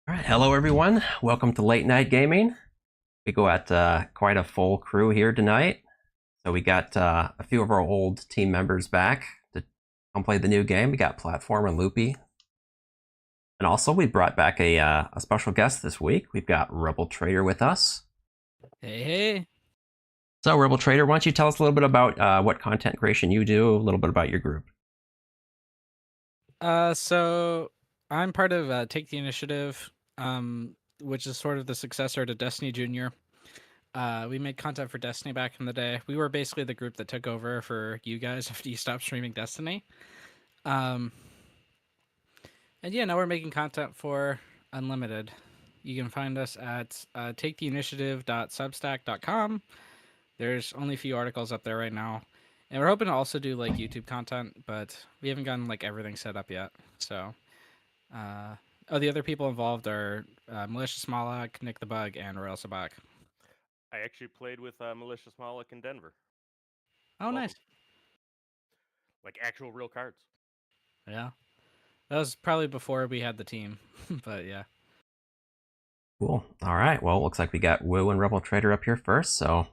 All right, hello everyone. Welcome to Late Night Gaming. We go at quite a full crew here tonight. So we got a few of our old team members back to come play the new game. We got Platform and Loopy. And also we brought back a special guest this week. We've got Rebel Trader with us. Hey. So Rebel Trader, why don't you tell us a little bit about what content creation you do, a little bit about your group. So I'm part of Take the Initiative, which is sort of the successor to Destiny Junior. We made content for Destiny back in the day. We were basically the group that took over for you guys after you stopped streaming Destiny. Um, and yeah, now we're making content for Unlimited. You can find us at taketheinitiative.substack.com. There's only a few articles up there right now. And we're hoping to also do like YouTube content, but we haven't gotten like everything set up yet. So the other people involved are Malicious Moloch, Nick the Bug, and Rail Sabak. I actually played with Malicious Moloch in Denver. Oh, nice. Like actual real cards. Yeah. That was probably before we had the team, but yeah. Cool. All right. Well, looks like we got Woo and Rebel Trader up here first, so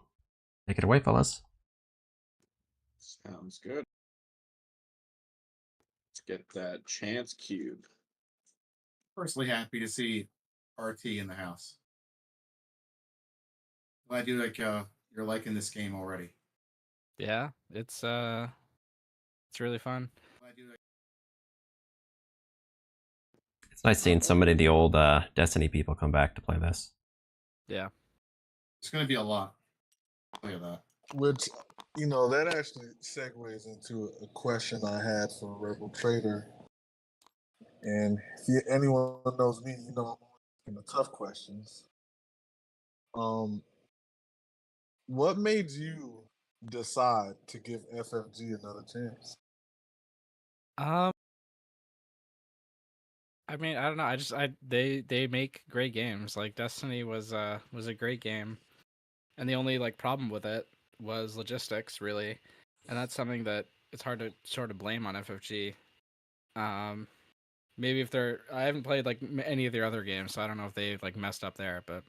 take it away, fellas. Sounds good. Let's get that chance cube. Personally happy to see RT in the house. Glad you you're liking this game already. Yeah, it's really fun. It's nice seeing so many of the old Destiny people come back to play this. Yeah. It's going to be a lot. Look at that. Which, that actually segues into a question I had for Rebel Trader. And if anyone knows me, I'm asking the tough questions. What made you decide to give FFG another chance? I mean, I don't know. They make great games. Like Destiny was a great game, and the only like problem with it was logistics, really, and that's something that it's hard to sort of blame on FFG. Maybe if I haven't played like any of their other games, so I don't know if they like messed up there. But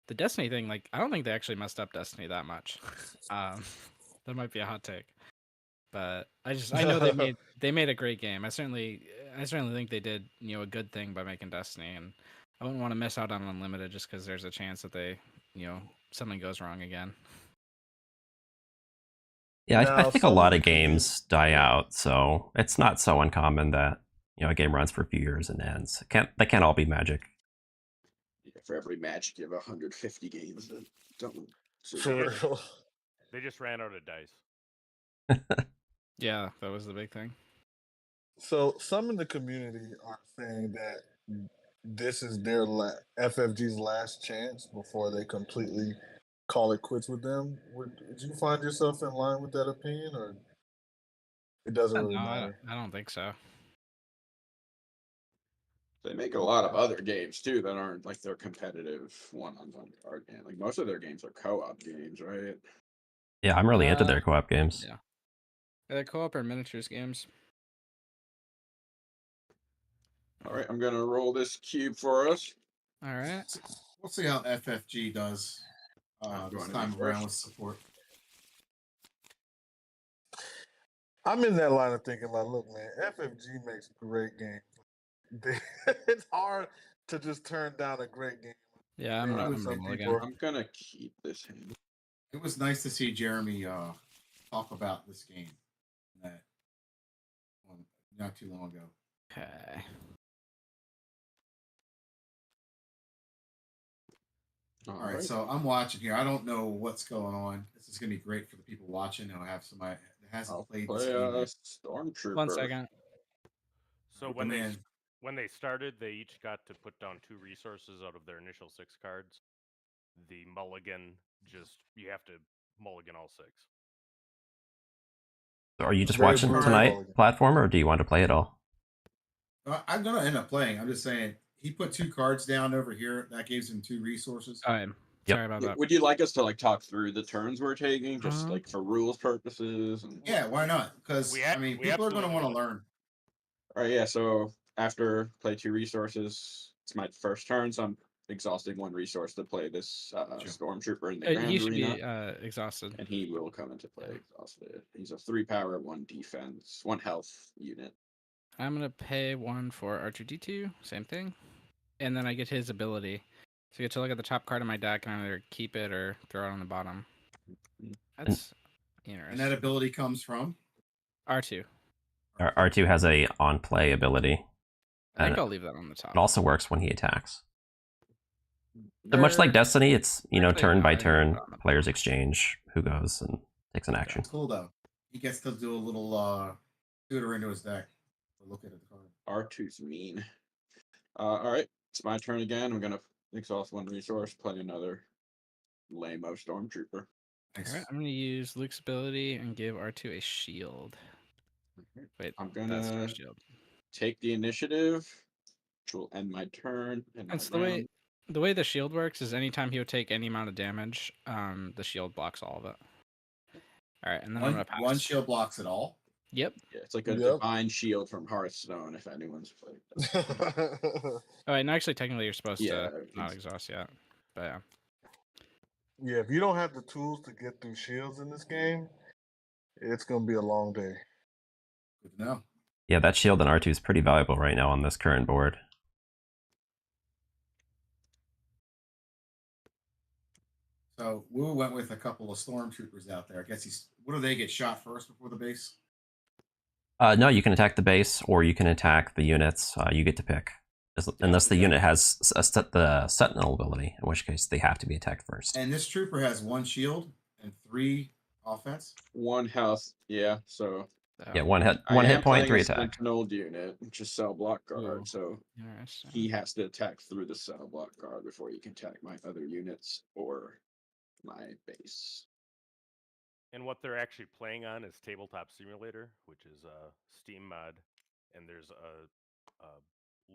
the Destiny thing, like, I don't think they actually messed up Destiny that much. That might be a hot take, but I know they made a great game. I certainly think they did a good thing by making Destiny, and I wouldn't want to miss out on Unlimited just because there's a chance that they something goes wrong again. Yeah, I think a lot of games die out, so it's not so uncommon that a game runs for a few years and ends. They can't all be Magic. Yeah, for every Magic, you have 150 games that don't. They just ran out of dice. Yeah, that was the big thing. So some in the community are saying that this is their FFG's last chance before they completely call it quits with them. Would you find yourself in line with that opinion, or it doesn't really matter? I don't think so. They make a lot of other games too that aren't like their competitive one-on-one card game. Like most of their games are co-op games, right? Yeah, I'm really into their co-op games. Yeah, they're co-op or miniatures games. All right, I'm gonna roll this cube for us. All right, we'll see how FFG does this time around with support. I'm in that line of thinking, like, look, man, FFG makes great games. It's hard to just turn down a great game. Yeah, I'm gonna keep this hand. It was nice to see Jeremy talk about this game not too long ago. Okay. All right, so I'm watching here. I don't know what's going on. This is gonna be great for the people watching. I'll have somebody that hasn't played this game. Stormtrooper. 1 second. So when they started, they each got to put down 2 resources out of their initial 6 cards. The mulligan, you have to mulligan all 6. So are you just watching tonight, Platformer, or do you want to play it all? I'm gonna end up playing. I'm just saying he put 2 cards down over here. That gives him 2 resources. Sorry about that. Would you like us to like talk through the turns we're taking, just like for rules purposes? Yeah, why not? Because people are going to want to learn. All right, yeah. So after play 2 resources, it's my first turn, so I'm exhausting one resource to play this Sure. Stormtrooper in the He Grand should Arena. be exhausted. And he will come into play exhausted. He's a 3 power, 1 defense, 1 health unit. I'm gonna pay 1 for R2D2, same thing, and then I get his ability. So I get to look at the top card of my deck and either keep it or throw it on the bottom. That's And that interesting. ability comes from R2. R2 has a on play ability. I think And I'll leave that on the top. it also works when he attacks. So much like Destiny, it's Actually, turn no, by I think turn. I'll put it on the Players exchange who goes and takes an action. It's cool though. He gets to do a little tutor into his deck. Look at the card. R2's mean. All right, it's my turn again. I'm gonna exhaust 1 resource, play another lame-o Stormtrooper. Nice. All right, I'm gonna use Luke's ability and give R2 a shield. Wait, I'm that's gonna our shield. take the initiative, which will end my turn. And That's the way the shield works is anytime he would take any amount of damage, the shield blocks all of it. All right, and then I'm gonna pass. One shield blocks it all. Yep. Yeah, it's like a divine shield from Hearthstone. If anyone's played. Oh, and actually, technically, you're supposed Yeah, to not exhaust yet. But yeah. Yeah, if you don't have the tools to get through shields in this game, it's gonna be a long day. Good to know. Yeah, that shield in R2 is pretty valuable right now on this current board. So Wu went with a couple of stormtroopers out there. I guess he's. What do they get shot first before the base? No, you can attack the base or you can attack the units. You get to pick. Unless the unit has the Sentinel ability, in which case they have to be attacked first. And this trooper has 1 shield and 3 offense. 1 health. Yeah, so. Yeah, one hit point, 3 attack. Sentinel unit, which is cell block guard. Ooh. So he has to attack through the cell block guard before you can attack my other units or my base. And what they're actually playing on is Tabletop Simulator, which is a Steam mod, and there's a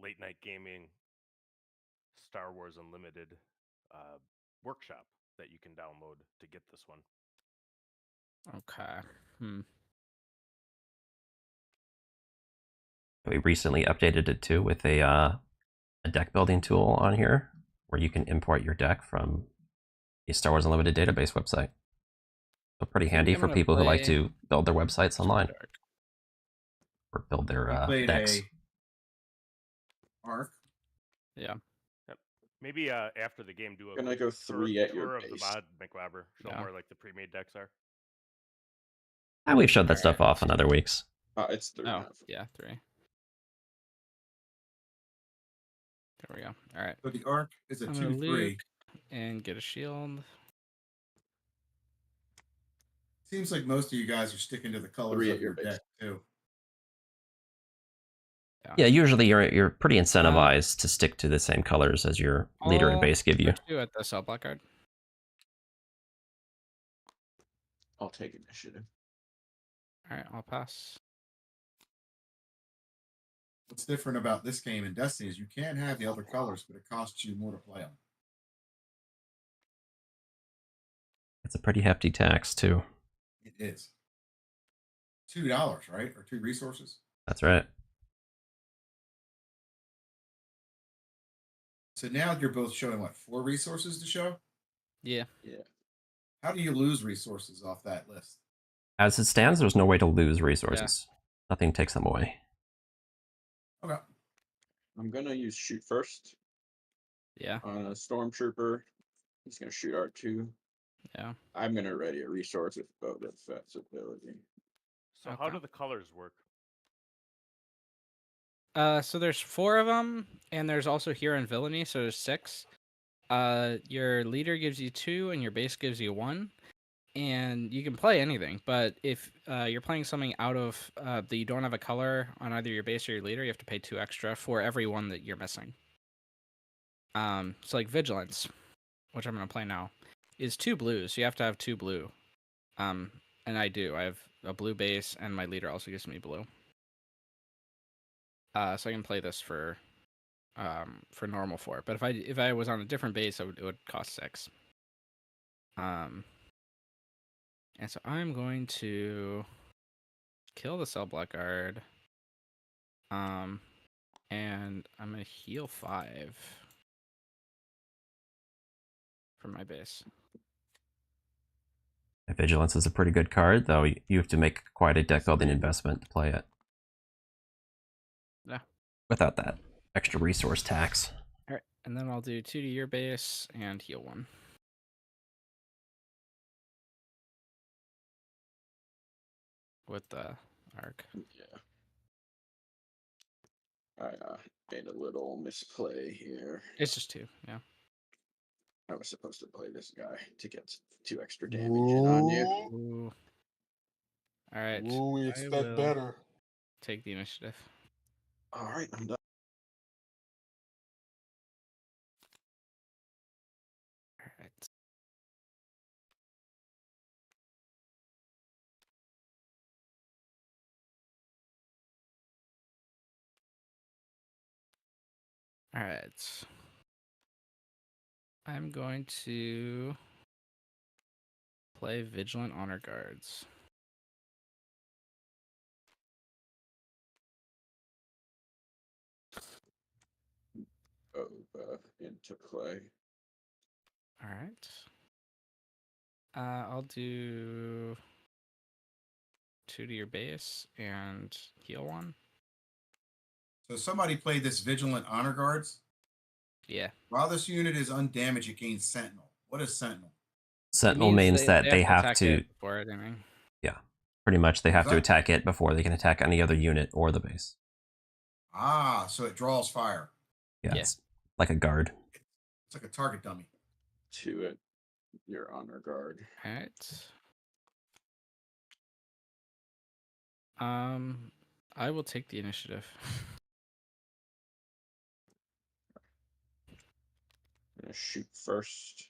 late night gaming Star Wars Unlimited workshop that you can download to get this one. Okay. We recently updated it too with a deck building tool on here where you can import your deck from the Star Wars Unlimited database website. So pretty handy for people who like to build their websites online or build their decks. Arc. Yeah. Yep. Maybe after the game, do a Gonna go 3 at your tour of the base. mod, McWabber. Show Yeah. where like the pre-made decks are. And we've showed that stuff off in other weeks. It's 3. Oh, yeah, 3. There we go. All right. So the arc is a I'm gonna 2/3. Luke and get a shield. Seems like most of you guys are sticking to the colors 3 of at your your base. deck too. Yeah, usually you're pretty incentivized to stick to the same colors as your leader and base give you. Do at the cell block card. I'll take initiative. All right, I'll pass. What's different about this game in Destiny is you can have the other colors, but it costs you more to play them. It's a pretty hefty tax too. It is $2, right, or 2 resources. That's right. So now you're both showing what, 4 resources to show? Yeah. Yeah. How do you lose resources off that list? As it stands, there's no way to lose resources. Yeah. Nothing takes them away. Okay. I'm gonna use shoot first. Yeah. On a stormtrooper. He's gonna shoot R2. Yeah. I'm gonna ready a resource with Boba Fett's ability. So how do the colors work? So there's 4 of them, and there's also hero and villainy, so there's 6. Your leader gives you 2, and your base gives you 1. And you can play anything, but if you're playing something out of that you don't have a color on either your base or your leader, you have to pay 2 extra for every one that you're missing. So like Vigilance, which I'm gonna play now, is 2 blues. So you have to have 2 blue. And I do. I have a blue base, and my leader also gives me blue. So I can play this for normal 4. But if I was on a different base, it would cost 6. And so I'm going to kill the cell block guard. And I'm gonna heal 5 from my base. Vigilance is a pretty good card, though you have to make quite a deck building investment to play it. Yeah. Without that extra resource tax. All right, and then I'll do 2 to your base and heal 1. With the arc. Yeah. I made a little misplay here. It's just 2, yeah. I was supposed to play this guy to get 2 extra damage in on you. Ooh. All right. Ooh, we I expect will better. take the initiative. All right, I'm done. All right. All right. I'm going to play Vigilant Honor Guards. Into play. All right. I'll do 2 to your base and heal 1. So somebody played this Vigilant Honor Guards. Yeah. While this unit is undamaged, it gains Sentinel. What is Sentinel? Sentinel means that they have attack to. it before anything. Yeah. Pretty much they have to that? attack it before they can attack any other unit or the base. Ah, so it draws fire. Yeah, Yeah. it's like a guard. It's like a target dummy. To it, your honor guard. All right. I will take the initiative. I'm gonna shoot first.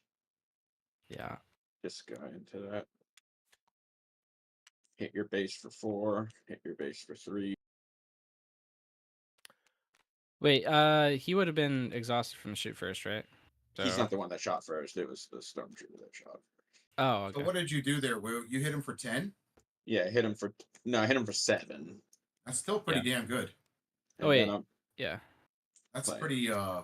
Yeah. This guy into that. Hit your base for 4. Hit your base for 3. Wait, he would have been exhausted from the shoot first, right? He's not the one that shot first. It was the stormtrooper that shot. Oh, okay. So what did you do there, Will? You hit him for 10? Yeah, I hit him for 7. That's still pretty damn good. And wait. then I'm Yeah. That's Like- pretty yeah.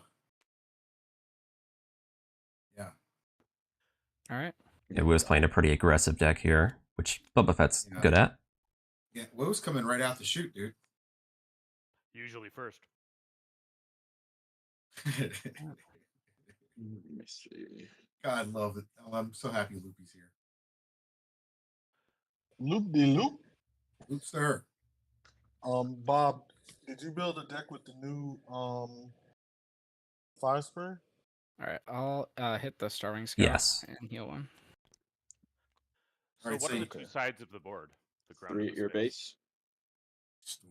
All right. Yeah, we was playing a pretty aggressive deck here, which Boba Fett's Yeah. good at. Yeah, Will's coming right out to shoot, dude. Usually first. Let me see. God love it. Oh, I'm so happy Loopy's here. Loop de loop. Loop sir. Bob, did you build a deck with the new fire spray? All right. I'll hit the Starwing Scout Yes. and heal 1. So Alright, what so are the you- 2 sides of the board? The ground 3 and at the your space? base. Store.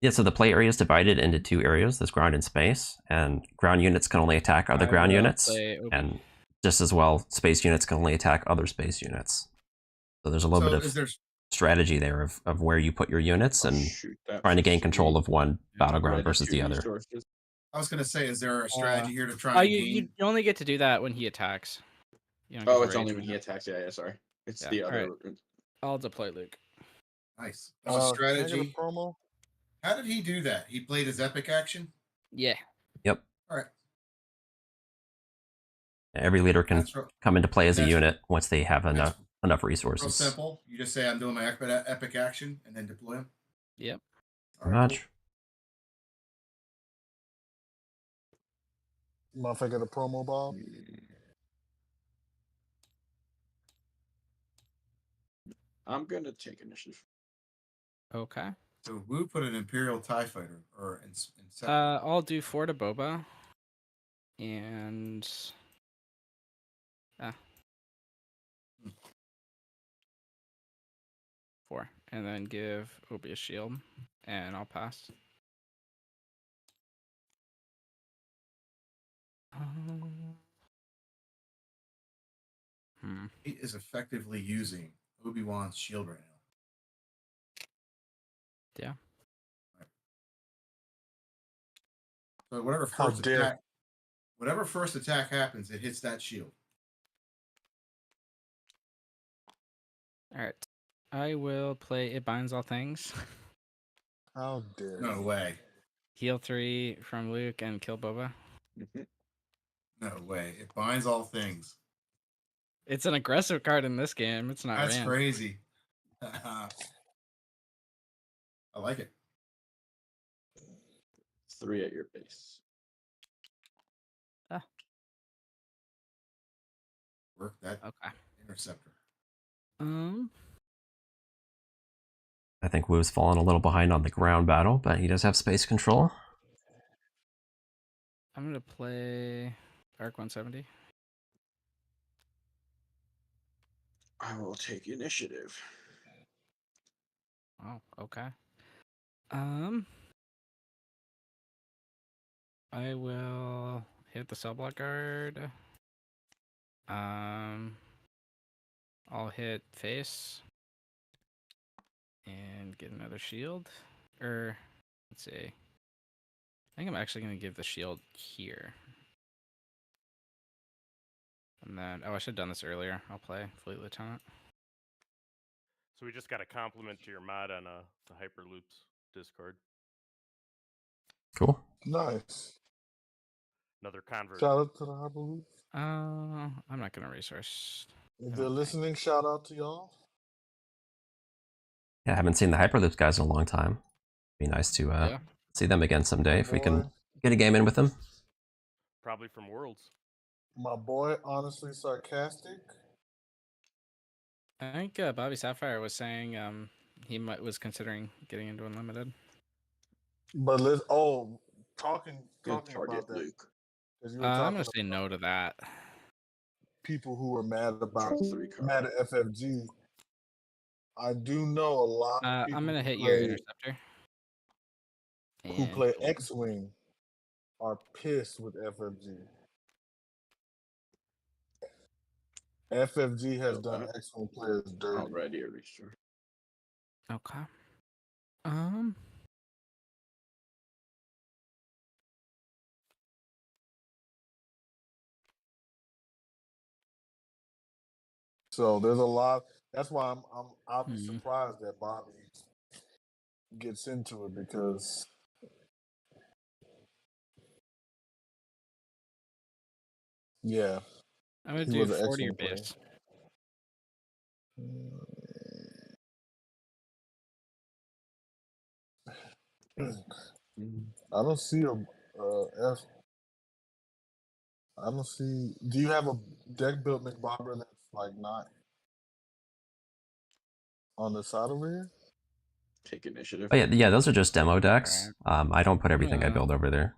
Yeah, so the play area is divided into 2 areas. There's ground and space, and ground units can only attack other I ground will units, play Obi. and just as well, space units can only attack other space units. So there's a little So bit is of there strategy there of where you put your units I'll and shoot that trying to for gain 3. control of one battleground Ready versus 2 the other. resources. I was gonna say, is there a strategy here to try Oh, and you gain? only get to do that when he attacks. You don't get Oh, to it's rage only when he it. attacks. Yeah, sorry. It's Yeah, the other. alright. I'll deploy Luke. Nice. That's a Can I get a strategy. promo? How did he do that? He played his epic action? Yeah. Yep. All right. Every leader can That's real, come into play as a that's- unit once they have enough real resources. simple. You just say I'm doing my epic action and then deploy him. Yep. All Pretty right, much. Mind if I get a promo, Bob? I'm gonna take initiative. Okay. cool. So Wu put an Imperial TIE fighter or in Sept. I'll do 4 to Boba. And 4. And then give Obi a shield. And I'll pass. He is effectively using Obi-Wan's shield right now. Yeah. Right. So whatever How first dare- attack, whatever first attack happens, it hits that shield. Alright. I will play It Binds All Things. How dare No you. way. Heal 3 from Luke and kill Boba. Mhm. No way. It binds all things. It's an aggressive card in this game. It's not That's ran. crazy. I like it. 3 at your base. Work that Okay. interceptor. I think Wu's fallen a little behind on the ground battle, but he does have space control. I'm gonna play Arc 170. I will take initiative. Oh, okay. I will hit the cell block guard. I'll hit face and get another shield. Let's see. I think I'm actually gonna give the shield here. And then, I should have done this earlier. I'll play Fleet Lieutenant. So we just got a compliment to your mod on the Hyperloops Discord. Cool. Nice. Another convert. Shout out to the Hyperloop. I'm not gonna resource. If they're listening, shout out to y'all. Yeah, I haven't seen the Hyperloops guys in a long time. Be nice to Yeah. see them again someday if we Boy. can get a game in with them. Probably from Worlds. My boy, honestly sarcastic. I think Bobby Sapphire was saying he was considering getting into Unlimited. But talking Good target, about that, Luke. because you were I'm talking gonna say no to that. people who were mad about Draw 3 cards. mad at FFG. I do know a lot of people I'm gonna hit who your play, interceptor. who And play X-Wing are pissed with FFG. FFG has Feel done that. X-Wing players dirty. Already a restore. okay. So there's a lot. That's why I'll be Mhm. surprised that Bobby gets into it because yeah, I'm gonna he do was an 40 your X-Wing player. base. I don't see a F. I don't see. Do you have a deck built McBobber that's like not on the side over here? Take initiative. Oh yeah, those are just demo decks. I don't put everything I gonna build over there.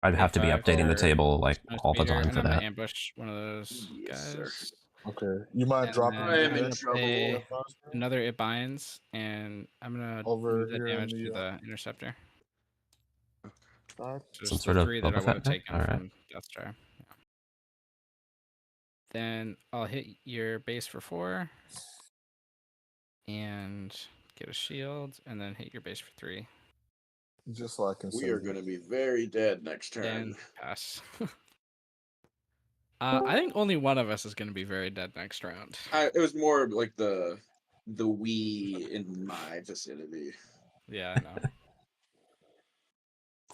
I'd pay have to be 5 updating the for table like Snow all the Speeder, time and for I'm gonna that. ambush one of those Yes, sir. guys. Okay, you mind And dropping then I am the in deck trouble. pay first? another It Binds, and I'm gonna Over move that here in damage to the the interceptor. side. So Some there's sort the of 3 that I Boba would Fett have deck? taken All right. from Death Star. Yeah. Then I'll hit your base for 4 and get a shield, and then hit your base for 3. Just so I can We say are going to be very dead next turn. Then pass. I think only one of us is going to be very dead next round. It was more like the we in my vicinity. Yeah, I know.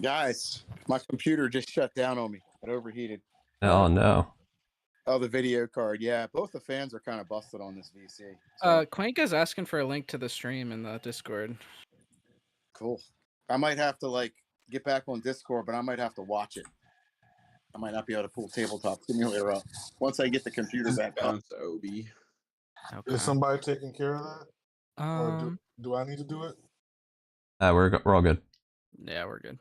Guys, my computer just shut down on me. It overheated. Oh no. Oh, the video card. Yeah, both the fans are kind of busted on this VC. So, Quanka's asking for a link to the stream in the Discord. cool. I might have to get back on Discord, but I might have to watch it. I might not be able to pull Tabletop Simulator up once I get the computer back up. Balance to Obi. Okay. Is somebody taking care of that, or Um. do I need to do it? We're all good. Yeah, we're good.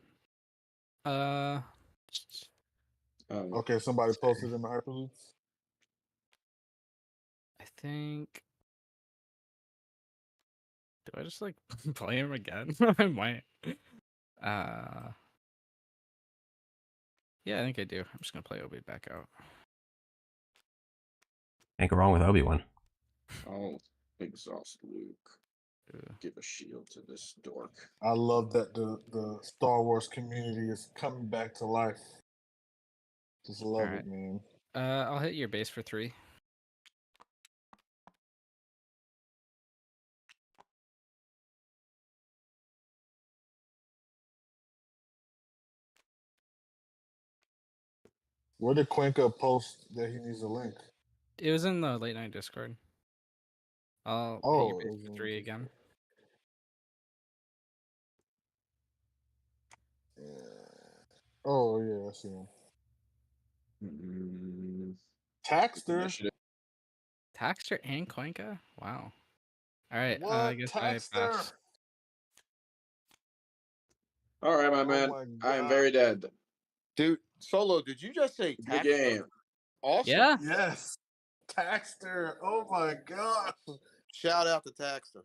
Okay, somebody posted in the Hyperloop. I think. Do I just play him again? I might. Yeah, I think I do. I'm just gonna play Obi back out. Can't go wrong with Obi-Wan. I'll exhaust Luke. Ooh. Give a shield to this dork. I love that the Star Wars community is coming back to life. Just love Alright. it, man. I'll hit your base for 3. Where did Cuenca post that he needs a link? It was in the late night Discord. I'll hit Oh, your it base was for in 3 the again. Yeah. Oh yeah, I see him. Mm, Taxter. initiative. Taxter and Koinka? Wow. All right, What? I guess I Taxter? pass. All right, my Oh man. my I am god. very dead. Dude, Solo, did you just say Good tax? game. Awesome. Yeah. Yes. Taxter. Oh my god. Shout out to Taxter.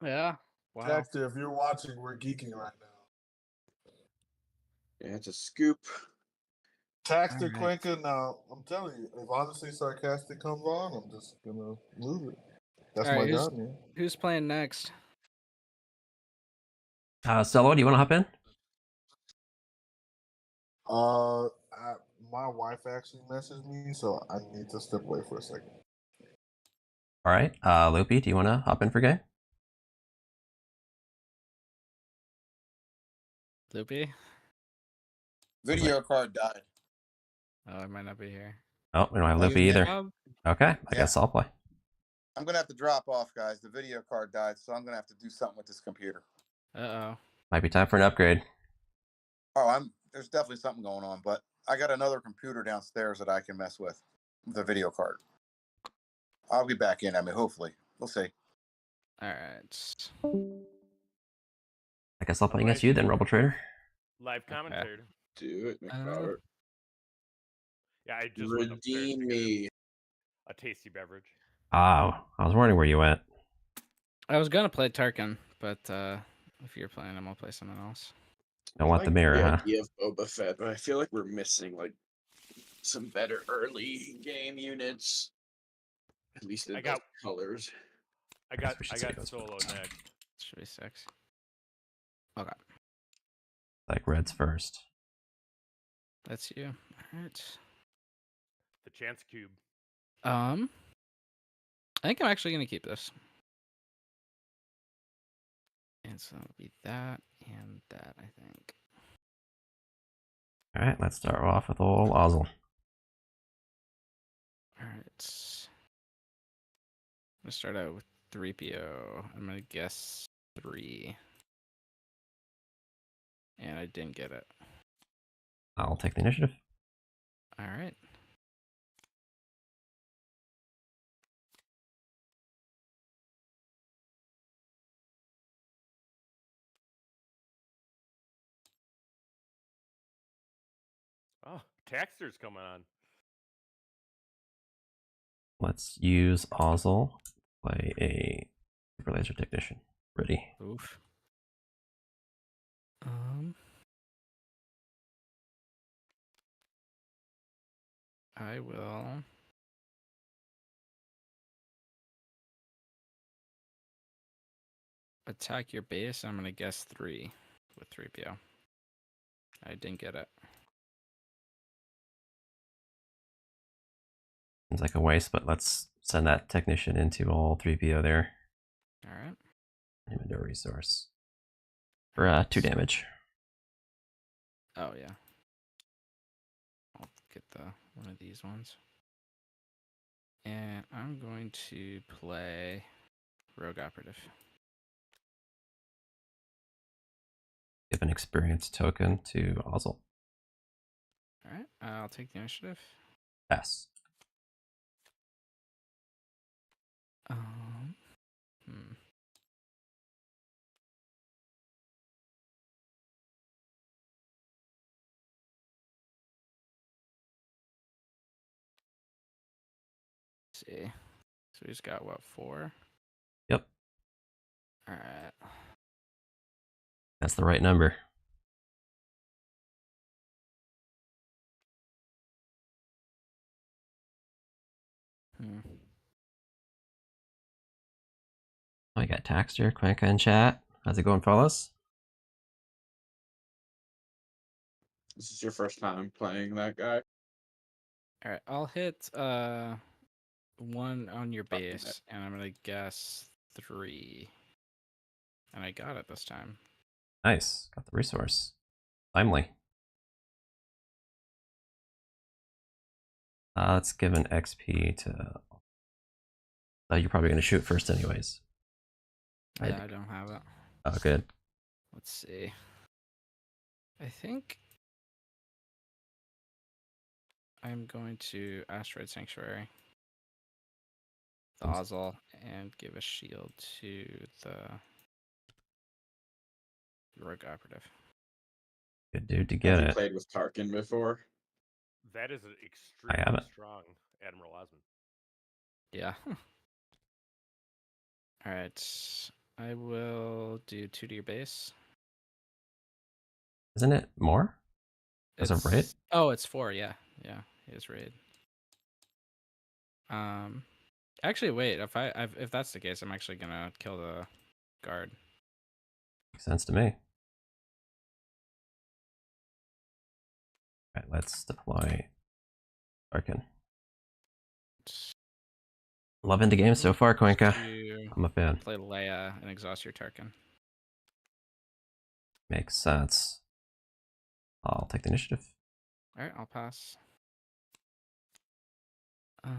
Yeah. Wow. Taxter, if you're watching, we're geeking right now. Yeah, it's a scoop. Taxter All right. Cuenca. Now, I'm telling you, if honestly sarcastic comes on, I'm just gonna lose it. That's All my right, god, man. who's playing next? Stella, do you want to hop in? My wife actually messaged me, so I need to step away for a second. All right. Loopy, do you want to hop in for game? Loopy? Video card died. Oh, I might not be here. Oh, we don't have Like, Loopy either. Bob? Okay, I Yeah. guess I'll play. I'm gonna have to drop off, guys. The video card died, so I'm gonna have to do something with this computer. Uh-oh. Might be time for an upgrade. Oh, there's definitely something going on, but I got another computer downstairs that I can mess with the video card. I'll be back in. I mean, hopefully, we'll see. All right. I guess I'll play All against right. you then, Rebel Trader. Live commentary. Do it, McFarlane. Yeah, I just went upstairs to Redeem get me. a tasty beverage. Oh, I was wondering where you went. I was gonna play Tarkin, but if you're playing him, I'll play someone else. Don't I want the like mirror, the huh? idea of Boba Fett, but I feel like we're missing like some better early game units. At least in I got- those colors. I got we should say those Solo first. next. Should be 6. Okay, Like red's first. that's you. All right. The chance cube. I think I'm actually gonna keep this. And so it'll be that and that, I think. All right, let's start off with old Ozzel. All right. I'm gonna start out with 3PO. I'm gonna guess 3. And I didn't get it. I'll take the initiative. All right. Oh, Taxter's coming on. Let's use Ozzel. Play a super laser technician. Ready. Oof. I will attack your base. I'm gonna guess 3 with 3PO. I didn't get it. Seems like a waste, but let's send that technician into all 3PO there. All right. Inventory resource. For 2 damage. Oh yeah. I'll get the one of these ones. And I'm going to play Rogue Operative. Give an experience token to Ozzel. All right. I'll take the initiative. Pass. Hmm. Let's see. So he's got what, 4? Yep, All right. that's the right number. I got Taxter, Quanka in chat. How's it going, fellas? This is your first time playing that guy. All right. I'll hit 1 on your Fucking base, and I'm gonna guess 3. And I got it this time. Nice. Got the resource. Timely. Let's give an XP to. You're probably going to shoot first, anyways. Yeah, I don't have it. Oh, good. Let's see. I think I'm going to Asteroid Sanctuary, the Ozzel, and give a shield to the Rogue Operative. Good dude to get Have you it. played with Tarkin before? That is an I haven't. extremely strong Admiral Osmond. Yeah. All right. I will do 2 to your base. Isn't it more? As a raid? Oh, it's 4. Yeah, yeah, it is raid. Actually, wait. If that's the case, I'm actually gonna kill the guard. Makes sense to me. Alright, let's deploy Arkin. Loving the game so far, Cuenca. I'm a fan. Play Leia and exhaust your Tarkin. Makes sense. I'll take the initiative. All right, I'll pass. Let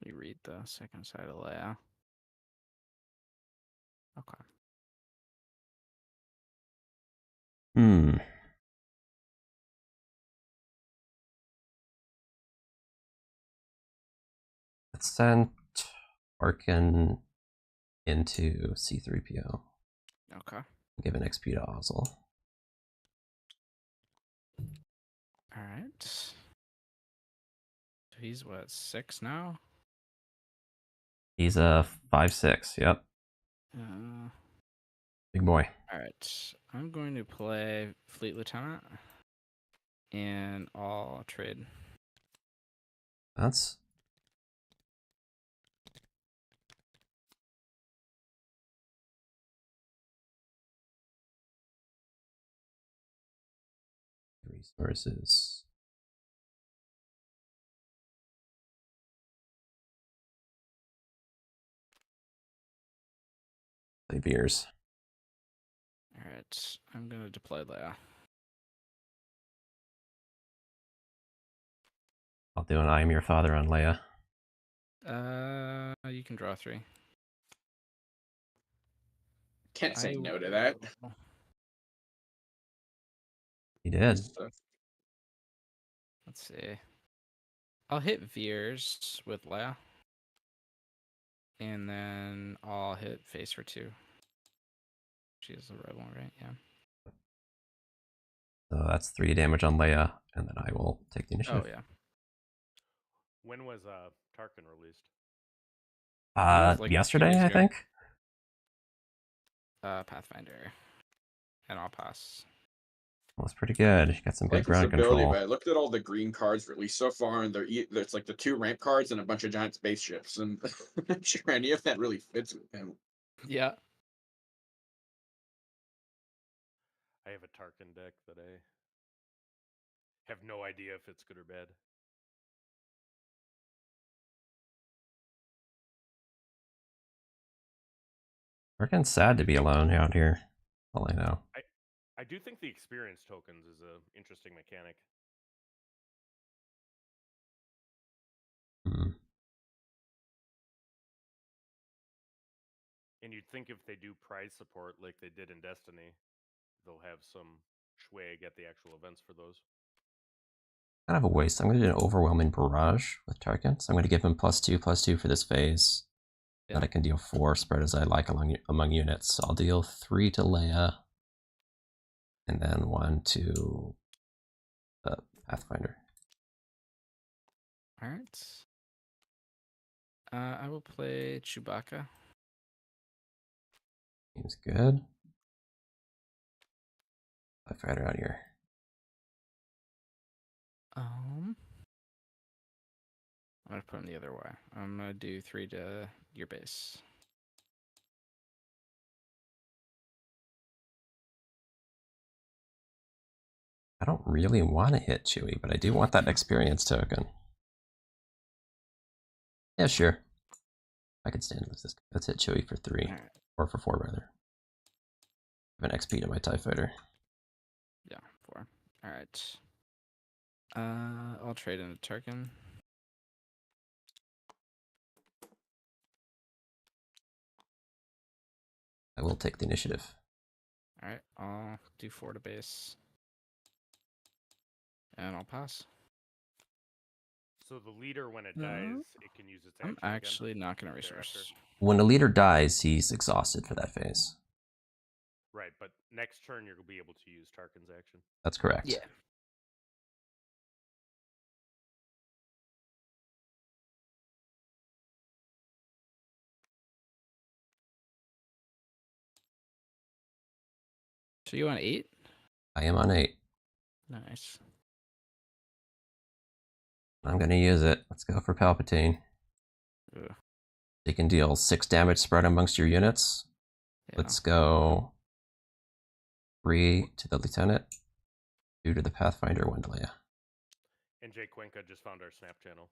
me read the second side of Leia. Okay. Let's send Arkin into C3PO. Okay. Give an XP to Ozzel. All right. So he's what, 6 now? He's a 5/6. Yep. Big boy. All right. I'm going to play Fleet Lieutenant, and I'll trade. That's resources. Play Veers. All right. I'm going to deploy Leia. I'll do an I am your father on Leia. You can draw 3. Can't say no to that. He did. Let's see. I'll hit Veers with Leia. And then I'll hit face for 2. She's the red one, right? Yeah. So that's 3 damage on Leia, and then I will take the initiative. Oh, yeah. When was Tarkin released? Like yesterday, I think. Pathfinder. And I'll pass. Well, it's pretty good. You got some good ground control. But I looked at all the green cards released so far, and there's like the 2 ramp cards and a bunch of giant spaceships, and I'm not sure any of that really fits with him. Yeah. I have a Tarkin deck that I have no idea if it's good or bad. Tarkin's sad to be alone out here. All I know. I do think the experience tokens is an interesting mechanic. And you'd think if they do prize support like they did in Destiny, they'll have some swag at the actual events for those. Kind of a waste. I'm going to do an overwhelming barrage with Tarkin. So I'm going to give him +2/+2 for this phase. Yeah. Then I can deal 4 spread as I like among units. So I'll deal 3 to Leia. And then 1 to Pathfinder. All right. I will play Chewbacca. Seems good. Pathfinder out here. I'm gonna put him the other way. I'm gonna do 3 to your base. I don't really want to hit Chewie, but I do want that experience token. Yeah, sure. I can stand with this. Let's hit Chewie for 3. All right. Or for 4, rather. I have an XP to my TIE fighter. Yeah, 4. All right. I'll trade in a Turkin. I will take the initiative. All right, I'll do 4 to base. And I'll pass. So the leader, when it dies, it can use its action I'm actually not going to resource. thereafter. When a leader dies, he's exhausted for that phase. Right, but next turn you'll be able to use Tarkin's action. That's correct. Yeah. So you on 8? I am on 8. Nice. I'm going to use it. Let's go for Palpatine. Ugh. You can deal 6 damage spread amongst your units. Yeah. Let's go 3 to the Lieutenant, 2 to the Pathfinder, 1 to Leia. And Jake Cuenca just found our Snap channel.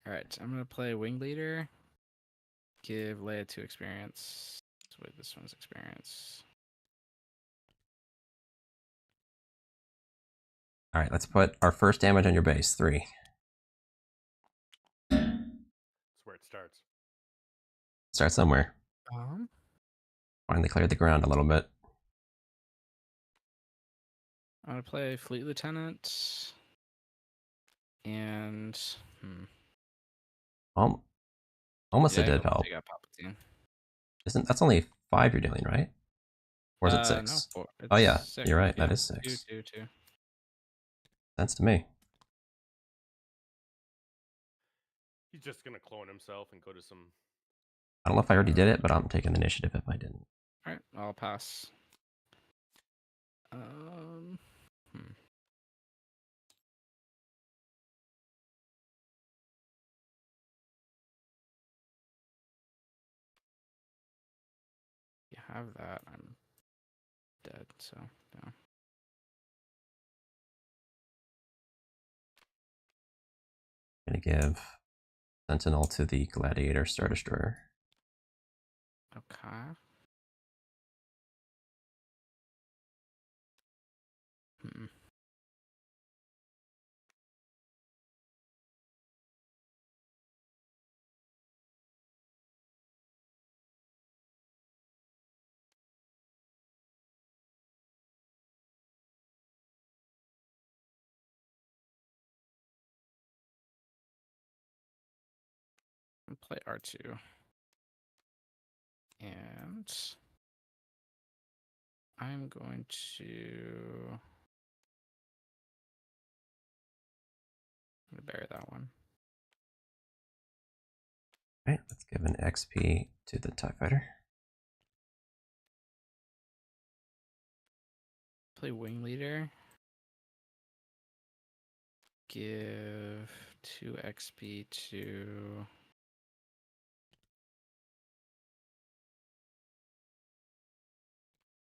All right, I'm going to play Wing Leader. Give Leia 2 experience. Wait, this one's experience. All right, let's put our first damage on your base, 3. That's where it starts. Start somewhere. Finally cleared the ground a little bit. I'm going to play Fleet Lieutenant. And... Almost yeah, a dead he'll help. take out Palpatine. That's only 5 you're dealing, right? Or is it 6? No, 4. Oh yeah, 6. you're right. Yeah. That is 6. 2. Sense to me. He's just gonna clone himself and go to some. I don't know if I already did it, but I'm taking the initiative if I didn't. All right, I'll pass. You have that. I'm dead, so no. I'm gonna give Sentinel to the Gladiator Star Destroyer. Okay. Play R2. And I'm going to bury that one. All right, let's give an XP to the TIE Fighter. Play Wing Leader. Give 2 XP to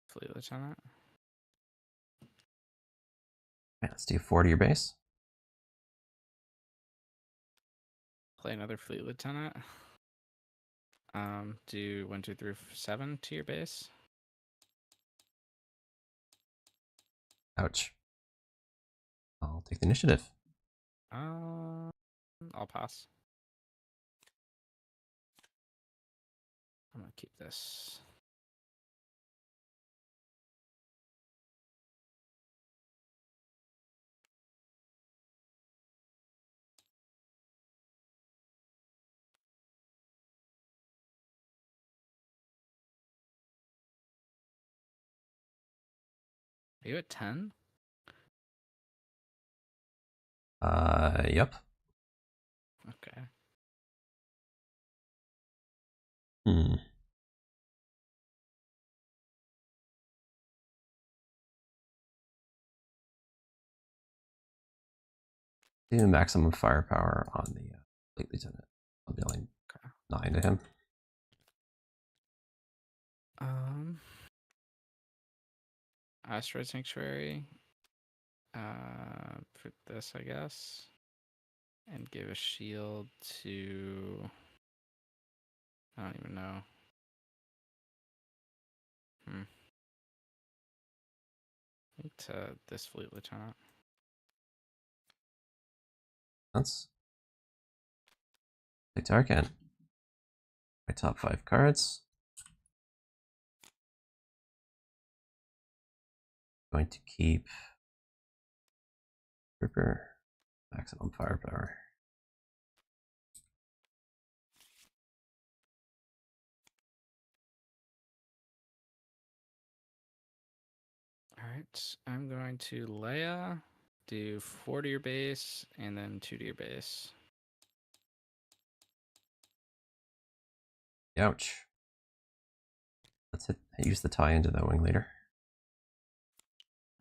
Fleet Lieutenant. All right, let's do 4 to your base. Play another Fleet Lieutenant. Do 1, 2, 3, 7 to your base. Ouch. I'll take the initiative. I'll pass. I'm gonna keep this. Are you at 10? Yep. Okay. Do maximum firepower on the Fleet Lieutenant. I'm dealing 9 to him. Asteroid Sanctuary. For this, I guess. And give a shield to... I don't even know. I think to this fleet lieutenant. That's play Tarkin. My top 5 cards. Going to keep Trooper, maximum firepower. All right, I'm going to Leia, do 4 to your base, and then 2 to your base. Ouch. Let's use the tie into the wing leader.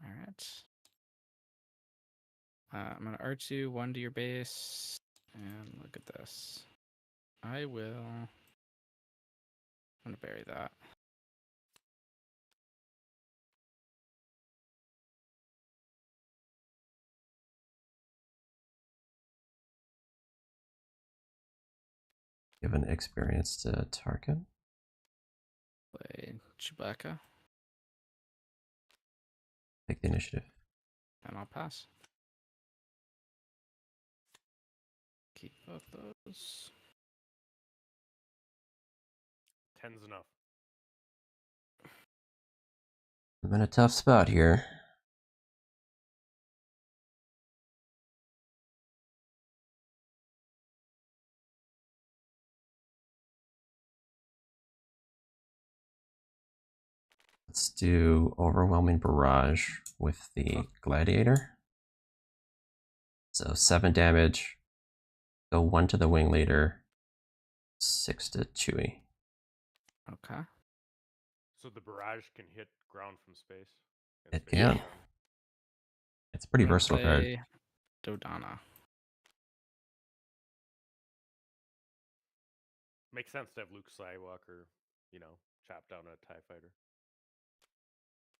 All right. I'm going to R2, 1 to your base, and look at this. I'm going to bury that. Give an experience to Tarkin. Play Chewbacca, Take the initiative. and I'll pass. Keep both those. 10's enough. I'm in a tough spot here. Let's do Overwhelming Barrage with the Gladiator. So 7 damage. Go 1 to the wing leader. 6 to Chewie. Okay. So the barrage can hit ground from space. It space can. ground. It's a pretty I'm gonna versatile card. play Dodonna. Makes sense to have Luke Skywalker, chop down a TIE fighter.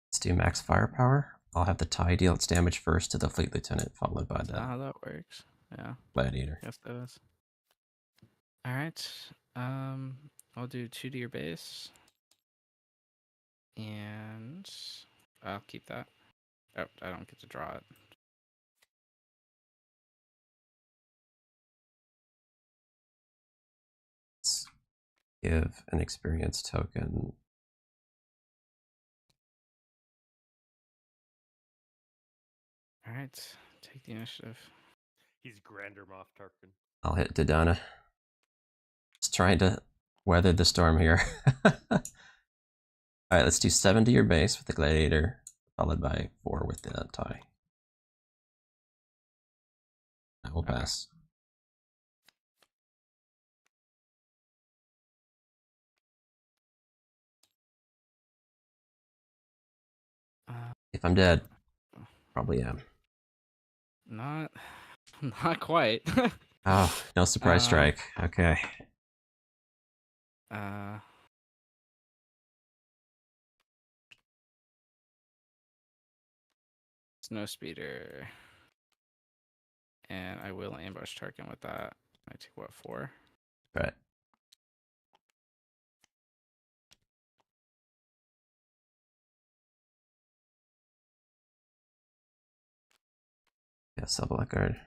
Let's do max firepower. I'll have the tie deal its damage first to the fleet lieutenant, followed by Is that the how that works? Yeah. gladiator. Yes, that is. All right. I'll do 2 to your base, and I'll keep that. Oh, I don't get to draw it. Let's give an experience token. All right. Take the initiative. He's Grander Moff Tarkin. I'll hit Dodonna. Just trying to weather the storm here. Alright, let's do 7 to your base with the gladiator, followed by 4 with the tie. I will pass. If I'm dead, probably am. Not quite. Oh, no surprise strike. Okay. Snow speeder, and I will ambush Tarkin with that. I take what, 4? Right. Yeah, sub guard.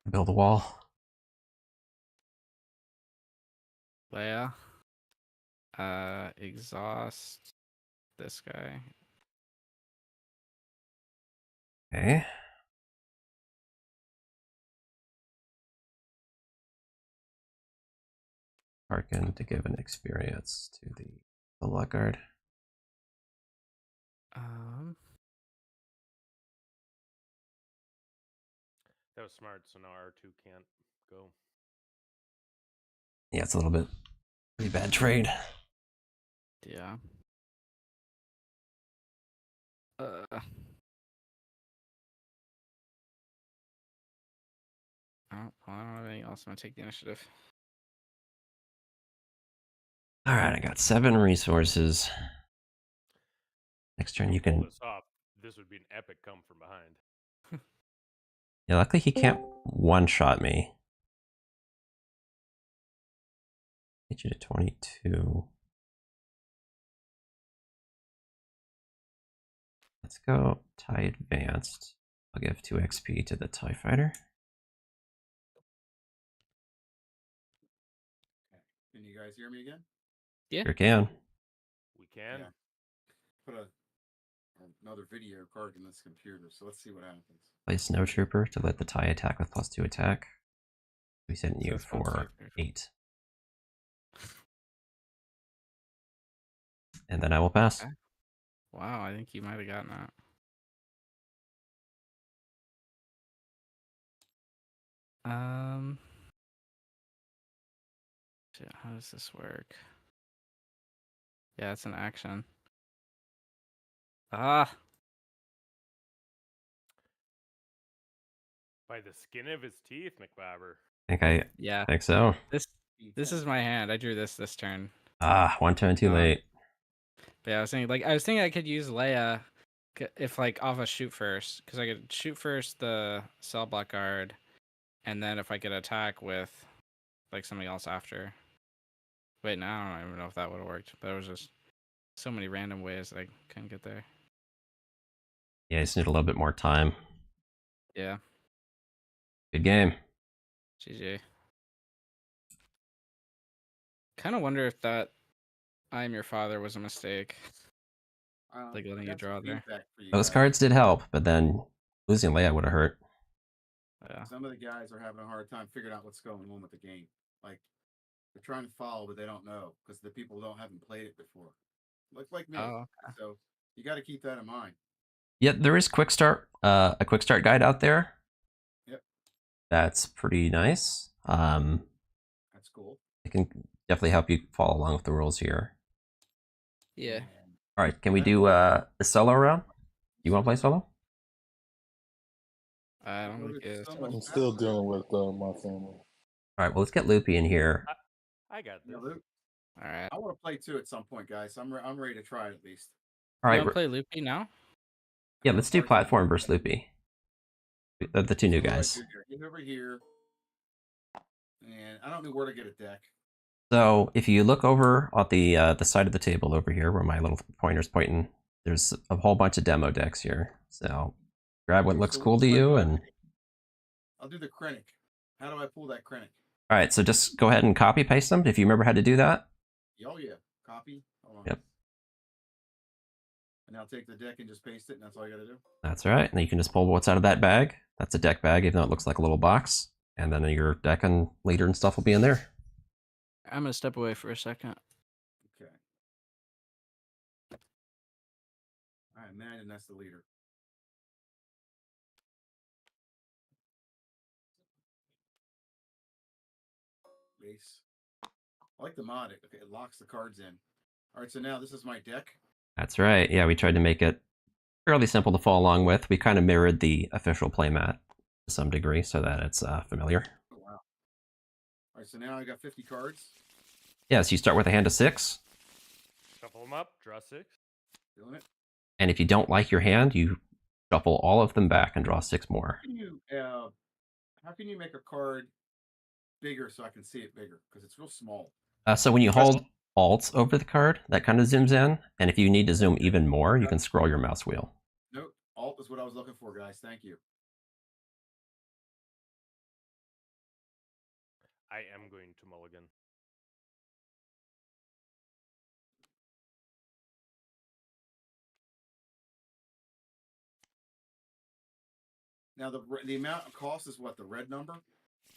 Build a wall. Leia. Exhaust this guy. Okay. Tarkin to give an experience to the Luckguard. That was smart, so now R2 can't go. Yeah, it's a little bit pretty bad trade. Yeah. I don't have anything else. I'm gonna take the initiative. Alright, I got 7 resources. Next turn you Pull can... this off. this would be an epic come from behind. Yeah, luckily he can't one-shot me. Get you to 22. Let's go TIE Advanced. I'll give 2 XP to the TIE Fighter. Can you guys hear me again? Yeah. Sure can. We can. Yeah. Put another video card in this computer, so let's see what happens. Play Snow Trooper to let the TIE attack with +2 attack. We sent you So it's got for 5. 8. And then I will pass. Okay. Wow, I think you might have gotten that. Shit, how does this work? Yeah, it's an action. Ah, By the skin of his teeth, McBobber. I yeah. think so. This is my hand. I drew this turn. Ah, 1 turn too late. But yeah, I was thinking I could use Leia if like off a shoot first, because I could shoot first the cell block guard, and then if I could attack with like something else after. Wait, now I don't even know if that would have worked, but it was just so many random ways that I couldn't get there. Yeah, I just need a little bit more time. Yeah, Good game. GG. Kind of wonder if that "I am your father" was a mistake. Like letting you Got some draw there. feedback for you Those guys. cards did help, but then losing Leia would have hurt. Yeah. Some of the guys are having a hard time figuring out what's going on with the game. Like they're trying to follow, but they don't know because the people haven't played it before. Like me. Oh, So you got to keep that in mind. Yeah, there is a quick start guide out there. Yep. That's pretty nice. That's cool. It can definitely help you follow along with the rules here. yeah. All right, can we do the solo round? You want to play solo? I don't think it is. I'm still dealing with my family. All right, well, let's get Loopy in here. I got this. All right. I want to play too at some point, guys. I'm ready to try it at least. All You right, want to play Loopy now? yeah, let's do platform versus Loopy. The 2 new guys. Get over here, and I don't know where to get a deck. So if you look over at the side of the table over here, where my little pointer's pointing, there's a whole bunch of demo decks here. So grab what looks cool to you, and I'll do the Krennic. How do I pull that Krennic? all right, so just go ahead and copy paste them if you remember how to do that. Oh yeah, copy. Hold on. Yep. And I'll take the deck and just paste it, and that's all I got to do. That's all right. And then you can just pull what's out of that bag. That's a deck bag, even though it looks like a little box. And then your deck and leader and stuff will be in there. I'm gonna step away for a second. Okay. All right, man, and that's the leader. Base. I like the mod. It locks the cards in. All right, so now this is my deck. That's right. Yeah, we tried to make it fairly simple to follow along with. We kind of mirrored the official playmat to some degree so that it's familiar. Oh, wow. All right, so now I got 50 cards. Yeah, so you start with a hand of 6. Shuffle them up, draw 6. Doing it. And if you don't like your hand, you shuffle all of them back and draw 6 more. How can you make a card bigger so I can see it bigger? Because it's real small. So when you hold Alt over the card, that kind of zooms in. And if you need to zoom even more, you can scroll your mouse wheel. Nope. Alt is what I was looking for, guys. Thank you. I am going to mulligan. Now the amount of cost is what, the red number?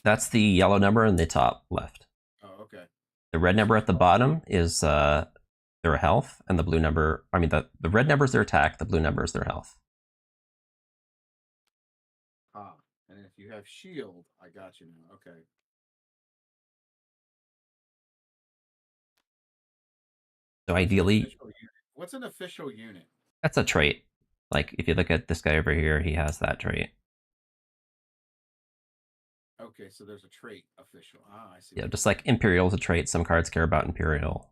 That's the yellow number in the top left. Oh, okay. The red number at the bottom is their health, and the blue number, I mean, the red number is their attack, the blue number is their health. Ah, and if you have shield, I got you now. Okay. So ideally, What's an official unit? that's a trait. Like, if you look at this guy over here, he has that trait. Okay, so there's a trait official. Ah, I see. Yeah, just like Imperial is a trait. Some cards care about Imperial.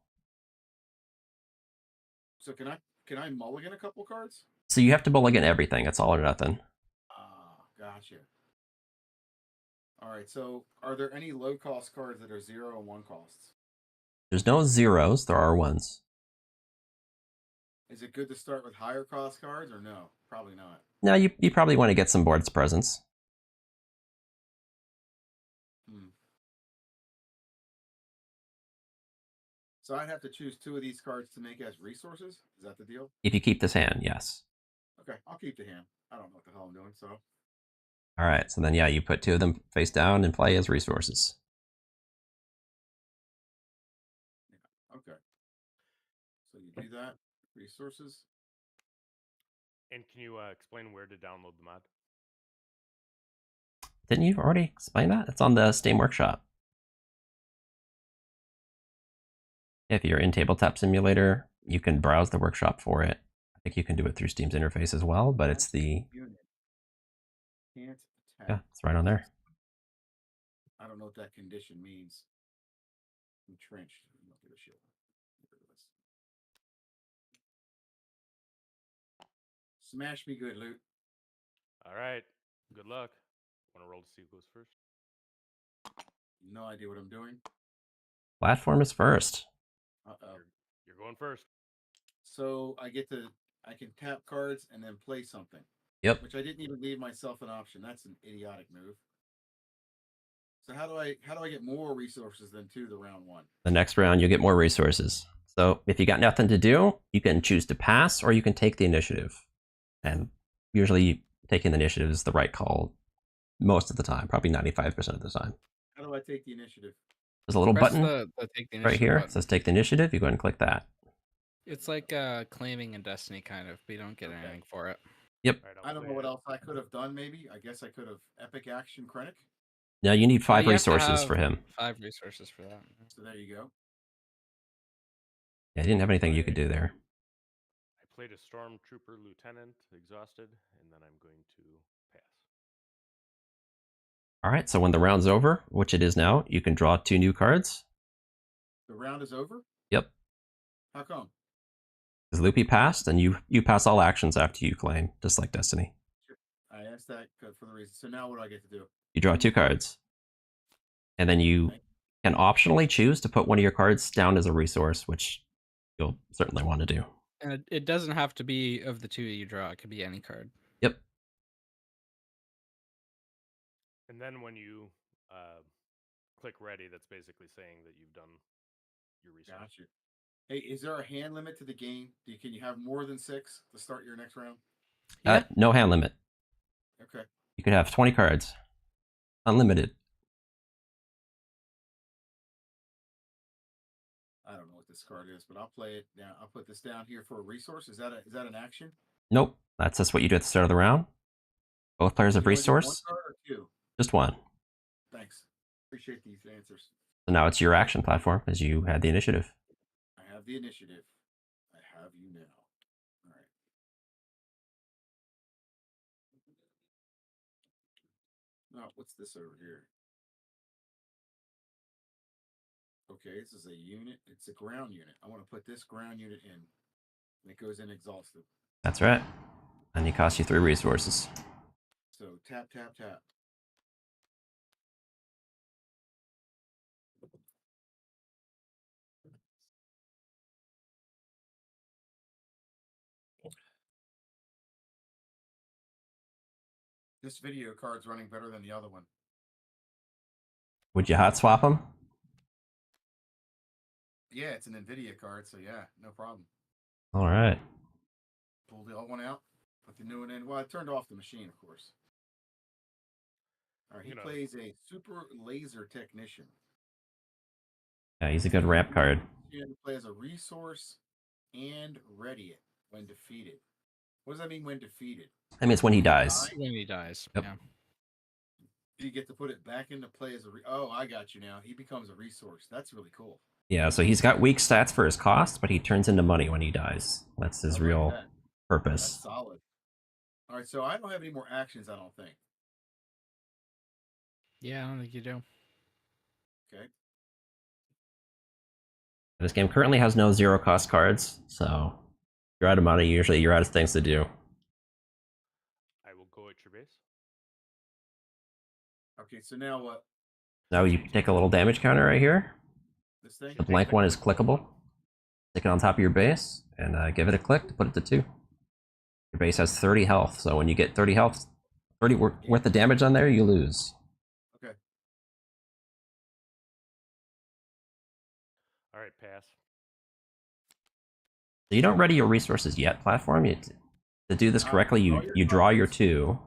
So can I mulligan a couple cards? So you have to mulligan everything. It's all or nothing. Ah, gotcha. All right. So, are there any low cost cards that are 0 and 1 costs? There's no zeros. There are ones. Is it good to start with higher cost cards or no? Probably not. No, you probably want to get some board's presence. Hmm. So I'd have to choose 2 of these cards to make as resources. Is that the deal? If you keep this hand, yes. Okay, I'll keep the hand. I don't know what the hell I'm doing. So All right. So then, yeah, you put 2 of them face down and play as resources. okay. So you do that. Resources. And can you explain where to download the mod? Didn't you already explain that? It's on the Steam Workshop. If you're in Tabletop Simulator, you can browse the workshop for it. I think you can do it through Steam's interface as well, but it's the... Unit. Can't attack. Yeah, it's right on there. I don't know what that condition means. Entrenched. I don't give a shit. Smash me good, Loot. All right. Good luck. Want to roll to see who goes first? No idea what I'm doing. Platform is first. Uh-oh. You're going first. So I can tap cards and then play something. Yep. Which I didn't even leave myself an option. That's an idiotic move. So how do I get more resources than 2 to round 1? The next round, you'll get more resources. So if you got nothing to do, you can choose to pass or you can take the initiative. And usually taking the initiative is the right call most of the time, probably 95% of the time. How do I take the initiative? There's a little Press button the take the right initiative here. It button. says take the initiative. You go ahead and click that. It's like claiming in Destiny, kind of, but you don't get anything for it. Yep. All right, I don't know play what it. else I could have done. Maybe I guess I could have epic action Krennic. Now you need 5 you have to resources have for him. 5 resources for that. So there you go. Yeah, you didn't have anything you could do there. I played a Stormtrooper Lieutenant, exhausted, and then I'm going to pass. All right, so when the round's over, which it is now, you can draw 2 new cards. The round is over. Yep. How come? Because Loopy passed, and you pass all actions after you claim, just like Destiny. I asked that for the reason. So now what do I get to do? You draw 2 cards. And then you can optionally choose to put one of your cards down as a resource, which you'll certainly want to do. And it doesn't have to be of the 2 you draw. It could be any card. Yep. And then when you click ready, that's basically saying that you've done your research. Gotcha. Hey, is there a hand limit to the game? Can you have more than 6 to start your next round? Yeah. No hand limit. Okay. You could have 20 cards. Unlimited. I don't know what this card is, but I'll play it down. I'll put this down here for a resource. Is that an action? Nope. That's just what you do at the start of the round. Both players have You only do resource. 1 card or 2? Just 1. Thanks. Appreciate these answers. So now it's your action platform as you had the initiative. I have the initiative. I have you now. All right. Now, what's this over here? Okay, this is a unit. It's a ground unit. I want to put this ground unit in. And it goes in exhausted. That's right. And it costs you 3 resources. So tap, tap, tap. This video card's running better than the other one. Would you hot swap them? Yeah, it's an NVIDIA card, so yeah, no problem. All right. Pull the old one out, put the new one in. Well, I turned off the machine, of course. All right, he plays a super laser technician. Yeah, he's a good ramp card. He plays a resource and ready it when defeated. What does that mean when defeated? I mean, it's when he dies. When he dies. Yep. Yeah. You get to put it back into play as a oh, I got you now. He becomes a resource. That's really cool. Yeah, so he's got weak stats for his cost, but he turns into money when he dies. That's his real purpose. That's solid. All right, so I don't have any more actions, I don't think. Yeah, I don't think you do. Okay. This game currently has no 0 cost cards, so if you're out of money, usually you're out of things to do. your base. Okay, so now what? Now you take a little damage counter right here. This thing? The blank one is clickable. Stick it on top of your base and give it a click to put it to 2. Your base has 30 health, so when you get 30 health, 30 worth of damage on there, you lose. Okay. All right, pass. So you don't ready your resources yet, platform. To do this correctly, you draw your 2,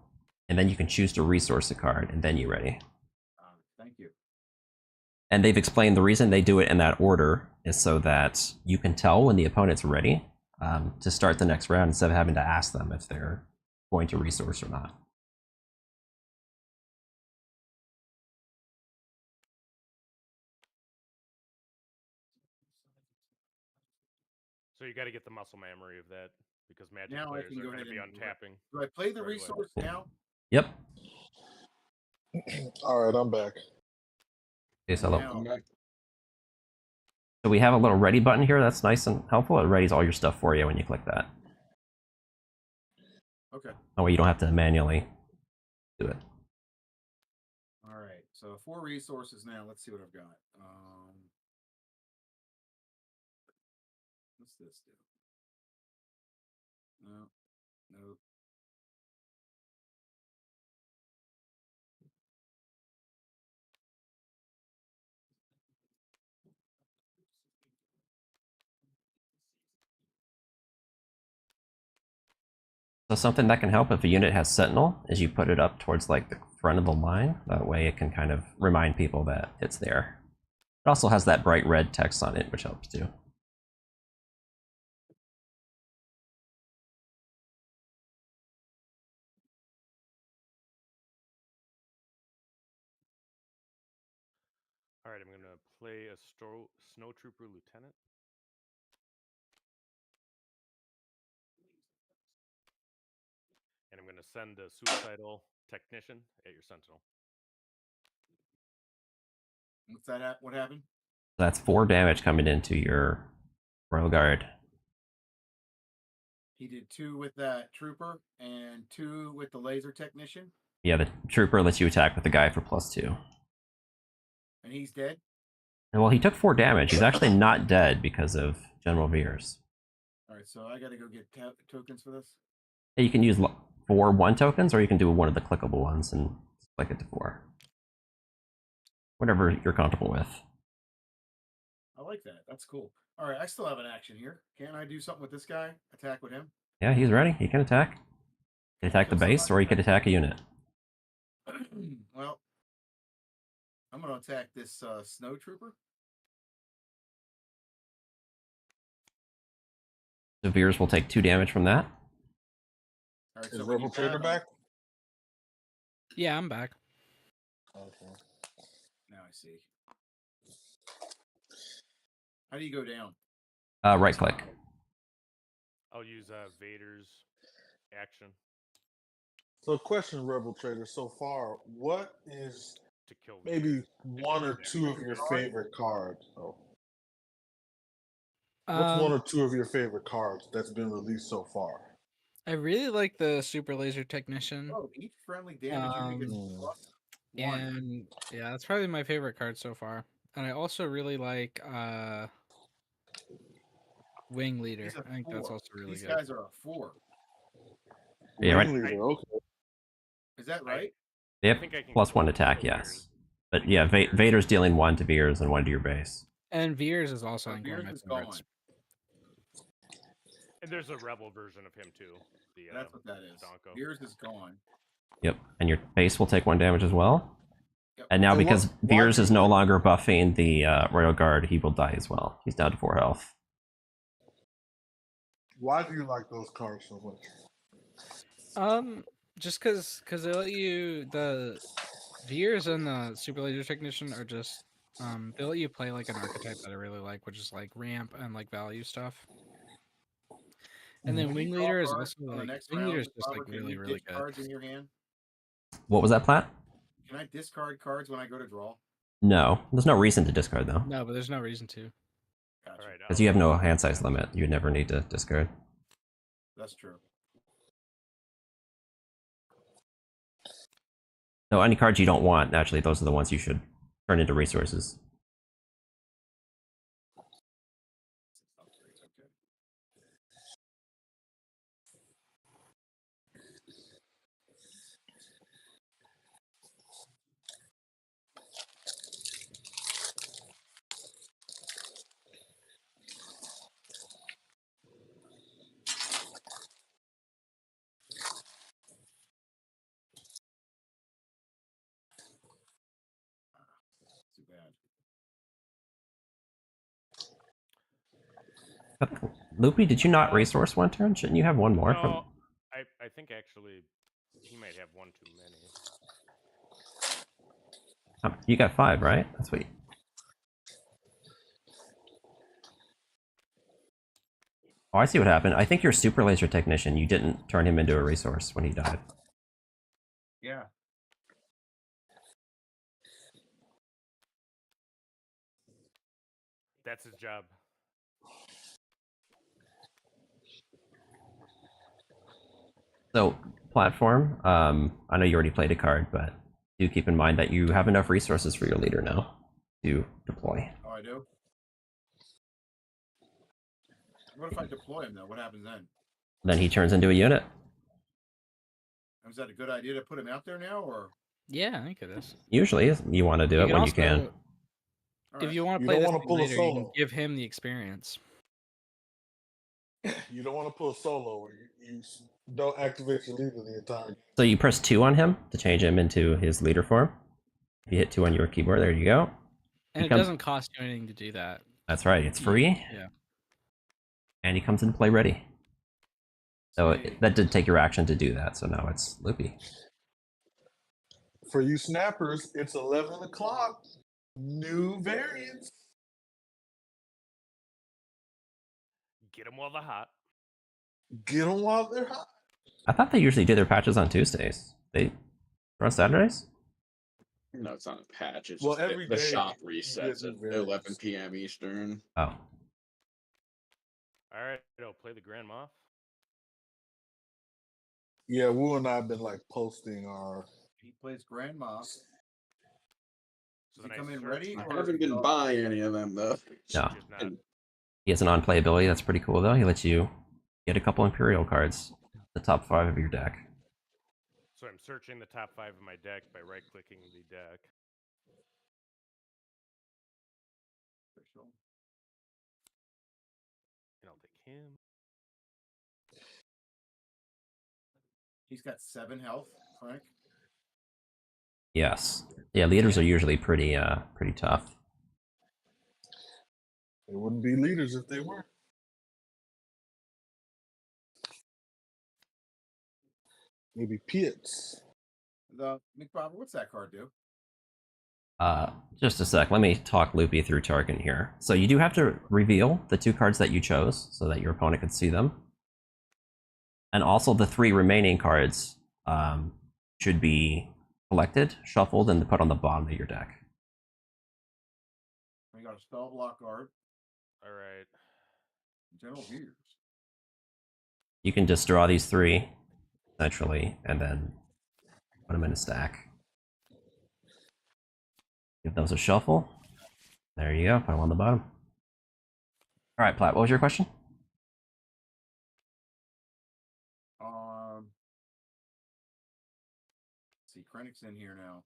and then you can choose to resource a card, and then you ready. Thank you. And they've explained the reason they do it in that order is so that you can tell when the opponent's ready to start the next round instead of having to ask them if they're going to resource or not. So you got to get the muscle memory of that because Magic Now I players can are go going to ahead be and untapping. Do I play the right away. resource now? Yep. All right, I'm back. Okay, so, Now, so we have a little ready button here. That's nice and helpful. It readies all your stuff for you when you click that. okay. That way you don't have to manually do it. All right. So 4 resources now. Let's see what I've got. What's this do? No. Nope. So something that can help if a unit has Sentinel is you put it up towards like the front of the line. That way it can kind of remind people that it's there. It also has that bright red text on it, which helps too. All right, I'm going to play a Snow Trooper Lieutenant. And I'm going to send a Suicidal Technician at your Sentinel. What's that? What happened? That's 4 damage coming into your Royal Guard. He did 2 with that trooper and 2 with the laser technician. Yeah, the trooper lets you attack with the guy for +2. And he's dead? And well, he took 4 damage. He's actually not dead because of General Veers. All right, so I got to go get tokens for this. You can use 4 1 tokens, or you can do one of the clickable ones and click it to 4. Whatever you're comfortable with. I like that. That's cool. All right, I still have an action here. Can't I do something with this guy? Attack with him? Yeah, he's ready. He can attack. He can attack the base, or he could attack a unit. Well, I'm going to attack this snow trooper. So Veers will take 2 damage from that. All right, Is so Rebel Trader back? Yeah, I'm back. Okay. Now I see. How do you go down? Right click. I'll use Vader's action So, question, Rebel Trader. So far, what is to kill maybe Vader. 1 or 2 of your favorite cards? Oh. What's Um, 1 or 2 of your favorite cards that's been released so far? I really like the Super Laser Technician. Oh, each friendly damage unit gets +1. And yeah, that's probably my favorite card so far. And I also really like Wing Leader. He's a I think that's 4. also really These good. guys are a 4. Yeah, right. Wing Leader, okay. Is that right? They have think I can +1 kill attack, Vader's. yes. But yeah, Vader's dealing 1 to Veers and 1 to your base. And Veers is also So in one of Veers my is favorites. gone. And there's a Rebel version of him too. The That's what that is. Donko. Veers is gone. Yep, and your base will take 1 damage as well. Yep. And now And because why Veers do is you- no longer buffing the Royal Guard, he will die as well. He's down to 4 health. Why do you like those cards so much? Just because they let you, the Veers and the Super Laser Technician are just they let you play like an archetype that I really like, which is like ramp and like value stuff. And then When you Wing draw Leader is cards also on the like next Wing Leader round, is just like Robert, can really you really get good. cards in your hand? What was that, Plat? Can I discard cards when I go to draw? No, there's no reason to discard though, No, but there's no reason to. Gotcha. All right, because you have no hand size limit. You would never need to discard. That's true. No, any cards you don't want, naturally, those are the ones you should turn into resources. Okay. Too bad. Loopy, did you not resource one turn? Shouldn't you have one more? No, I think actually he might have one too many. You got 5, right? That's what. Oh, I see what happened. I think your super laser technician, you didn't turn him into a resource when he died. Yeah. That's his job. So, platform, I know you already played a card, but do keep in mind that you have enough resources for your leader now to deploy. Oh, I do? What if I deploy him, though? What happens then? Then he turns into a unit. Is that a good idea to put him out there now, or? Yeah, I think it is. Usually, you want to do it when you can. All If right. you want to You play don't this wanna thing pull a later, you can solo. give him the experience. You don't want to pull a solo where you don't activate your leader the entire game. So you press 2 on him to change him into his leader form. If you hit 2 on your keyboard, there you go. And He it comes- doesn't cost you anything to do that. That's right, it's free, Yeah. and he comes into play ready. So Sweet. that did take your action to do that, so now it's Loopy. For you snappers, it's 11 o'clock. New variants. Get him while they're hot. Get them while they're hot. I thought they usually do their patches on Tuesdays. They on Saturdays? No, it's not a patch. It's Well, just every the day shop you resets get new at variants. 11 p.m. Eastern. Oh. All right, I'll play the Grand Moff. Yeah, Wu and I have been like posting our. He plays Grand Moff. Does So he then I come in search ready? my- I Or haven't been buying any of them though. No. Just not. He has an on-playability, that's pretty cool though. He lets you get a couple Imperial cards, the top 5 of your deck. So I'm searching the top 5 of my deck by right-clicking the deck. And I'll take him. He's got 7 health, Frank. Yes. Yeah, leaders are usually pretty tough. They wouldn't be leaders if they weren't. Maybe pits. The McBobber, what's that card do? Just a sec, let me talk Loopy through Tarkin here. So you do have to reveal the 2 cards that you chose so that your opponent can see them. And also the 3 remaining cards should be collected, shuffled, and put on the bottom of your deck. We got a spell block guard. All right. General Gears. You can just draw these 3, essentially, and then put them in a stack. Give those a shuffle. There you go, put them on the bottom. Alright, Platt, what was your question? See, Krennic's in here now.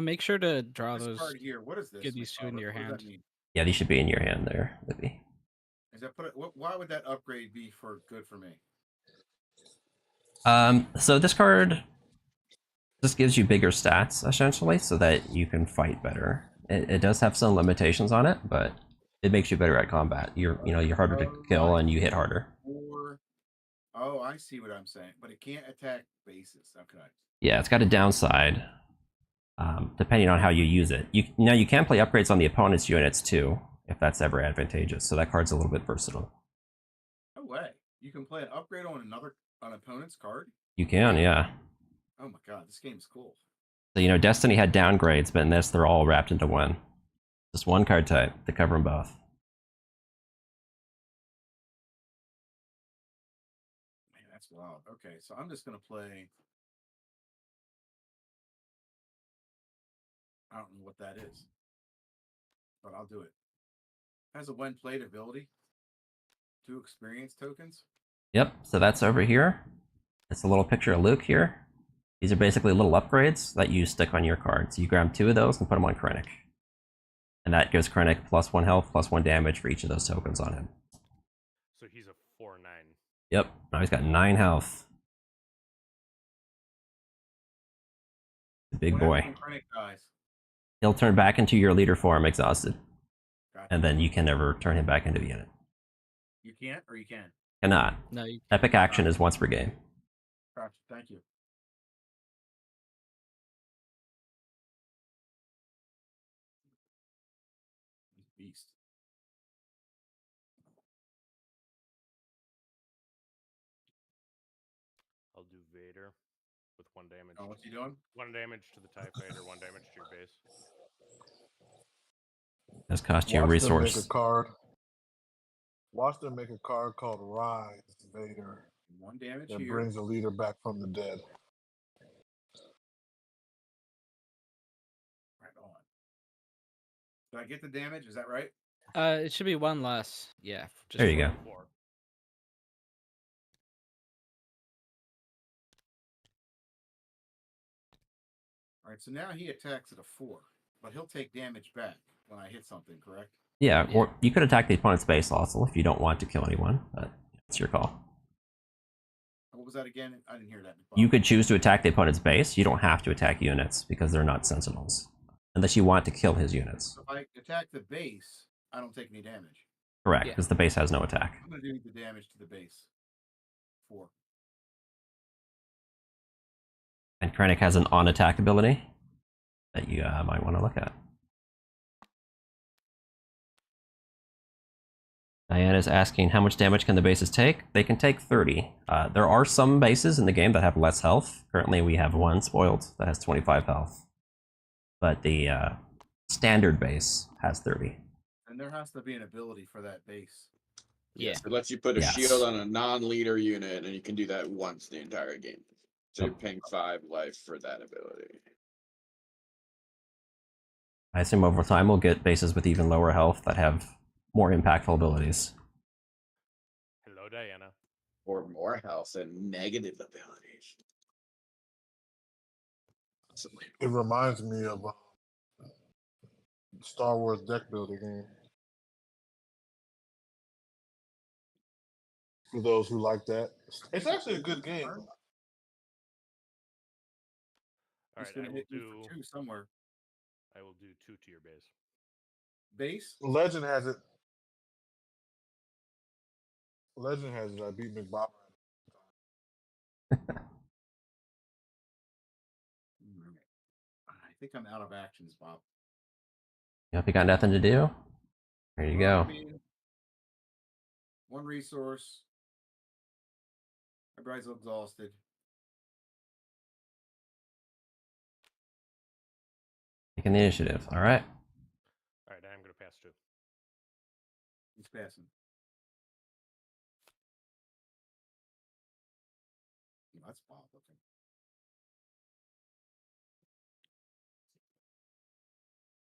Make sure to draw This those. card here, what is this? Get these 2 into your What does hand. that mean? Yeah, these should be in your hand there, Loopy. Is that why would that upgrade be good for me? So this card just gives you bigger stats, essentially, so that you can fight better. It does have some limitations on it, but it makes you better at combat. You're harder to kill and you hit harder. Oh, I see what I'm saying. But it can't attack bases. Okay. Yeah, it's got a downside, depending on how you use it. You can play upgrades on the opponent's units too, if that's ever advantageous. So that card's a little bit versatile. No way. You can play an upgrade on an opponent's card? You can, yeah. Oh my god, this game's cool. So Destiny had downgrades, but in this they're all wrapped into one. Just one card type to cover them both. Man, that's wild. Okay, so I'm just gonna play don't know what that is, but I'll do it. Has a when played ability. 2 experience tokens. Yep, so that's over here. It's a little picture of Luke here. These are basically little upgrades that you stick on your card. So you grab 2 of those and put them on Krennic. And that gives Krennic +1 health, +1 damage for each of those tokens on him. So he's a 4/9. Yep, now he's got 9 health. Big What boy. happens when Krennic dies? He'll turn back into your leader form, exhausted. Gotcha. And then you can never turn him back into the unit. You can't, or you can. Cannot. No, you Epic action is once per game. Gotcha. Thank you. He's a beast. I'll do Vader with 1 damage. Oh, what's he doing? 1 damage to the TIE Fighter, 1 damage to your base. Does cost you a Watch them make resource. a card. Watch them make a card called Rise Vader 1 damage that here. brings a leader back from the dead. Right on. Did I get the damage? Is that right? it should be 1 less. Yeah. Just There you for- go. 4. All right. So now he attacks at a 4, but he'll take damage back when I hit something. Correct? Yeah, Yeah. or you could attack the opponent's base also if you don't want to kill anyone, but it's your call. What was that again? I didn't hear that. You could choose to attack the opponent's base. You don't have to attack units because they're not sentinels. Unless you want to kill his units. So if I attack the base, I don't take any damage. Correct, Yeah. because the base has no attack. I'm going to do the damage to the base. 4. And Krennic has an on-attack ability that you might want to look at. Diana's asking how much damage can the bases take? They can take 30. There are some bases in the game that have less health. Currently we have one spoiled that has 25 health. But the standard base has 30. And there has to be an ability for that base. Yeah. It lets you put a Yes. shield on a non-leader unit, and you can do that once the entire game. So you're paying 5 life for that ability. I assume over time we'll get bases with even lower health that have more impactful abilities. Hello, Diana. Or more health and negative abilities. Possibly. It reminds me of Star Wars deck builder game. For those who like that, it's actually a good game. All He's right, going I to will hit you do. for 2 somewhere. I will do 2 to your base. Base? Legend has it. Legend has it. I beat McBob. I think I'm out of actions, Bob. Yep, you got nothing to do? There you Well, go. I mean, 1 resource. Everybody's exhausted. Taking the initiative. All right. All right, I'm going to pass 2. He's passing. Oh, that's Bob. Okay.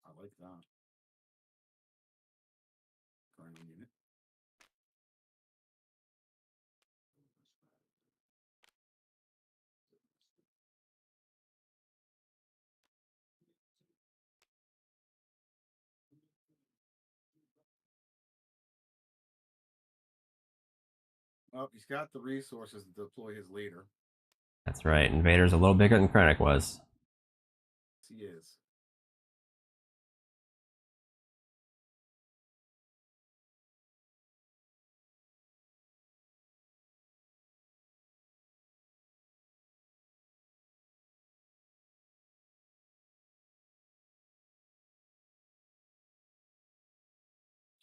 I like that. Current unit. Well, he's got the resources to deploy his leader. That's right. Invader's a little bigger than Krennic was. Yes, he is.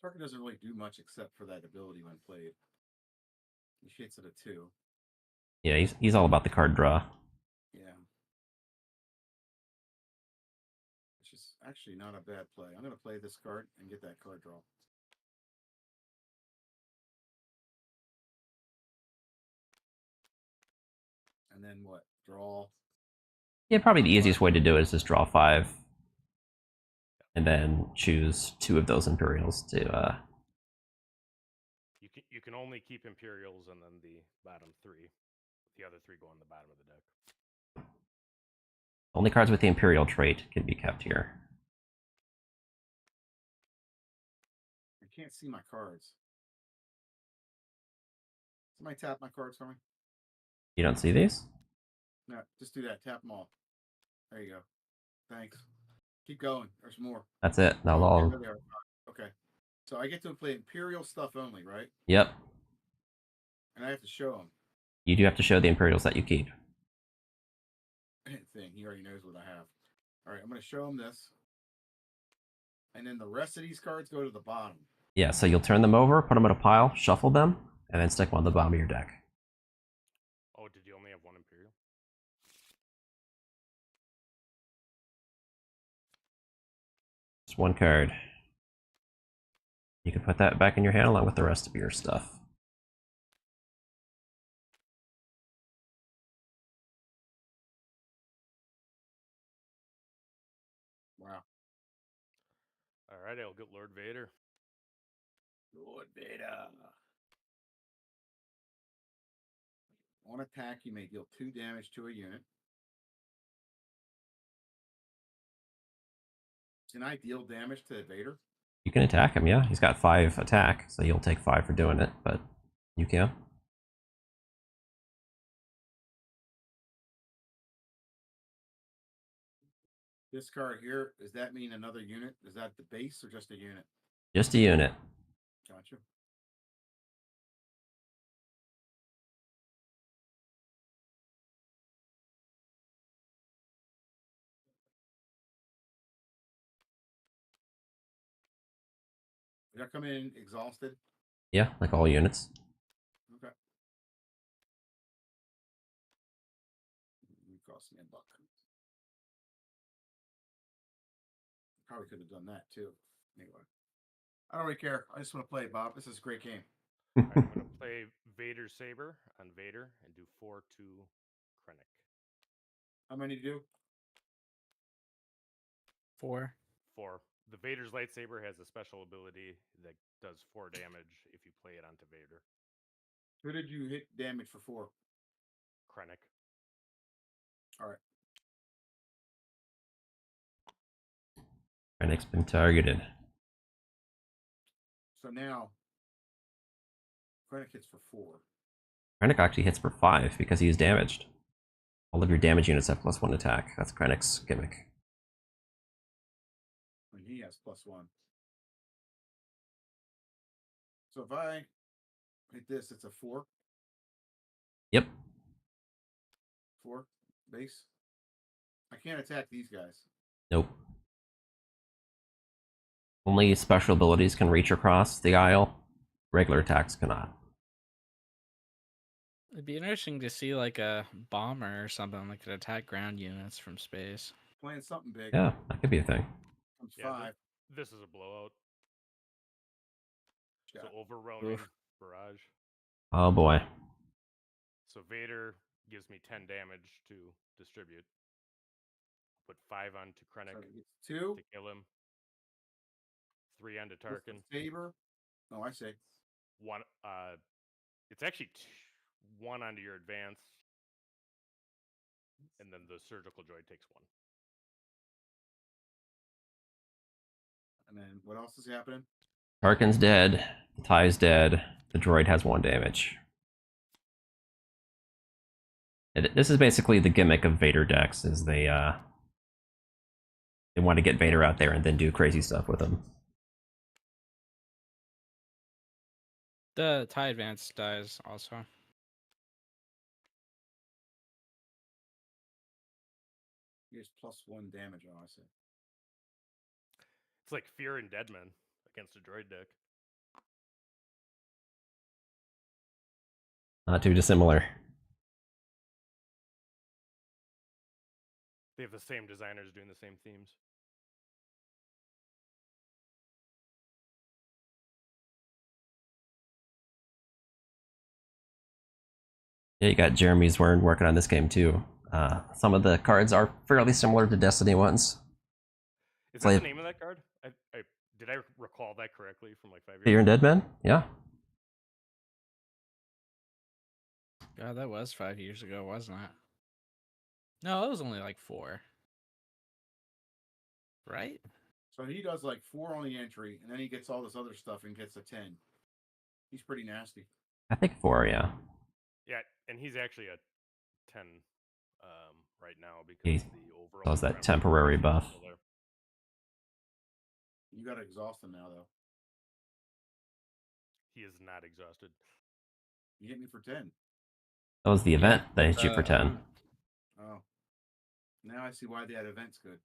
Tarkin doesn't really do much except for that ability when played. He hits it a 2. Yeah, he's all about the card draw. Yeah. Which is actually not a bad play. I'm going to play this card and get that card draw. And then what? Draw. Yeah, probably the easiest way to do it is just draw 5. and then choose 2 of those Imperials to. You can only keep Imperials and then the bottom 3. The other 3 go on the bottom of the deck. Only cards with the Imperial trait can be kept here. I can't see my cards. Somebody tap my cards for me. You don't see these? No, just do that. Tap them all. There you go. Thanks. Keep going. There's more. That's it. Now Oh, okay, all. there they are. Okay. So I get to play Imperial stuff only, right? Yep. And I have to show him You do have to show the Imperials that you keep. thing. He already knows what I have. All right, I'm going to show him this. And then the rest of these cards go to the bottom. Yeah, so you'll turn them over, put them in a pile, shuffle them, and then stick them on the bottom of your deck. Oh, did you only have 1 Imperial? Just 1 card. You can put that back in your hand along with the rest of your stuff. Wow. All right, I'll get Lord Vader. Lord Vader. On attack, you may deal 2 damage to a unit. Can I deal damage to Vader? You can attack him, yeah. He's got 5 attack, so you'll take 5 for doing it, but you can. This card here, does that mean another unit? Is that the base or just a unit? Just a unit. Gotcha. Did I come in exhausted? Yeah, like all units. Okay. It cost me $1. Probably could have done that too. Anyway, I don't really care. I just want to play, Bob. This is a great game. All right, I'm going to play Vader Saber on Vader and do 4 to Krennic. How many to do? 4. 4. The Vader's lightsaber has a special ability that does 4 damage if you play it onto Vader. Who did you hit damage for 4? Krennic. All right. Krennic's been targeted. So now, Krennic hits for 4. Krennic actually hits for 5 because he's damaged. All of your damage units have +1 attack. That's Krennic's gimmick. And he has +1. So if I hit this, it's a 4. Yep. 4 base. I can't attack these guys. Nope. Only special abilities can reach across the aisle. Regular attacks cannot. It'd be interesting to see like a bomber or something that could attack ground units from space. Playing something big. Yeah, that could be a thing. Comes Yeah, 5. this is a blowout. Yeah. So overwhelming Oof. barrage. Oh boy. So Vader gives me 10 damage to distribute. Put 5 onto Krennic So he gets 2. to kill him. 3 onto With the Tarkin. saber. Oh, I see. 1. It's actually 1 onto your advance, and then the surgical droid takes 1. And then what else is happening? Tarkin's dead. The Tie's dead. The droid has 1 damage. This is basically the gimmick of Vader decks, is they want to get Vader out there and then do crazy stuff with him. The TIE Advance dies also. He has +1 damage. Oh, I see. It's like Fear and Deadman against a droid deck. Not too dissimilar. They have the same designers doing the same themes. Yeah, you got Jeremy's Wern working on this game too. Some of the cards are fairly similar to Destiny ones. Is Play- that the name of that card? Did I recall that correctly from like 5 years Fear and ago? Dead Men? Yeah. God, that was 5 years ago, wasn't it? No, it was only like 4. Right? So he does like 4 on the entry, and then he gets all this other stuff and gets a 10. He's pretty nasty. I think 4, yeah. Yeah, and he's actually a 10 right now because He the overall. does that temporary buff. You got to exhaust him now, though. He is not exhausted. You hit me for 10. That was the event that hit you for 10. event. Oh. Now I see why that event's good.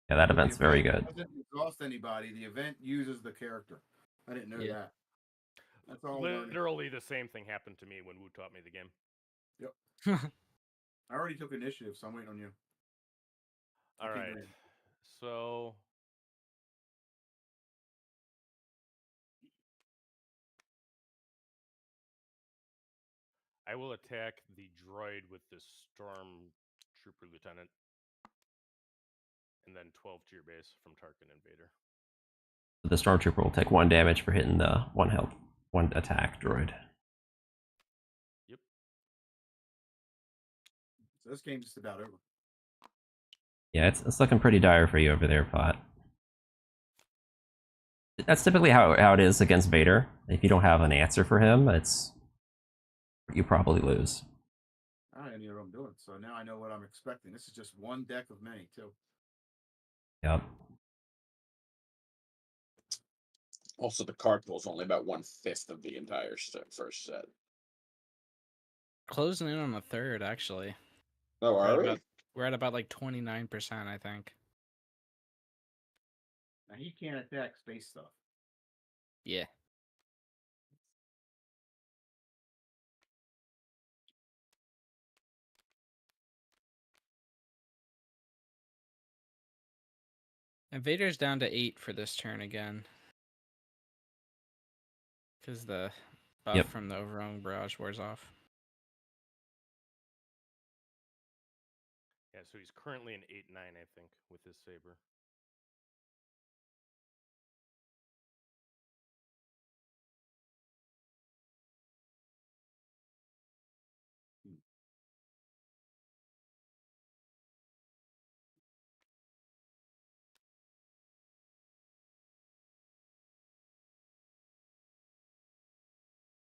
Yeah, that The event's very event good. doesn't exhaust anybody. The event uses the character. I didn't know Yeah. that. That's all I'm learning. Literally the same thing happened to me when Wu taught me the game. I already took initiative, so I'm waiting on you. All Okay, right. great. So I will attack the droid with the storm trooper lieutenant. And then 12 to your base from Tarkin and Vader. The Stormtrooper will take 1 damage for hitting the 1 attack droid. Yep. So this game's just about over. Yeah, it's looking pretty dire for you over there, Pot. That's typically how it is against Vader. If you don't have an answer for him, you probably lose. I don't even know what I'm doing. So now I know what I'm expecting. This is just one deck of many, too. Yep. Also, the card pool is only about 1/5 of the entire first set. Closing in on the third, actually. Oh, are we? We're at about like 29%, I think. Now he can't attack space stuff. Yeah. And Vader's down to 8 for this turn again. Because the buff Yep. from the overwhelming barrage wears off. Yeah, so he's currently an 8-9, I think, with his saber.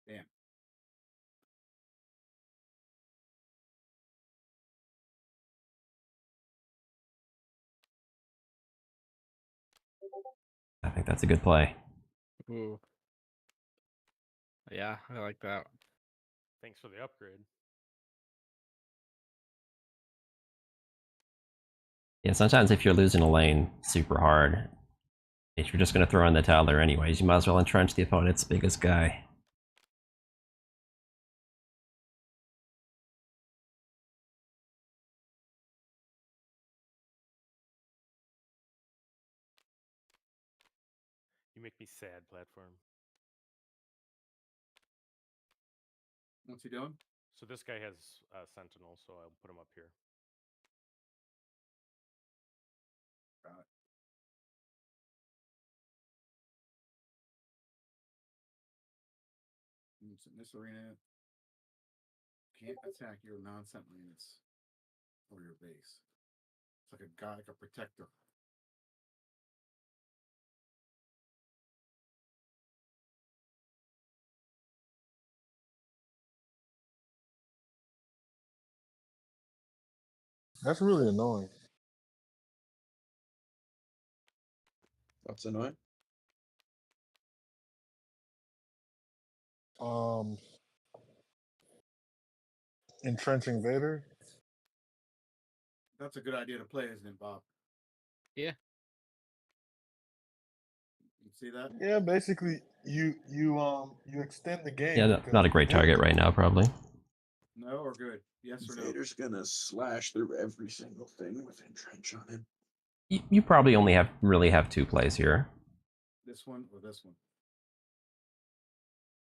Damn. I think that's a good play. Ooh. Yeah, I like that. Thanks for the upgrade. Yeah, sometimes if you're losing a lane super hard, if you're just going to throw in the towel there anyways, you might as well entrench the opponent's biggest guy. You make me sad, platform. What's he doing? So this guy has Sentinel, so I'll put him up here. Got it. In this arena, can't attack your non-sentinel units or your base. It's like a guy, like a protector. That's really annoying. That's annoying. Entrenching Vader. That's a good idea to play, isn't it, Bob? Yeah. You see that? Yeah, basically you extend the game. Yeah, because not a great target right now, probably. No or good? Yes or no? Vader's gonna slash through every single thing with entrench on him. You probably only really have 2 plays here. This one or this one?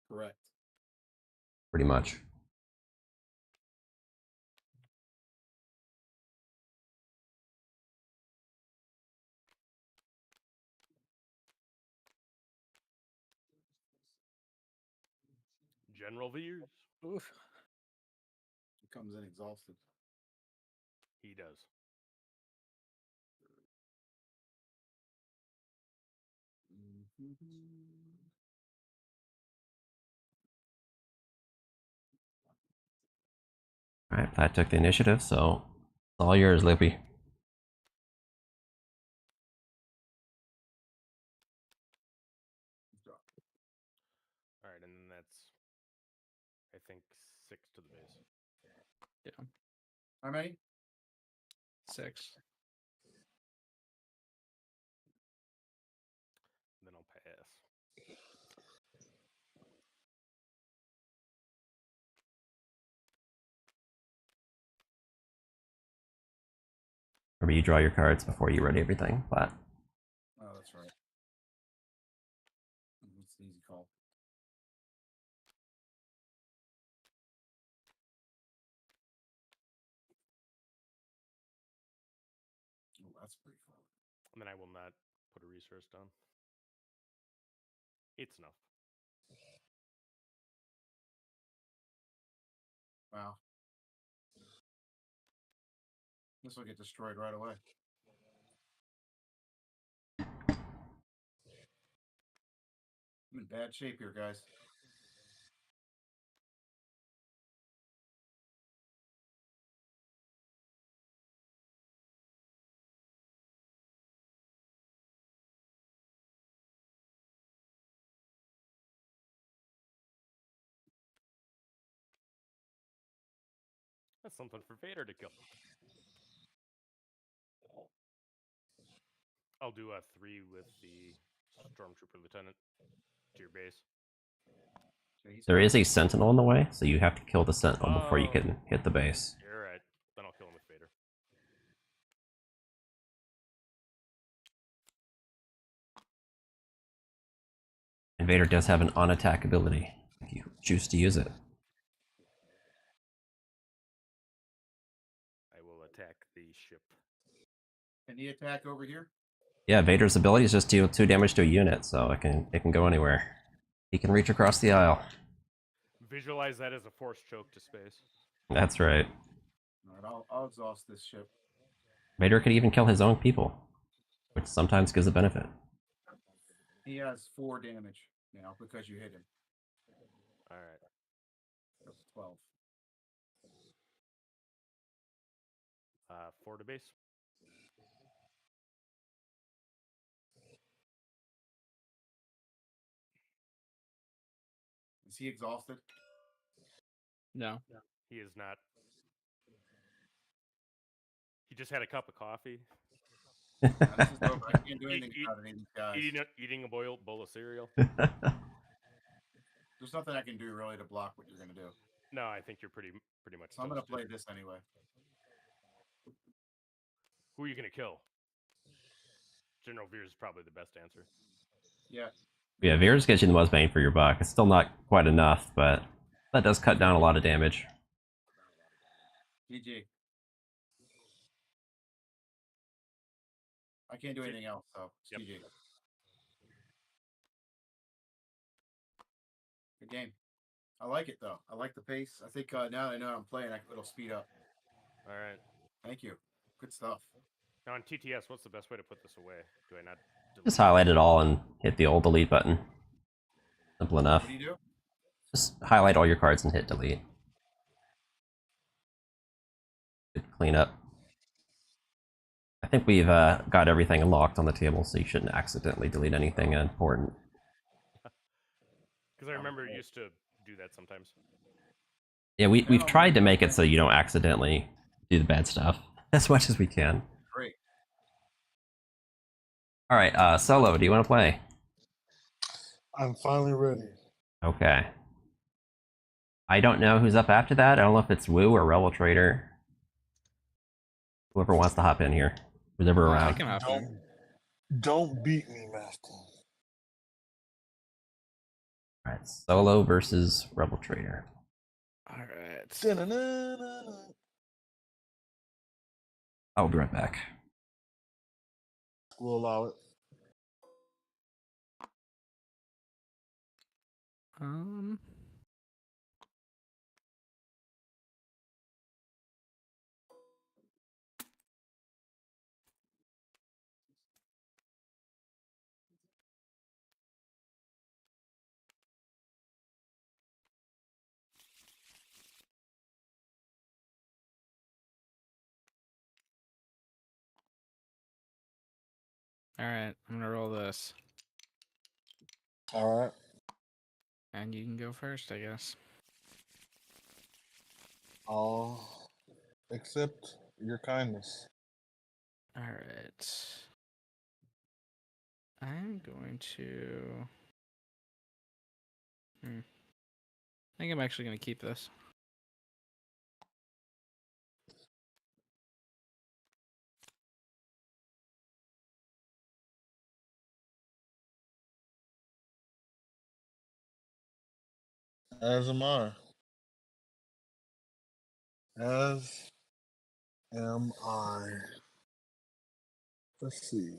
Correct. Pretty much. General Veers. Oof. He comes in exhausted. He does. All right, Pat took the initiative, so it's all yours, Lippy. All right, and then that's, I think, 6 to the base. Yeah. How many? 6. Then I'll pass. Remember, you draw your cards before you ready everything, Pat. Oh, that's right. It's an easy call. Oh, that's pretty fun. And then I will not put a resource down. It's enough. Wow. This will get destroyed right away. I'm in bad shape here, guys. That's something for Vader to kill. I'll do a 3 with the Stormtrooper Lieutenant to your base. There is a sentinel in the way, so you have to kill the sentinel before you can hit the base. You're right. Then I'll kill him with Vader. And Vader does have an on-attack ability, if you choose to use it. I will attack the ship. Can he attack over here? Yeah, Vader's ability is just deal 2 damage to a unit, so it can go anywhere. He can reach across the aisle. Visualize that as a force choke to space. That's right. All right, I'll exhaust this ship. Vader could even kill his own people, which sometimes gives a benefit. He has 4 damage now because you hit him. All right. That's 12. 4 to base. Is he exhausted? No. He is not. He just had a cup of coffee. Now, this is over. I can't do anything about any of these guys. Eating a bowl of cereal. There's nothing I can do really to block what you're gonna do. No, I think you're pretty much. So I'm gonna toasted. play this anyway. Who are you gonna kill? General Veers is probably the best answer. Yeah. Yeah, Veers gets you the most bang for your buck. It's still not quite enough, but that does cut down a lot of damage. GG. I can't do anything else, so Yep. GG. Good game. I like it though. I like the pace. I think now that I know how I'm playing, it'll speed up. All right. Thank you. Good stuff. Now on TTS, what's the best way to put this away? Do I not? Just highlight it all and hit the old delete button. Simple enough. What do you do? Just highlight all your cards and hit delete. Good cleanup. I think we've got everything unlocked on the table, so you shouldn't accidentally delete anything important. Because I remember you used to do that sometimes. Yeah, we've tried to make it so you don't accidentally do the bad stuff as much as we can. Great. All right, Solo, do you want to play? I'm finally ready. Okay. I don't know who's up after that. I don't know if it's Woo or Rebel Trader. Whoever wants to hop in here. Who's ever I around. can hop in. Don't beat me, Master. Alright, Solo versus Rebel Trader. All right. Da-na-na-na-na. I'll be right back. We'll allow it. Um. All right, I'm gonna roll this, All right. and you can go first, I guess. I'll accept your kindness. All right. I'm going to. I think I'm actually going to keep this. As am I. As am I. Let's see.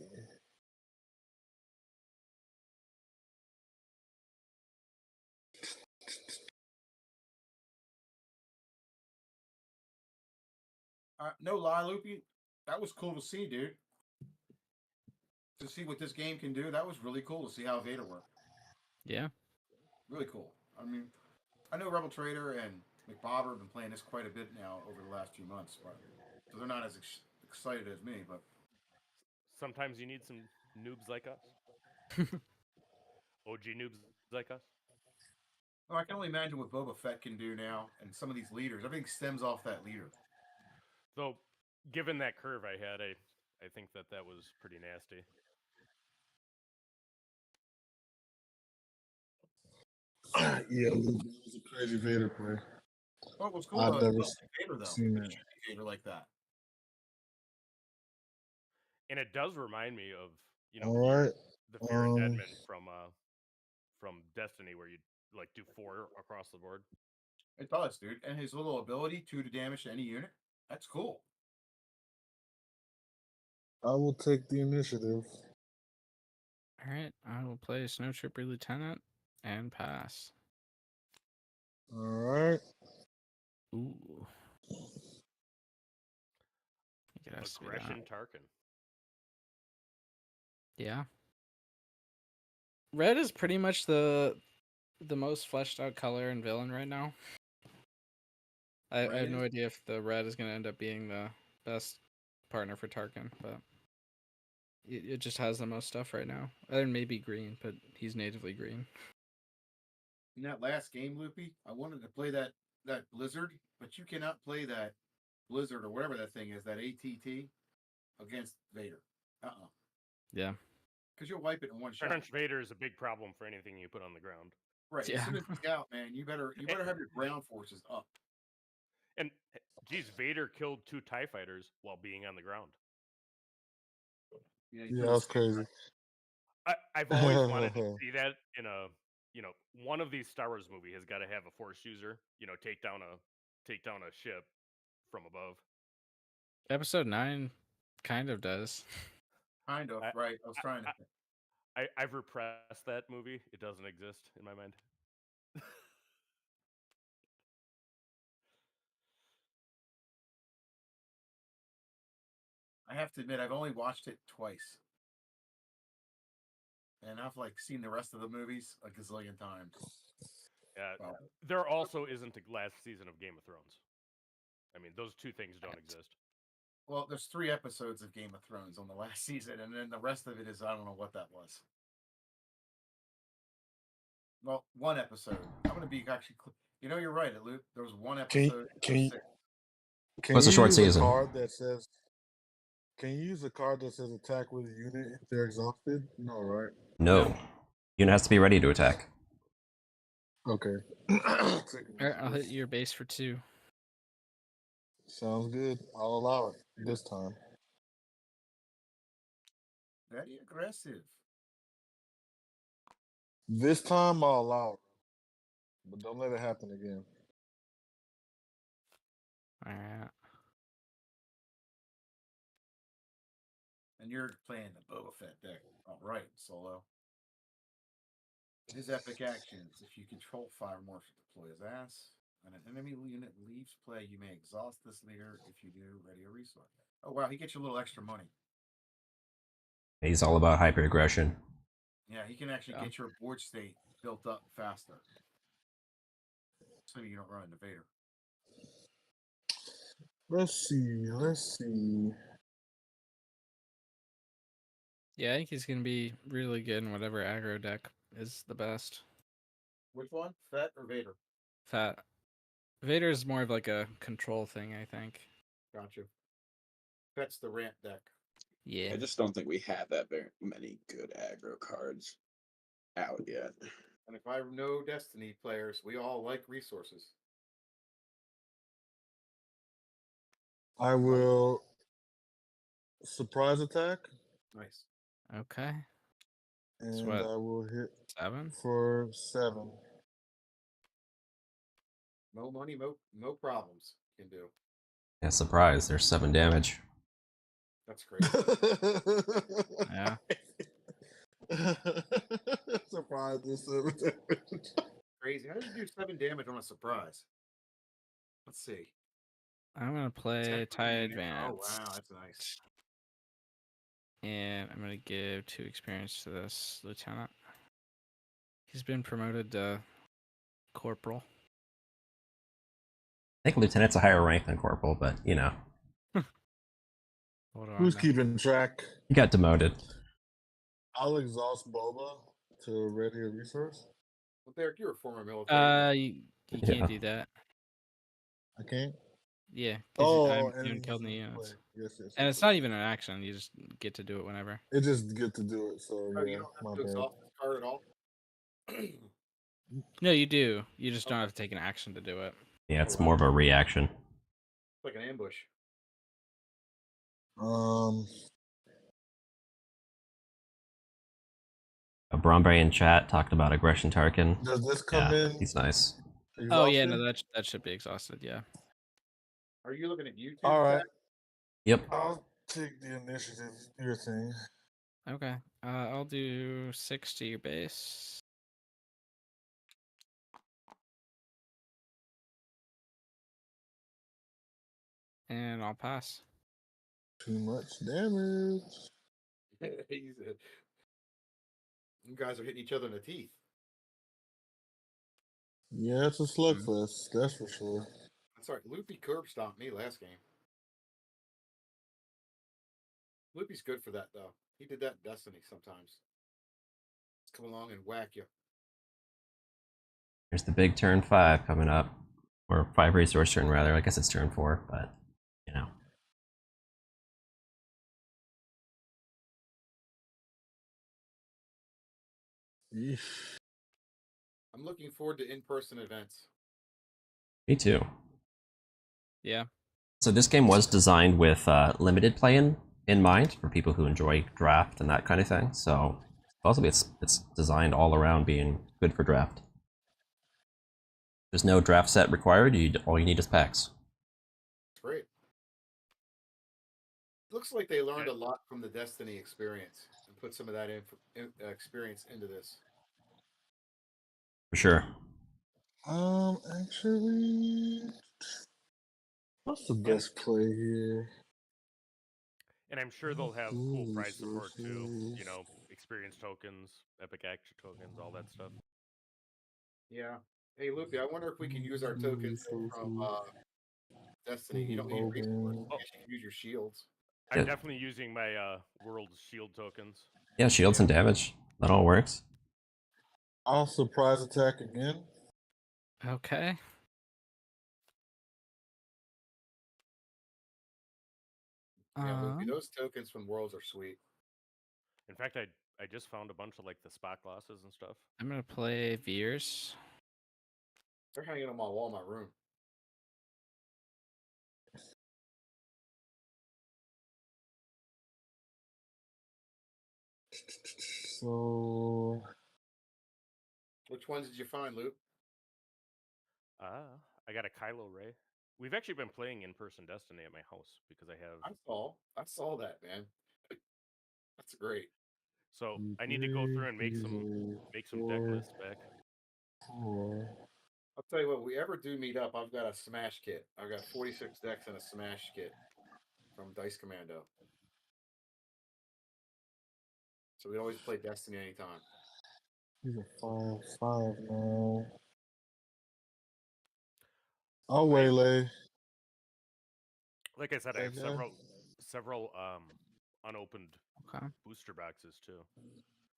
No lie, Loopy. That was cool to see, dude. To see what this game can do, that was really cool to see how Vader worked. Yeah. Really cool. I mean, I know Rebel Trader and McBobber have been playing this quite a bit now over the last few months, but so they're not as excited as me. But Sometimes you need some noobs like us. OG noobs like us. I can only imagine what Boba Fett can do now, and some of these leaders. Everything stems off that leader. Though, given that curve I had, I think that was pretty nasty. Yeah, that was a crazy Vader play. What was cool I've though? never Vader though, seen it that. should be Vader like that. And it does remind me of All right. the Fear of Dead Men from Destiny, where you like do 4 across the board. It does, dude. And his little ability to damage to any unit. That's cool. I will take the initiative. All right, I will play Snow Trooper Lieutenant and pass. All right. Ooh. I think it has to be that. Aggression Tarkin. Yeah. Red is pretty much the most fleshed out color and villain right now. I have no idea if the red is going to end up being the best partner for Tarkin, but it just has the most stuff right now. Other than maybe green, but he's natively green. In that last game, Loopy, I wanted to play that Blizzard, but you cannot play that Blizzard or whatever that thing is, that ATT, against Vader. Yeah. Because you'll wipe it in one shot. Trench Vader is a big problem for anything you put on the ground. Right. Yeah. As soon as he's out, man, you better have your ground forces up. And geez, Vader killed 2 TIE fighters while being on the ground. Yeah, that's crazy. I've always wanted to see that in a one of these Star Wars movie has got to have a Force user, take down a ship from above. Episode 9 kind of does. Kind of, right. I was trying to think. I've repressed that movie. It doesn't exist in my mind. I have to admit, I've only watched it twice. And I've seen the rest of the movies a gazillion times. Yeah, there also isn't a last season of Game of Thrones. I mean, those two things don't exist. Well, there's 3 episodes of Game of Thrones on the last season, and then the rest of it is I don't know what that was. Well, 1 episode. I'm going to be actually. You're right, Luke. There was 1 episode. Can What's a short use season? Can you use a card that says attack with a unit if they're exhausted? No, right? No. Unit has to be ready to attack. Okay. All right, I'll hit your base for 2. Sounds good. I'll allow it this time. Very aggressive. This time I'll allow it. But don't let it happen again. All right. And you're playing the Boba Fett deck. All right, Solo. His epic actions. If you control fire morph, deploy his ass. When an enemy unit leaves play, you may exhaust this leader. If you do, ready a resource. Oh, wow. He gets you a little extra money. He's all about hyper aggression. Yeah, he can actually get your board state built up faster. So you don't run into Vader. Let's see. Yeah, I think he's gonna be really good in whatever aggro deck is the best. Which one? Fet or Vader? Fat Vader is more of like a control thing, I think. Gotcha. Fet's the ramp deck. Yeah. I just don't think we have that very many good aggro cards out yet. And if I know Destiny players, we all like resources. I will surprise attack, Nice. Okay. and what? I will hit 7? for 7. No money, no problems. Can do. Yeah, surprise. There's 7 damage. That's crazy. Yeah. Surprise this 7 damage. Crazy. How did you do 7 damage on a surprise? Let's see. I'm gonna play 10 Tie remaining. Advance. Oh wow, that's nice. And I'm gonna give 2 experience to this lieutenant. He's been promoted to corporal. I think lieutenant's a higher rank than corporal, but you know, What do I Who's know? keeping track? he got demoted. I'll exhaust Boba to ready a resource. Well, Derek, you're a former military. You Yeah. can't do that. I can't. Yeah, Oh, I'm and doing he's killed in the in units. play. Yes, yes. And yes, it's not yes. even an action. You just get to do it whenever. It just get to do it. So Oh, you yeah, don't my have to bad. exhaust this card at all. No, you do. You just don't have to take an action to do it. Yeah, it's more of a reaction. Like an ambush. Bromberry in chat talked about aggression Tarkin. Does this come Yeah, in? he's nice. Oh yeah, exhausted? no, that should be exhausted. Yeah. Are you looking at YouTube? All right. Zach? Yep. I'll take the initiative. Your thing. Okay. I'll do 6 to your base. And I'll pass. Too much damage. You guys are hitting each other in the teeth. Yeah, it's a slugfest. That's for sure. That's right. Loopy curb stomped me last game. Loopy's good for that though. He did that in Destiny sometimes. Just come along and whack you. There's the big turn 5 coming up, or 5 resource turn rather. I guess it's turn 4, but you know. Yeesh. I'm looking forward to in-person events. Me too. Yeah. So this game was designed with limited play in mind for people who enjoy draft and that kind of thing. So possibly it's designed all around being good for draft. There's no draft set required. All you need is packs. It's great. Looks like they learned a lot from the Destiny experience and put some of that experience into this. For sure. Actually, what's the best play here? And I'm sure they'll have cool prize support too. You know, experience tokens, epic action tokens, all that stuff. Yeah. Hey, Loopy, I wonder if we can use our tokens from Destiny. You don't need resources. Oh. You can use your shields. I'm Yeah. definitely using my world shield tokens. Yeah, shields and damage. That all works. I'll surprise attack again. Okay. Yeah, Loopy, those tokens from Worlds are sweet. In fact, I just found a bunch of like the spot glosses and stuff. I'm gonna play Veers. They're hanging on my wall in my room. So Which ones did you find, Luke? I got a Kylo Ray. We've actually been playing in-person Destiny at my house because I have. I saw that, man. That's great. So I need to go through and make some deck lists back. I'll tell you what, we ever do meet up, I've got a Smash kit. I've got 46 decks and a Smash kit from Dice Commando. So we always play Destiny anytime. He's a 5/5 now. I'll waylay. Like I said, I have Okay. several unopened Okay. booster boxes too.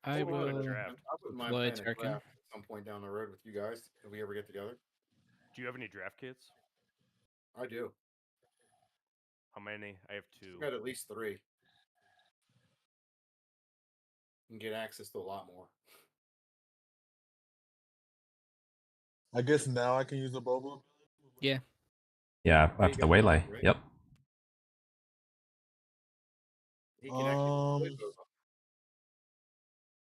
I Maybe we will could draft. I wouldn't mind deploy playing a token. draft at some point down the road with you guys if we ever get together. Do you have any draft kits? I do. How many? I have I've 2. got at least 3. You can get access to a lot more. I guess now I can use the Boba. Yeah. Yeah, you after the got waylay. Boba, right? Yep. He can actually deploy Um, Boba.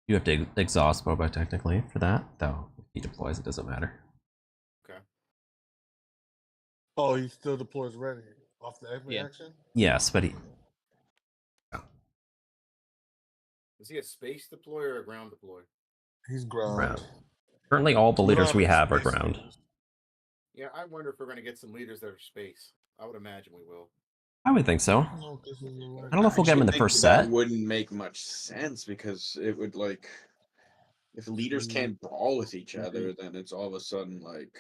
You have to exhaust Boba technically for that, though. If he deploys, it doesn't matter. Okay. oh, he still deploys ready off the epic Yeah. action. Yes, but he. Is he a space deploy or a ground deploy? He's ground. Ground. Currently, all the We don't leaders we any have are space ground. leaders. Yeah, I wonder if we're going to get some leaders that are space. I would imagine we will. I would think so. I don't know if this is the right- I don't know if we'll get him in the actually first think that set. wouldn't make much sense because it would like if leaders can't brawl with each other, then it's all of a sudden like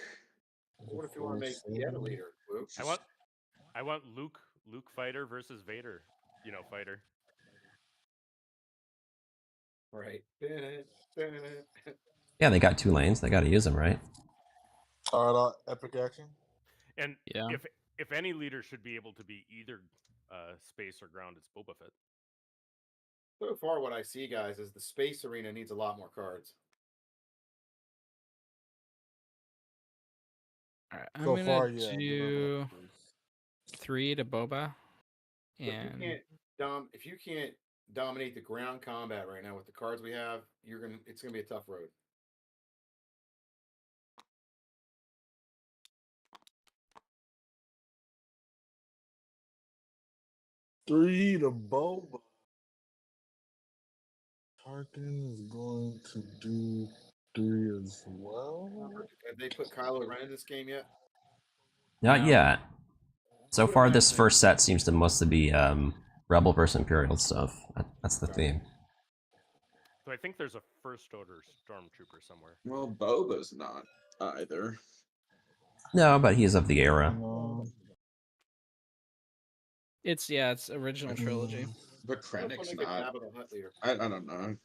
What if you want to make the other leader, Luke? I want Luke fighter versus Vader. Fighter. Right. Yeah, they got 2 lanes. They got to use them, right? All right, epic action. And Yeah. if any leader should be able to be either space or ground, it's Boba Fett. So far, what I see, guys, is the space arena needs a lot more cards. All right. I'm So gonna far, yeah. do 3 to Boba, But and if you can't dominate the ground combat right now with the cards we have, it's gonna be a tough road. Three to Boba. Tarkin is going to do 3 as well. Have they put Kylo Ren in this game yet? Not No. yet. So would far, this imagine- first set seems to mostly be Rebel versus Imperial stuff. That's the Okay. theme. So I think there's a First Order stormtrooper somewhere. well, Boba's not either. No, but he's of the era. it's original trilogy. But What if I Krennic's make a not. Jabba the Hutt leader? I don't know.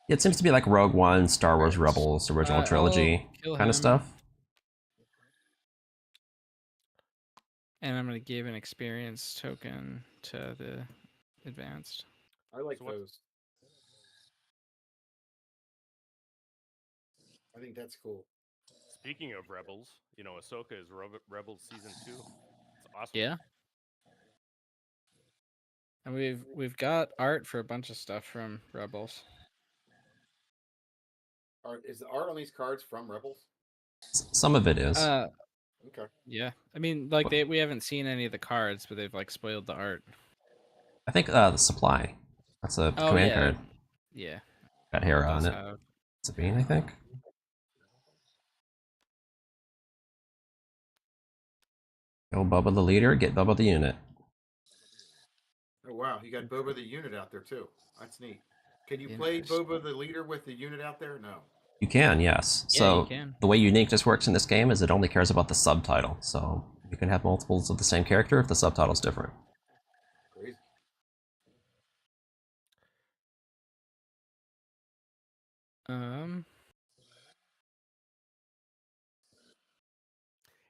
It seems to be like Rogue One, Star Wars Right. Rebels, original I'll trilogy kill kind him. of stuff. And I'm gonna give an experience token to the advanced. I like So what- those. I think that's cool. Speaking of Rebels, Ahsoka is Rebels season 2. It's awesome. Yeah. And we've got art for a bunch of stuff from Rebels. Is the art on these cards from Rebels? Some of it is. Okay. Yeah. I mean, like we haven't seen any of the cards, but they've like spoiled the art. I think the supply. That's a command card. Yeah. Got Hera Does on it. have- Sabine, I think. Go Bubba the leader, get Bubba the unit. Oh wow, you got Boba the unit out there too. That's neat. Can you play Boba the leader with the unit out there? No. You can, yes. Yeah, So you can. the way Uniqueness works in this game is it only cares about the subtitle. So you can have multiples of the same character if the subtitle's different. Crazy.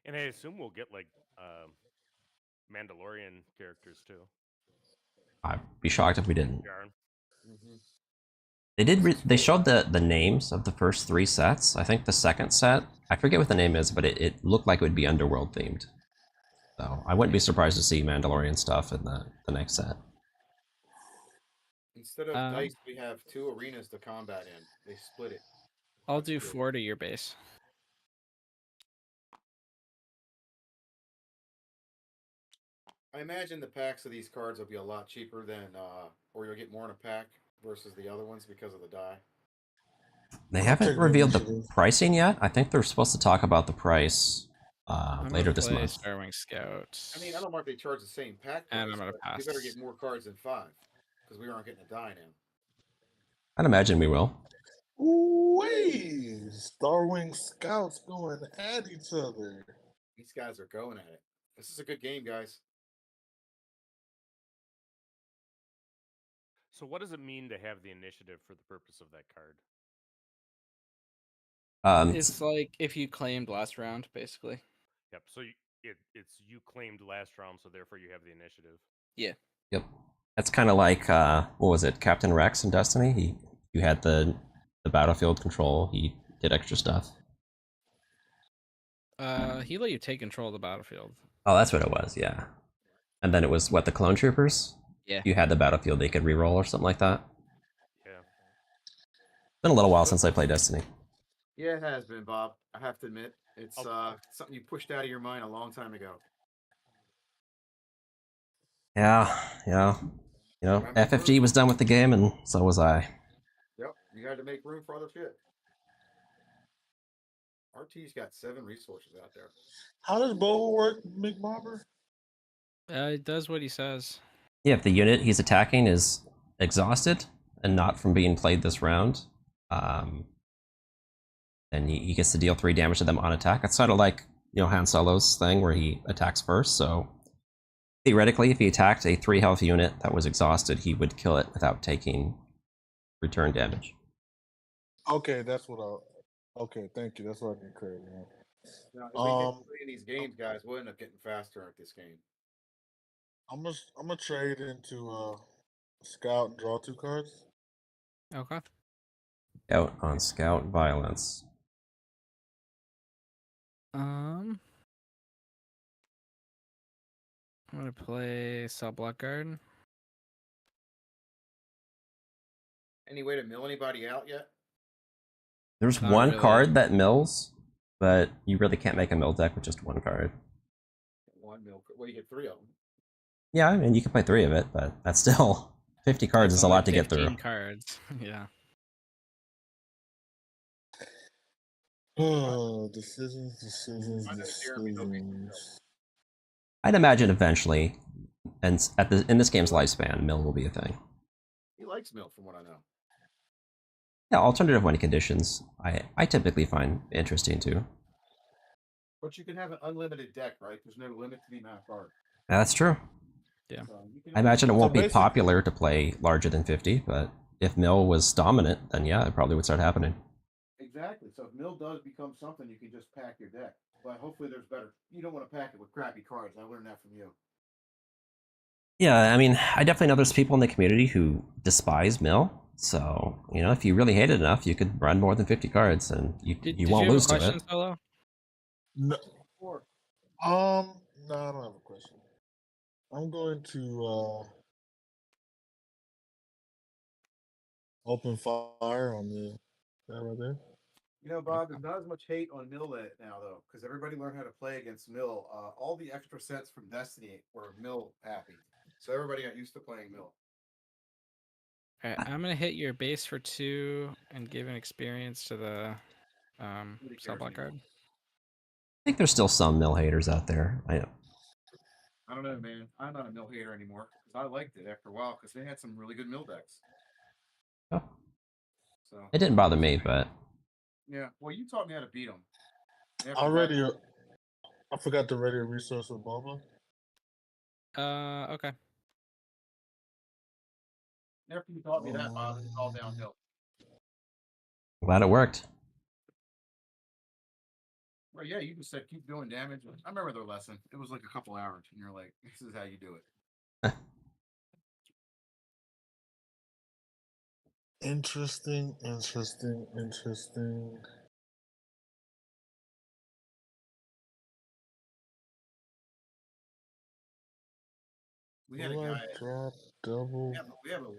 And I assume we'll get like Mandalorian characters too. I'd be shocked if we didn't. Yarn. Mm-hmm. They did. They showed the names of the first 3 sets. I think the second set, I forget what the name is, but it looked like it would be Underworld themed. So I wouldn't be surprised to see Mandalorian stuff in the next set. Instead of dice, we have 2 arenas to combat in. They split it. I'll do 4 to your base. I imagine the packs of these cards will be a lot cheaper than, or you'll get more in a pack versus the other ones because of the die. They haven't revealed the pricing yet. I think they're supposed to talk about the price later this month. Starwing Scout. I mean, I don't know if they charge the same pack price, And I'm gonna but pass. we better get more cards than 5 because we aren't getting a die now. I'd imagine we will. Ooh-wee! Starwing Scouts going at each other. These guys are going at it. This is a good game, guys. So what does it mean to have the initiative for the purpose of that card? It's like if you claimed last round, basically. Yep. So it's you claimed last round, so therefore you have the initiative. Yeah. Yep. That's kind of like what was it, Captain Rex in Destiny? You had the battlefield control. He did extra stuff. He let you take control of the battlefield. Oh, that's what it was. Yeah. And then it was what, the clone troopers? Yeah. You had the battlefield they could reroll or something like that. Yeah. It's been a little while since I played Destiny. Yeah, it has been, Bob. I have to admit, it's something you pushed out of your mind a long time ago. Yeah. You know, FFG was done with the game, and so was I. Yep, you had to make room for other shit. RT's got 7 resources out there. How does Boba work, McBobber? It does what he says. Yeah, if the unit he's attacking is exhausted and not from being played this round, then he gets to deal 3 damage to them on attack. It's sort of like, you know, Han Solo's thing where he attacks first. So theoretically, if he attacked a 3 health unit that was exhausted, he would kill it without taking return damage. Okay, that's what I. Okay, thank you. That's what I can clear. Now, if we keep playing these games, guys, we'll end up getting faster at this game. I'm gonna trade into Scout and draw 2 cards. Okay. Out on Scout Violence. I'm gonna play Cell Block Guard. Any way to mill anybody out yet? There's Not one really. card that mills, but you really can't make a mill deck with just one card. 1 mill. Well, you get 3 of them. Yeah, I mean, you can play 3 of it, but that's still 50 cards That's is a only lot to get through. 15 cards. Yeah. Oh, decisions. I'd imagine eventually, and in this game's lifespan, mill will be a thing. He likes mill, from what I know. Yeah, alternative win conditions, I typically find interesting too. But you can have an unlimited deck, right? There's no limit to the amount of cards. Yeah, that's true. Yeah. So you can I imagine it So won't be basically- popular to play larger than 50, but if mill was dominant, then yeah, it probably would start happening. Exactly. So if mill does become something, you can just pack your deck. But hopefully there's better. You don't want to pack it with crappy cards. I learned that from you. Yeah, I mean, I definitely know there's people in the community who despise mill. So, you know, if you really hate it enough, you could run more than 50 cards and you won't lose to it. Solo? No. No, I don't have a question. I'm going to open fire on that right there. You know, Bob, there's not as much hate on mill now, though, because everybody learned how to play against mill. All the extra sets from Destiny were mill happy. So everybody got used to playing mill. All right, I'm gonna hit your base for 2 and give an experience to the Cell Block Guard. I think there's still some mill haters out there. I don't know, man. I'm not a mill hater anymore because I liked it after a while because they had some really good mill decks. Oh. So It didn't bother me, but yeah. Well, you taught me how to beat them. I forgot to ready a resource with Boba. Okay. After you taught me that, Bob, it's all downhill. glad it worked. Well, yeah, you just said keep doing damage. I remember their lesson. It was like a couple hours, and you're like, "This is how you do it." Interesting. We had a guy. Drop double.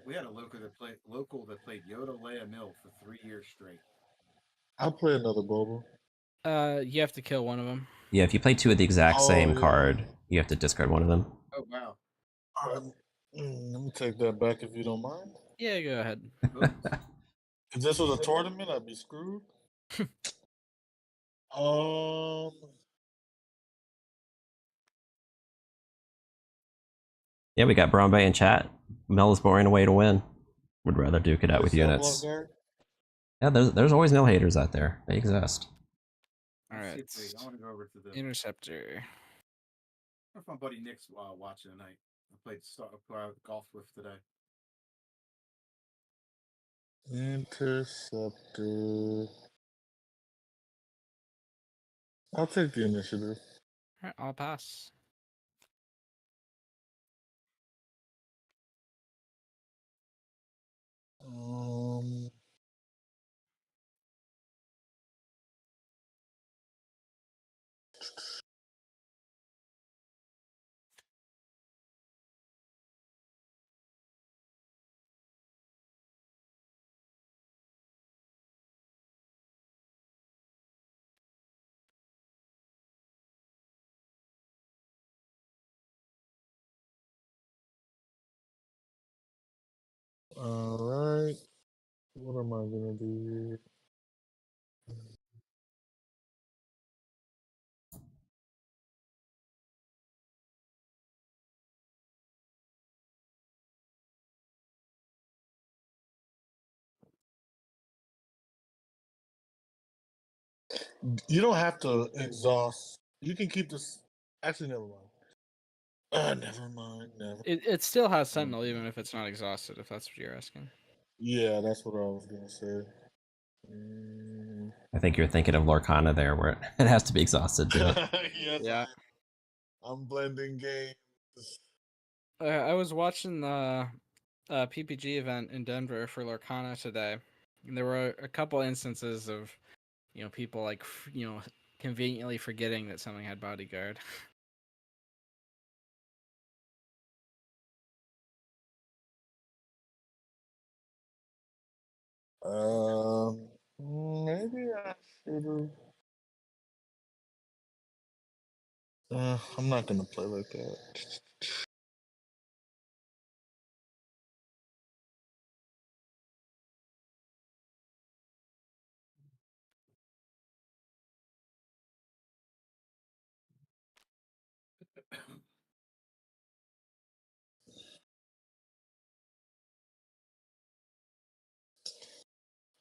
We had a local that played Yoda Leia Mill for 3 years straight. I'll play another Boba. You have to kill one of them. Yeah, if you play 2 of the exact same yeah. card, you have to discard one of them. Oh wow! Let me take that back if you don't mind. Yeah, go ahead. If this was a tournament, I'd be screwed. Yeah, we got Bromby in chat. Mill is boring a way to win. Would rather duke it out with units. Yeah, there's always mill haters out there. They exist. All right. I want to go over to the. Interceptor. If my buddy Nick's watching tonight. I played golf with today. Interceptor. I'll take the initiative. All right, I'll pass. Um, all right. What am I gonna do here? You don't have to exhaust. You can keep this. Actually, never mind. Never mind. Never. It still has Sentinel even if it's not exhausted. If that's what you're asking. Yeah, that's what I was gonna say. Mm. I think you're thinking of Lorcana there, where it has to be exhausted to do it. Yes, Yeah. I'm blending games. I was watching the PPG event in Denver for Lorcana today, and there were a couple instances of, people like conveniently forgetting that something had bodyguard. Maybe I should have. I'm not gonna play like that.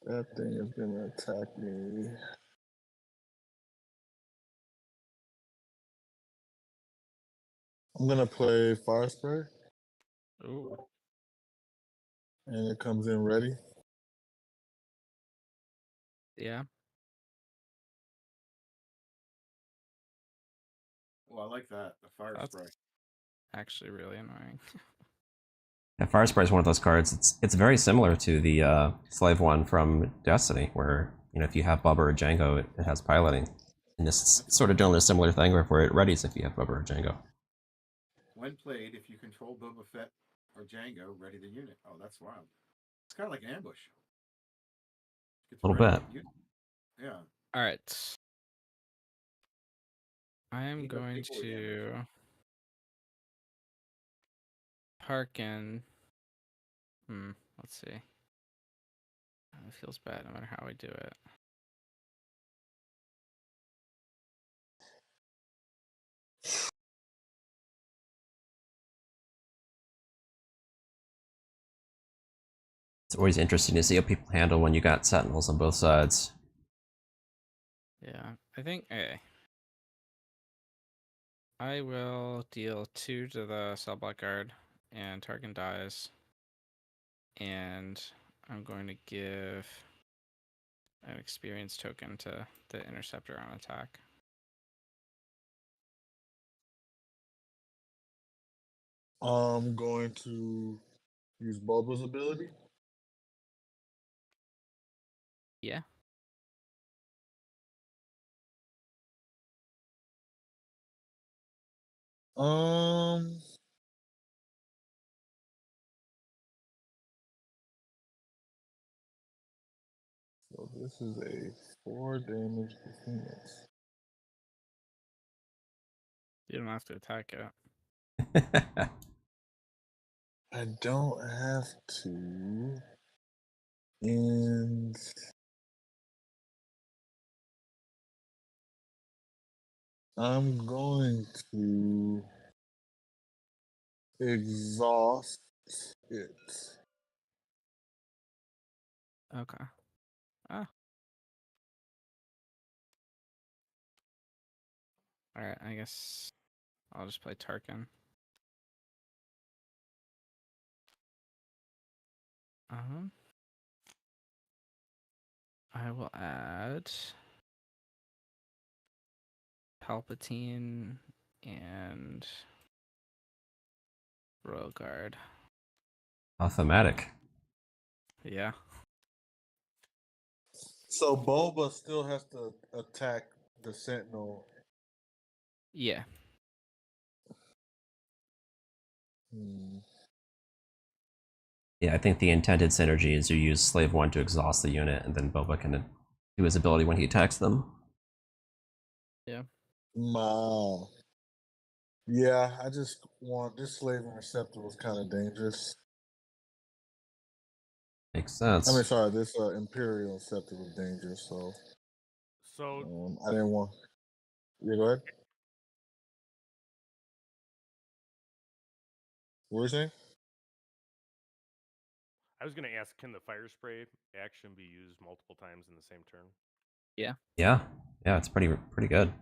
That thing is gonna attack me. I'm gonna play Fire Spray, Ooh. and it comes in ready. Yeah. Oh, I like that. The fire That's spray. actually really annoying. Yeah, Fire Spray is one of those cards. It's very similar to the Slave one from Destiny, where if you have Bubba or Django, it has piloting, and this is sort of doing a similar thing where it readies if you have Bubba or Django. When played, if you control Boba Fett or Django, ready the unit. Oh, that's wild. It's kind of like an ambush. A little bit. Yeah. All right. I am Even going people would to Harkin. Let's see. It feels bad no matter how I do it. It's always interesting to see how people handle when you got Sentinels on both sides. Yeah, I think I will deal 2 to the cell block guard, and Tarkin dies. And I'm going to give an experience token to the interceptor on attack. I'm going to use Bulba's ability. Yeah. So this is a 4 damage defense. You don't have to attack it. I don't have to. And I'm going to exhaust it. Okay. Ah. Alright, I guess I'll just play Tarkin. I will add Palpatine and Royal Guard. Thematic. Yeah. So Boba still has to attack the Sentinel. Yeah. Yeah, I think the intended synergy is you use Slave 1 to exhaust the unit, and then Boba can do his ability when he attacks them. Yeah. Yeah, I just want this Slave Interceptor was kind of dangerous. Makes sense. I mean, sorry, this Imperial Scepter was dangerous, so I didn't want. Yeah, go ahead. What were you saying? I was going to ask, can the fire spray action be used multiple times in the same turn? Yeah. Yeah, it's pretty good.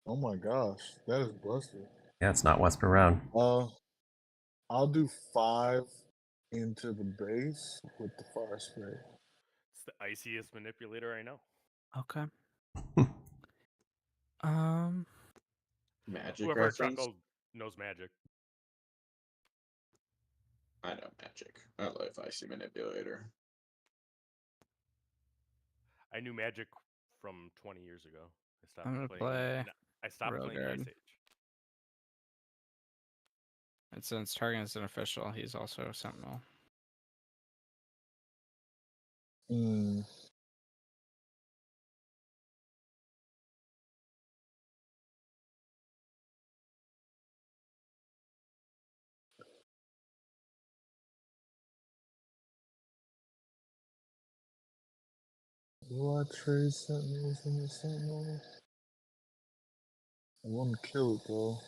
Oh my gosh, that is busted. Yeah, it's not once per round. I'll do 5 into the base with the fire spray. It's the iciest manipulator I know. Okay. Magic Whoever our reference. truckle knows Magic. I know Magic. I love Icy Manipulator. I knew Magic from 20 years ago. I stopped I'm gonna playing. play I stopped Royal playing Guard. Ice Age. And since Targan is an official, he's also a Sentinel. Do I trade Sentinels in the Sentinel? I want to kill it though.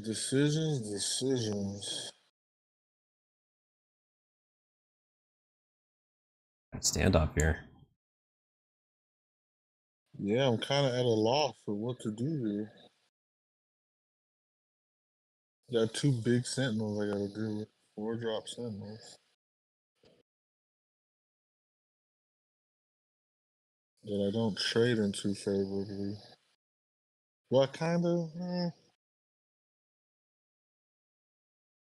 Decisions. Stand up here. Yeah, I'm kind of at a loss for what to do here. Got 2 big Sentinels I gotta deal with. 4-drop Sentinels. That I don't trade into favorably. Well, kind of.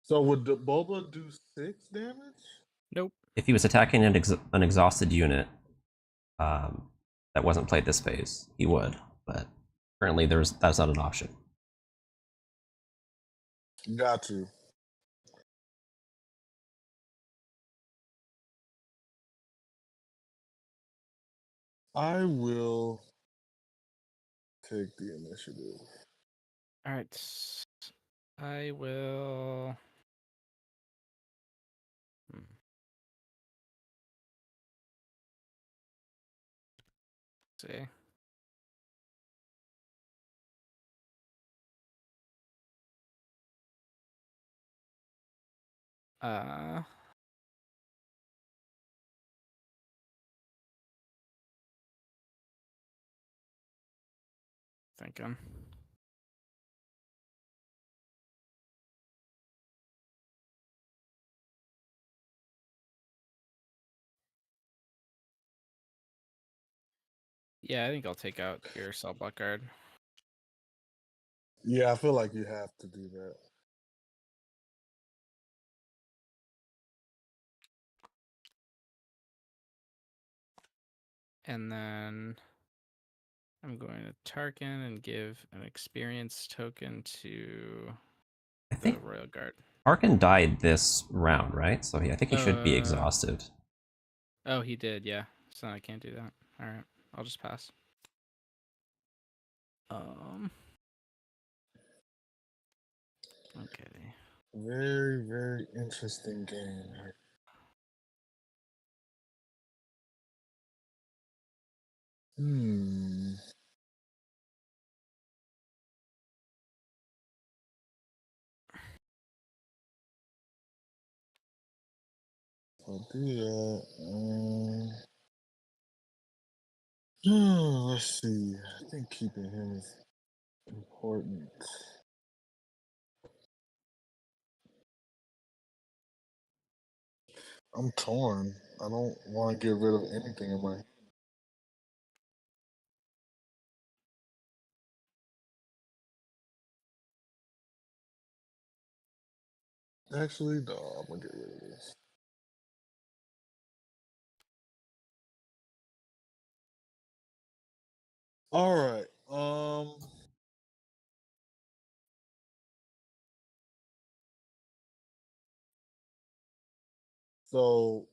So would the Boba do 6 damage? Nope. If he was attacking an exhausted unit that wasn't played this phase, he would. But currently, that's not an option. Got to. I will take the initiative. All right. I will. See. Thinking. Yeah, I think I'll take out your Cell Block Guard. Yeah, I feel like you have to do that. And then I'm going to Tarkin and give an experience token to I the think Royal Guard. Arkin died this round, right? So I think he should be exhausted. Oh, he did, yeah. So I can't do that. All right, I'll just pass. Okay. Very, very interesting game. I'll do that. Let's see. I think keeping him is important. I'm torn. I don't want to get rid of anything in my hand. Actually, no, I'm gonna get rid of this. All right. So,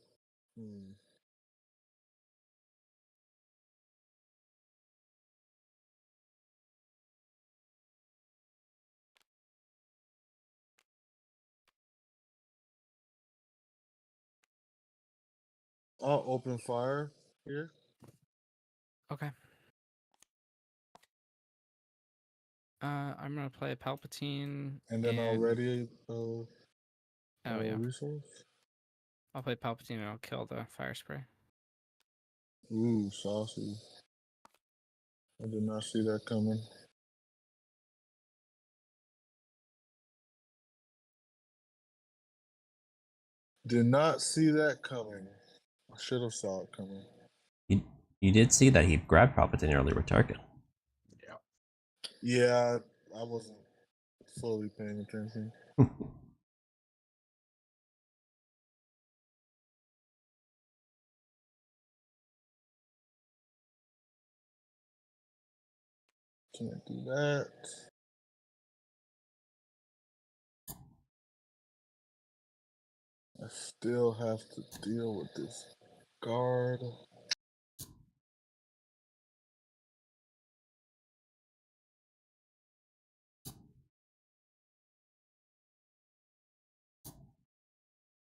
I'll open fire here. Okay. I'm gonna play Palpatine, And then I'll ready resource. I'll play Palpatine and I'll kill the fire spray. Ooh, saucy. I did not see that coming. Did not see that coming. I should have saw it coming. You did see that he grabbed Palpatine earlier with Tarkin. Yeah, I wasn't fully paying attention. Can't do that. I still have to deal with this guard.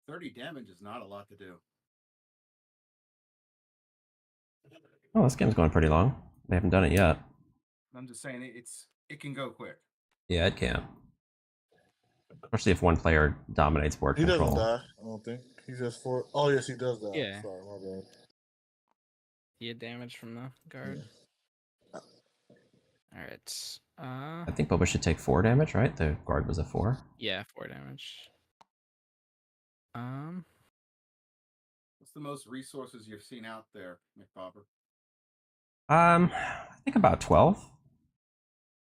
$30 damage is not a lot to do. Oh, this game's going pretty long. They haven't done it yet. I'm just saying it can go quick. Yeah, it can. Especially if one player dominates board He control. doesn't die, I don't think. He's just for. Oh, yes, he does die. Yeah. Sorry, my bad. He had damage from the guard. Yeah. All right. I think Boba should take 4 damage, right? The guard was a 4. Yeah, 4 damage. What's the most resources you've seen out there, McBobber? I think about 12.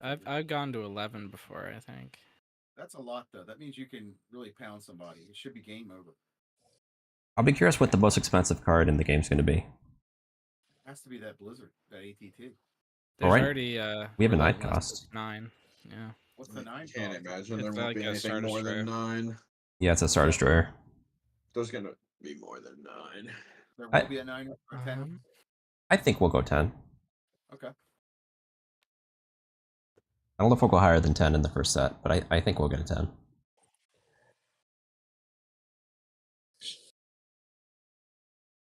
I've gone to 11 before, I think. That's a lot, though. That means you can really pound somebody. It should be game over. I'll be curious what the most expensive card in the game's going to be. Has to be that Blizzard, that ATT. There's Alright. already We have a 9 roulette list cost. of 9. Yeah. What's the 9 Can't cost? imagine It's there won't like be a anything Star more Destroyer. than 9. Yeah, it's a Star Destroyer. There's gonna be more than 9. There will be a 9 or 10. I think we'll go 10. Okay. I don't know if we'll go higher than 10 in the first set, but I think we'll get a 10.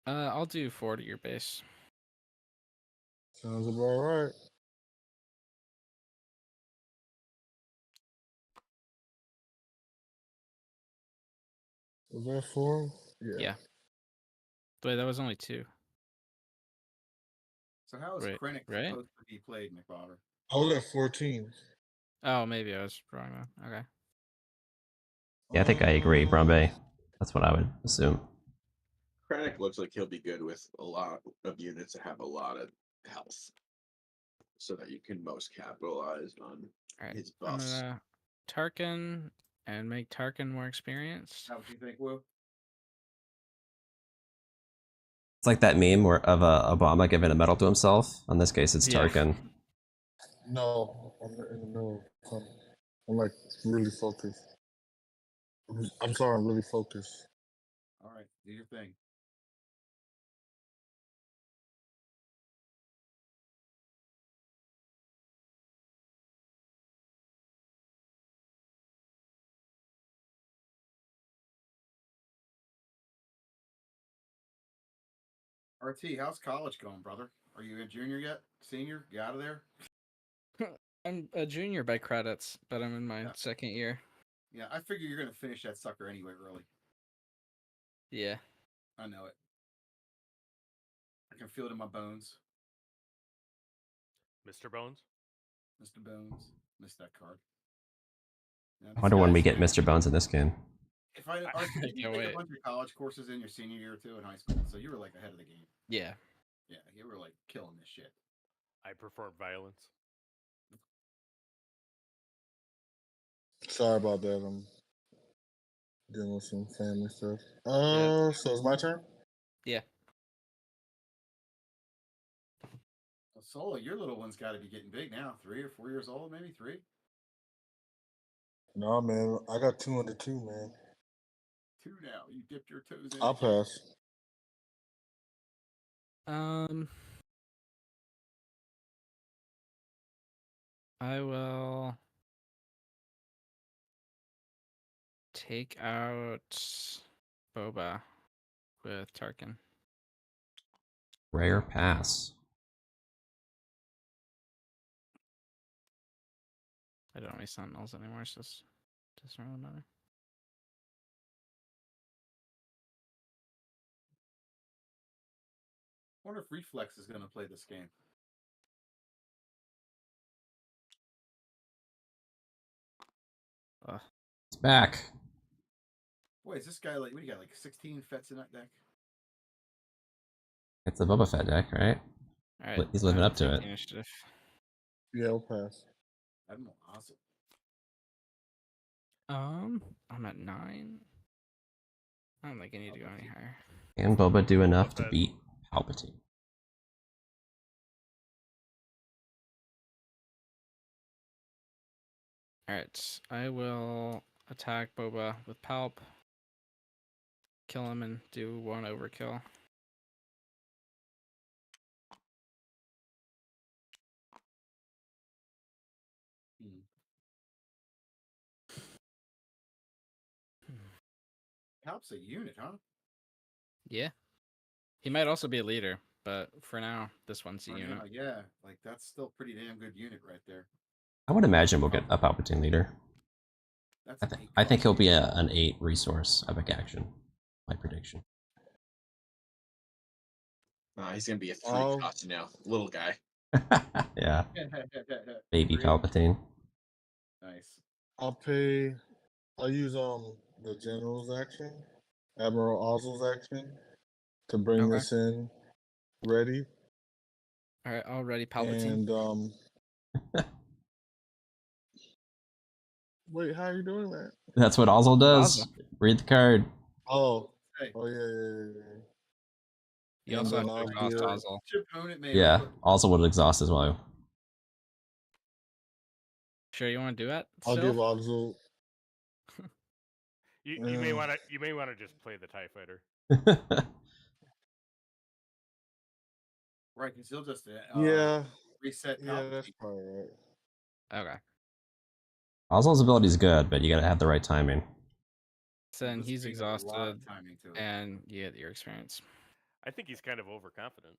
I'll do 4 to your base. Sounds about right. Was that 4? Yeah. Wait, that was only 2. So how is Right, Krennic right? supposed to be played, McBobber? I was at 14. Oh, maybe I was wrong then. Okay. Yeah, I think I agree, Brumby. That's what I would assume. Krennic looks like he'll be good with a lot of units that have a lot of health, so that you can most capitalize on All right. his I'm buffs. gonna Tarkin and make Tarkin more experienced. How would you think, Will? It's like that meme where of Obama giving a medal to himself. In this case, it's Yeah. Tarkin. No, I'm in the middle of something. I'm like really focused. I'm sorry, I'm really focused. All right, do your thing. RT, how's college going, brother? Are you a junior yet? Senior? You out of there? I'm a junior by credits, but I'm in my second year. Yeah, I figure you're gonna finish that sucker anyway, early. Yeah. I know it. I can feel it in my bones. Mr. Bones? Mr. Bones. Missed that card. Yeah, I wonder when we get Mr. Bones in this game. If I, I Archie, didn't you can't take wait. a bunch of college courses in your senior year too in high school? So you were like ahead of the game. Yeah. Yeah, you were like killing this shit. I prefer violence. Sorry about that. I'm dealing with some family stuff. Yeah. So it's my turn. Yeah. Well, Solo, your little one's got to be getting big now. 3 or 4 years old, maybe 3. No, man. I got 2 under 2, man. 2 now. You dipped your toes in. I'll it, kid. pass. I will take out Boba with Tarkin. Rare pass. I don't have any Sentinels anymore, so it doesn't really matter. I wonder if Reflex is going to play this game. It's back. Boy, is this guy like, what do you got, like 16 Fets in that deck? It's the Boba Fett deck, right? All right. He's living I will up to take it. the initiative. Yeah, I'll pass. Admiral Ozzel. I'm at 9. I don't think I need to go any higher. Can Boba do enough Boba to Fett. beat Palpatine? All right. I will attack Boba with Palp. Kill him and do 1 overkill. Helps a unit, huh? Yeah. He might also be a leader, but for now, this one's a For unit. now, yeah, like that's still pretty damn good unit right there. I would imagine we'll get a Palpatine leader. That's I think he'll be an 8 resource epic action. My prediction. He's gonna be a 3 Oh. cost now, little guy. Yeah, baby Really? Palpatine. Nice. I'll pay. I'll use the general's action, Admiral Ozzel's action, to bring Okay. this in ready. All right, already Palpatine. And wait, how are you doing that? That's what Ozzel does. Read the card. Oh, Hey, yeah. You And also have then to I'll exhaust give. Ozzel. your opponent may Yeah, over- Ozzel would exhaust as well. Sure, you want to do that? I'll Still? give Ozzel. You may want to just play the TIE fighter. right, because he'll just Yeah, reset yeah, Palpatine. that's probably right. Okay. Ozzel's ability is good, but you gotta have the right timing. So then This he's game has a lot of exhausted, timing to it. and you get your experience. I think he's kind of overconfident.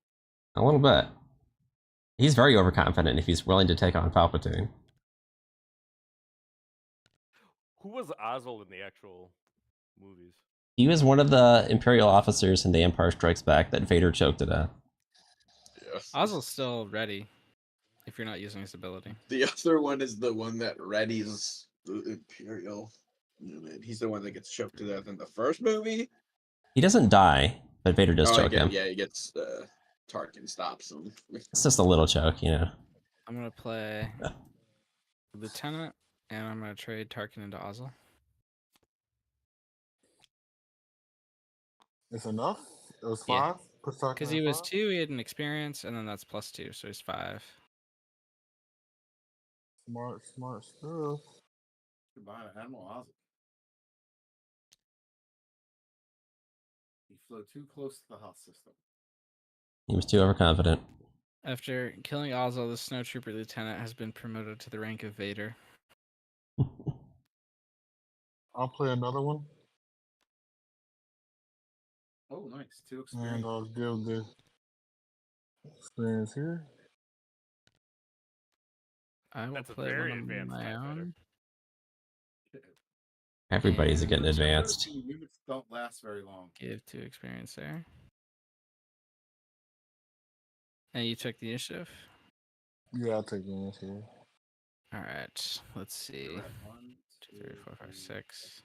A little bit. He's very overconfident if he's willing to take on Palpatine. Who was Ozzel in the actual movies? He was one of the Imperial officers in The Empire Strikes Back that Vader choked to death. Yeah. Ozzel's still ready if you're not using his ability. The other one is the one that readies the Imperial unit. He's the one that gets choked to death in the first movie. He doesn't die, but Vader does choke him. Yeah, he gets Tarkin stops him. It's just a little choke, you know. I'm going to play Lieutenant, and I'm going to trade Tarkin into Ozzel. It's enough. It was Yeah. 5. Because he was 2, he had an experience, and then that's +2, so he's 5. Smart stuff. Goodbye to Admiral Ozzel. He flew too close to the Hoth system. He was too overconfident. After killing Ozzel, the Snowtrooper Lieutenant has been promoted to the rank of Vader. I'll play another one, Oh, nice. 2 and experience. I'll give the experience here. I will That's a play very one of advanced my TIE fighter. own. Everybody's And getting advanced. Units don't last very long. Give 2 experience there. And you took the initiative? Yeah, I'll take the initiative. All right. Let's see. You're at 1, 2, 3, 4, 5, 6.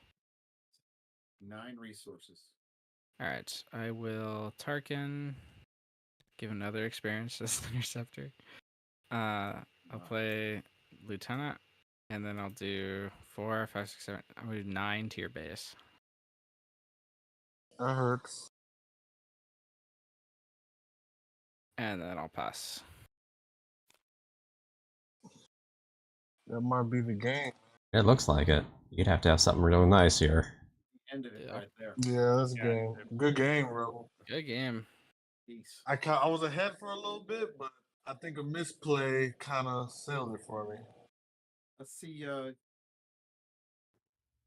9 resources. All right, I will Tarkin. Give another experience as the interceptor. I'll play Lieutenant, and then I'll do 4, 5, 6, 7. I'm gonna do 9 to your base. That hurts. And then I'll pass. That might be the game. It looks like it. You'd have to have something real nice here. Ended it Yeah. right there. Yeah, that's a Yeah, game. Good game, Rebel. Good game. Peace. I was ahead for a little bit, but I think a misplay kind of sealed it for me. Let's see.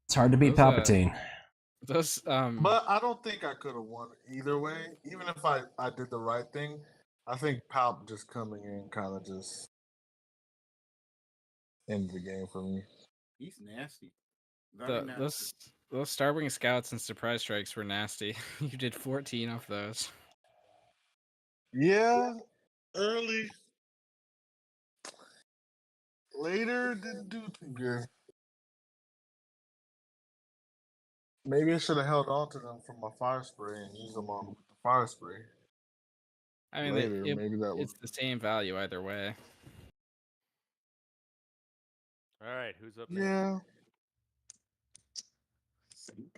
It's hard to beat Those, Palpatine. Those But I don't think I could have won either way. Even if I did the right thing, I think Palp just coming in kind of just ended the game for me. He's nasty. Very nasty. those Starwing Scouts and Surprise Strikes were nasty. You did 14 off those. Yeah, early. Later, didn't do too good. Maybe I should have held on to them from my fire spray and used them on the fire spray. I mean, Later, maybe that was. it's the same value either way. All right, who's up next? Yeah.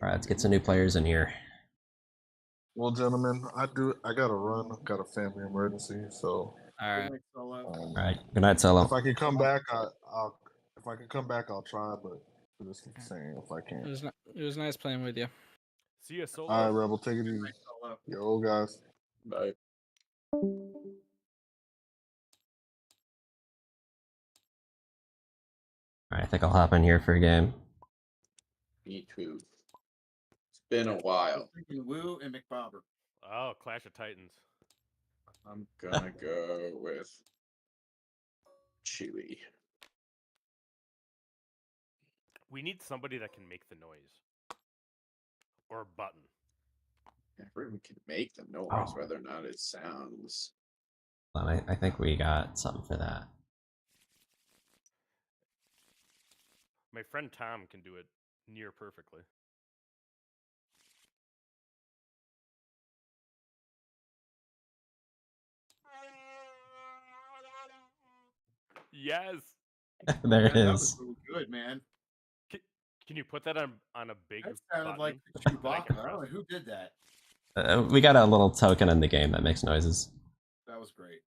All right, let's get some new players in here. Well, gentlemen, I gotta run. I've got a family emergency, so. All right. All right, good night, Solo. If I can come back, I'll. If I can come back, I'll try. But for this thing, if I can't. It was nice playing with you. See ya, Solo. All right, Rebel, take it easy. Yo, guys. Bye. All right, I think I'll hop in here for a game. Me too. It's been a while. Freaking Woo and McBobber. Oh, Clash of Titans. I'm gonna go with Chewie. We need somebody that can make the noise. Or a button. Everyone can make the noise, Oh. whether or not it sounds. Well, I think we got something for that. My friend Tom can do it near perfectly. Yes. There it That was is. really good, man. Can you put that on a big That sounded button like that I Chewbacca. can I don't know press? who did that. We got a little token in the game that makes noises. That was great.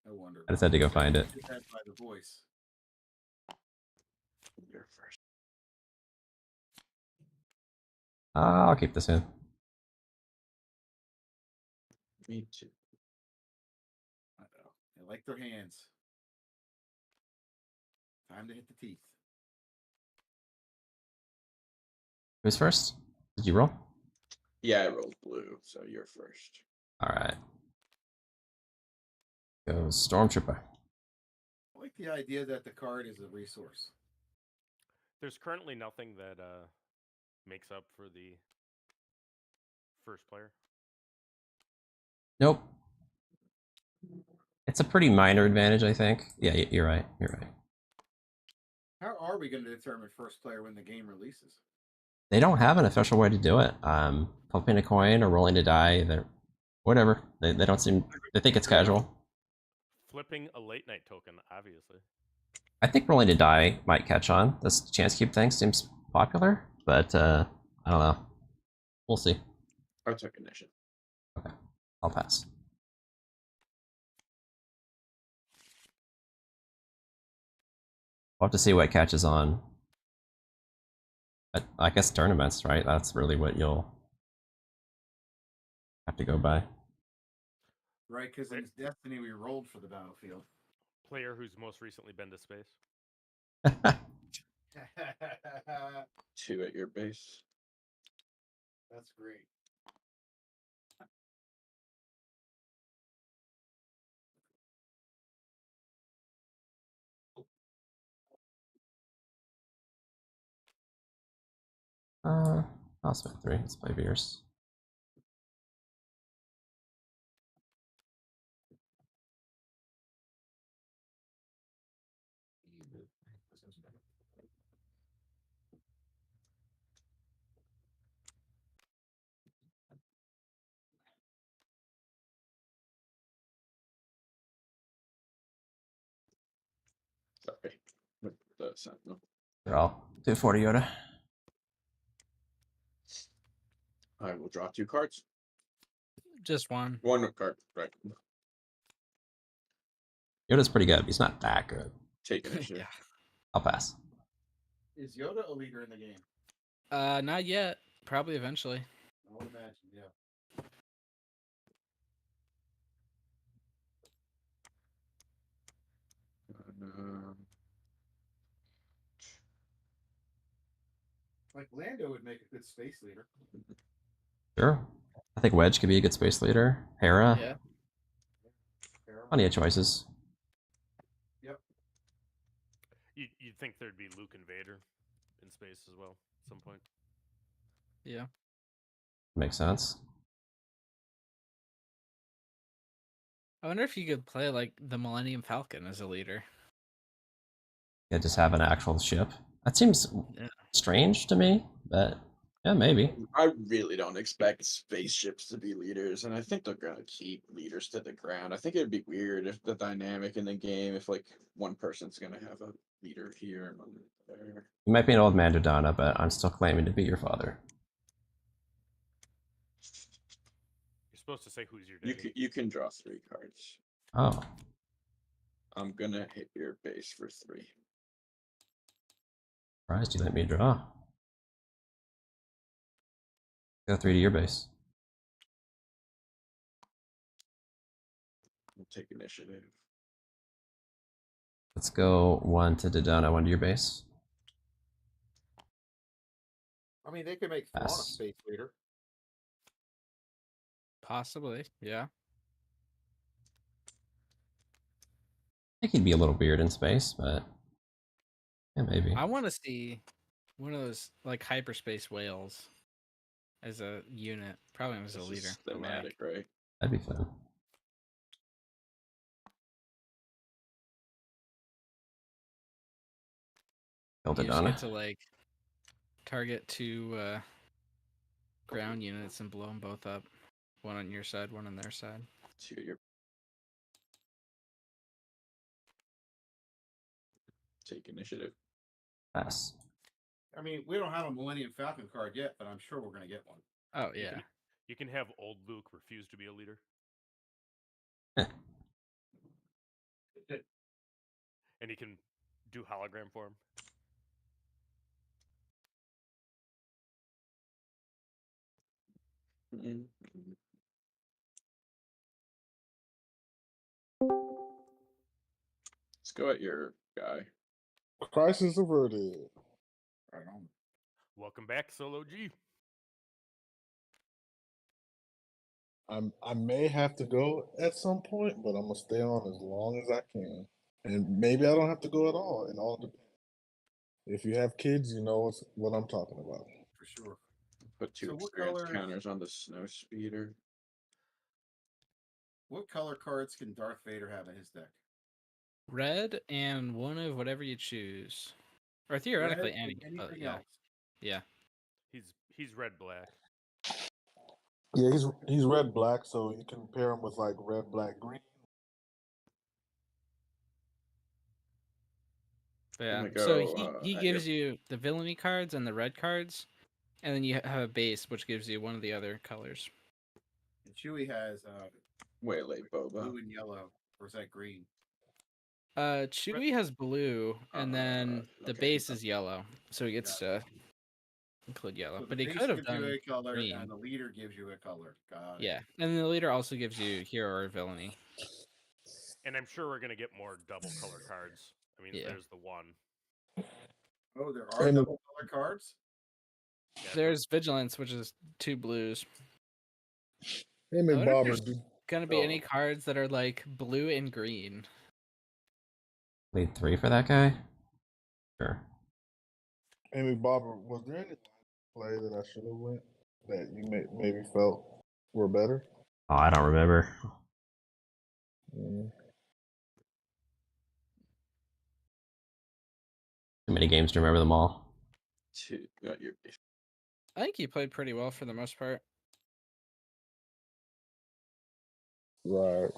No wonder. I just had to go find it. Did that by the voice. You're first. I'll keep this in. Me too. I know. They like their hands. Time to hit the teeth. Who's first? Did you roll? Yeah, I rolled blue, so you're first. All right. Goes Stormtrooper. I like the idea that the card is a resource. There's currently nothing that makes up for the first player. Nope. It's a pretty minor advantage, I think. Yeah, you're right. You're right. How are we going to determine first player when the game releases? They don't have an official way to do it. Flipping a coin or rolling a die. They're whatever. They don't seem. They think it's casual. Flipping a late night token, obviously. I think rolling a die might catch on. This chance cube thing seems popular, but I don't know. We'll see. I took initiative. Okay, I'll pass. We'll have to see what catches on. But I guess tournaments, right? That's really what you'll have to go by. Right, because in Destiny we rolled for the battlefield. Player who's most recently been to space. 2 at your base. That's great. I'll spend 3. Let's play Veers. the Sentinel. I'll do 40 Yoda. I will draw 2 cards. Just one. 1 card, right? Yoda's pretty good. He's not that good. Take initiative. Yeah. I'll pass. Is Yoda a leader in the game? Not yet. Probably eventually. I would imagine, yeah. Um, Like Lando would make a good space leader. Sure. I think Wedge could be a good space leader. Hera. Yeah. Plenty of choices. Yep. You'd think there'd be Luke and Vader in space as well at some point. Yeah. Makes sense. I wonder if you could play like the Millennium Falcon as a leader. Yeah, just have an actual ship. That seems strange to me, but yeah, maybe. I really don't expect spaceships to be leaders, and I think they're gonna keep leaders to the ground. I think it'd be weird if the dynamic in the game, if like one person's gonna have a leader here and one there. You might be an old man, Jordana, but I'm still claiming to be your father. You're supposed to say who's your You daddy. can draw 3 cards. Oh, I'm gonna hit your base for 3. surprised you let me draw. Go 3 to your base. We'll take initiative. Let's go 1 to Dodona, 1 to your base. I mean, they could make Thrawn a Pass. space leader. Possibly. Yeah. I think he'd be a little weird in space, but yeah, maybe. I want to see one of those like hyperspace whales as a unit. Probably as a This leader. is to make. thematic, right? That'd be fun. Kill You just Dodona. get to like target 2 ground units and blow them both up. One on your side, one on their side. To your take initiative. Pass. I mean, we don't have a Millennium Falcon card yet, but I'm sure we're going to get one. Oh You yeah. can- You can have old Luke refuse to be a leader, and he can do hologram for him. Mm-mm. Let's go at your guy. Crisis averted. Right on. Welcome back, Solo G. I may have to go at some point, but I'm gonna stay on as long as I can, and maybe I don't have to go at all. It all depends. If you have kids, you know what I'm talking about. For sure. Put 2 So what experience color- counters on the snow speeder. What color cards can Darth Vader have in his deck? Red and one of whatever you choose. Or theoretically Red and any. But anything yeah. else. Yeah. He's red black. Yeah, he's red black, so you can pair him with like red black green. But yeah. gonna So go, he at gives you the villainy cards and the red cards, and then you have a base which gives you one of the other colors. And Chewie has Waylay Boba. blue and yellow, or is that green? Chewie has blue, and then the okay. base is yellow, so he gets to include yellow. So the But he base could have gives you done a color, green. and the leader gives you a color. Got it. Yeah, and the leader also gives you hero or villainy. And I'm sure we're gonna get more double color cards. I mean, Yeah. there's the one. Oh, there are And- double color cards? Yeah, There's vigilance, which is 2 blues. Him I and wonder if Bob there's are do- gonna be any Oh. cards that are like blue and green. Lead 3 for that guy? Sure. Amy Bobber, was there any play that I should have went that you maybe felt were better? Oh, I don't remember. Mm. Too many games to remember them all. 2 got your base. I think he played pretty well for the most part. Right.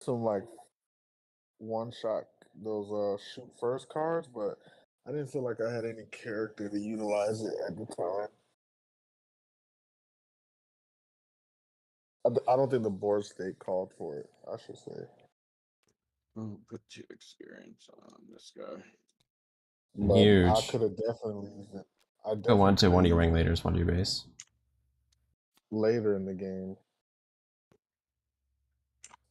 some like one shot those shoot first cards, but I didn't feel like I had any character to utilize it at the time. I don't think the board state called for it, I should say. Put 2 experience on this guy. But I Huge. could have definitely used it. I Go one to definitely one of your used it ringleaders, one to your base. later in the game.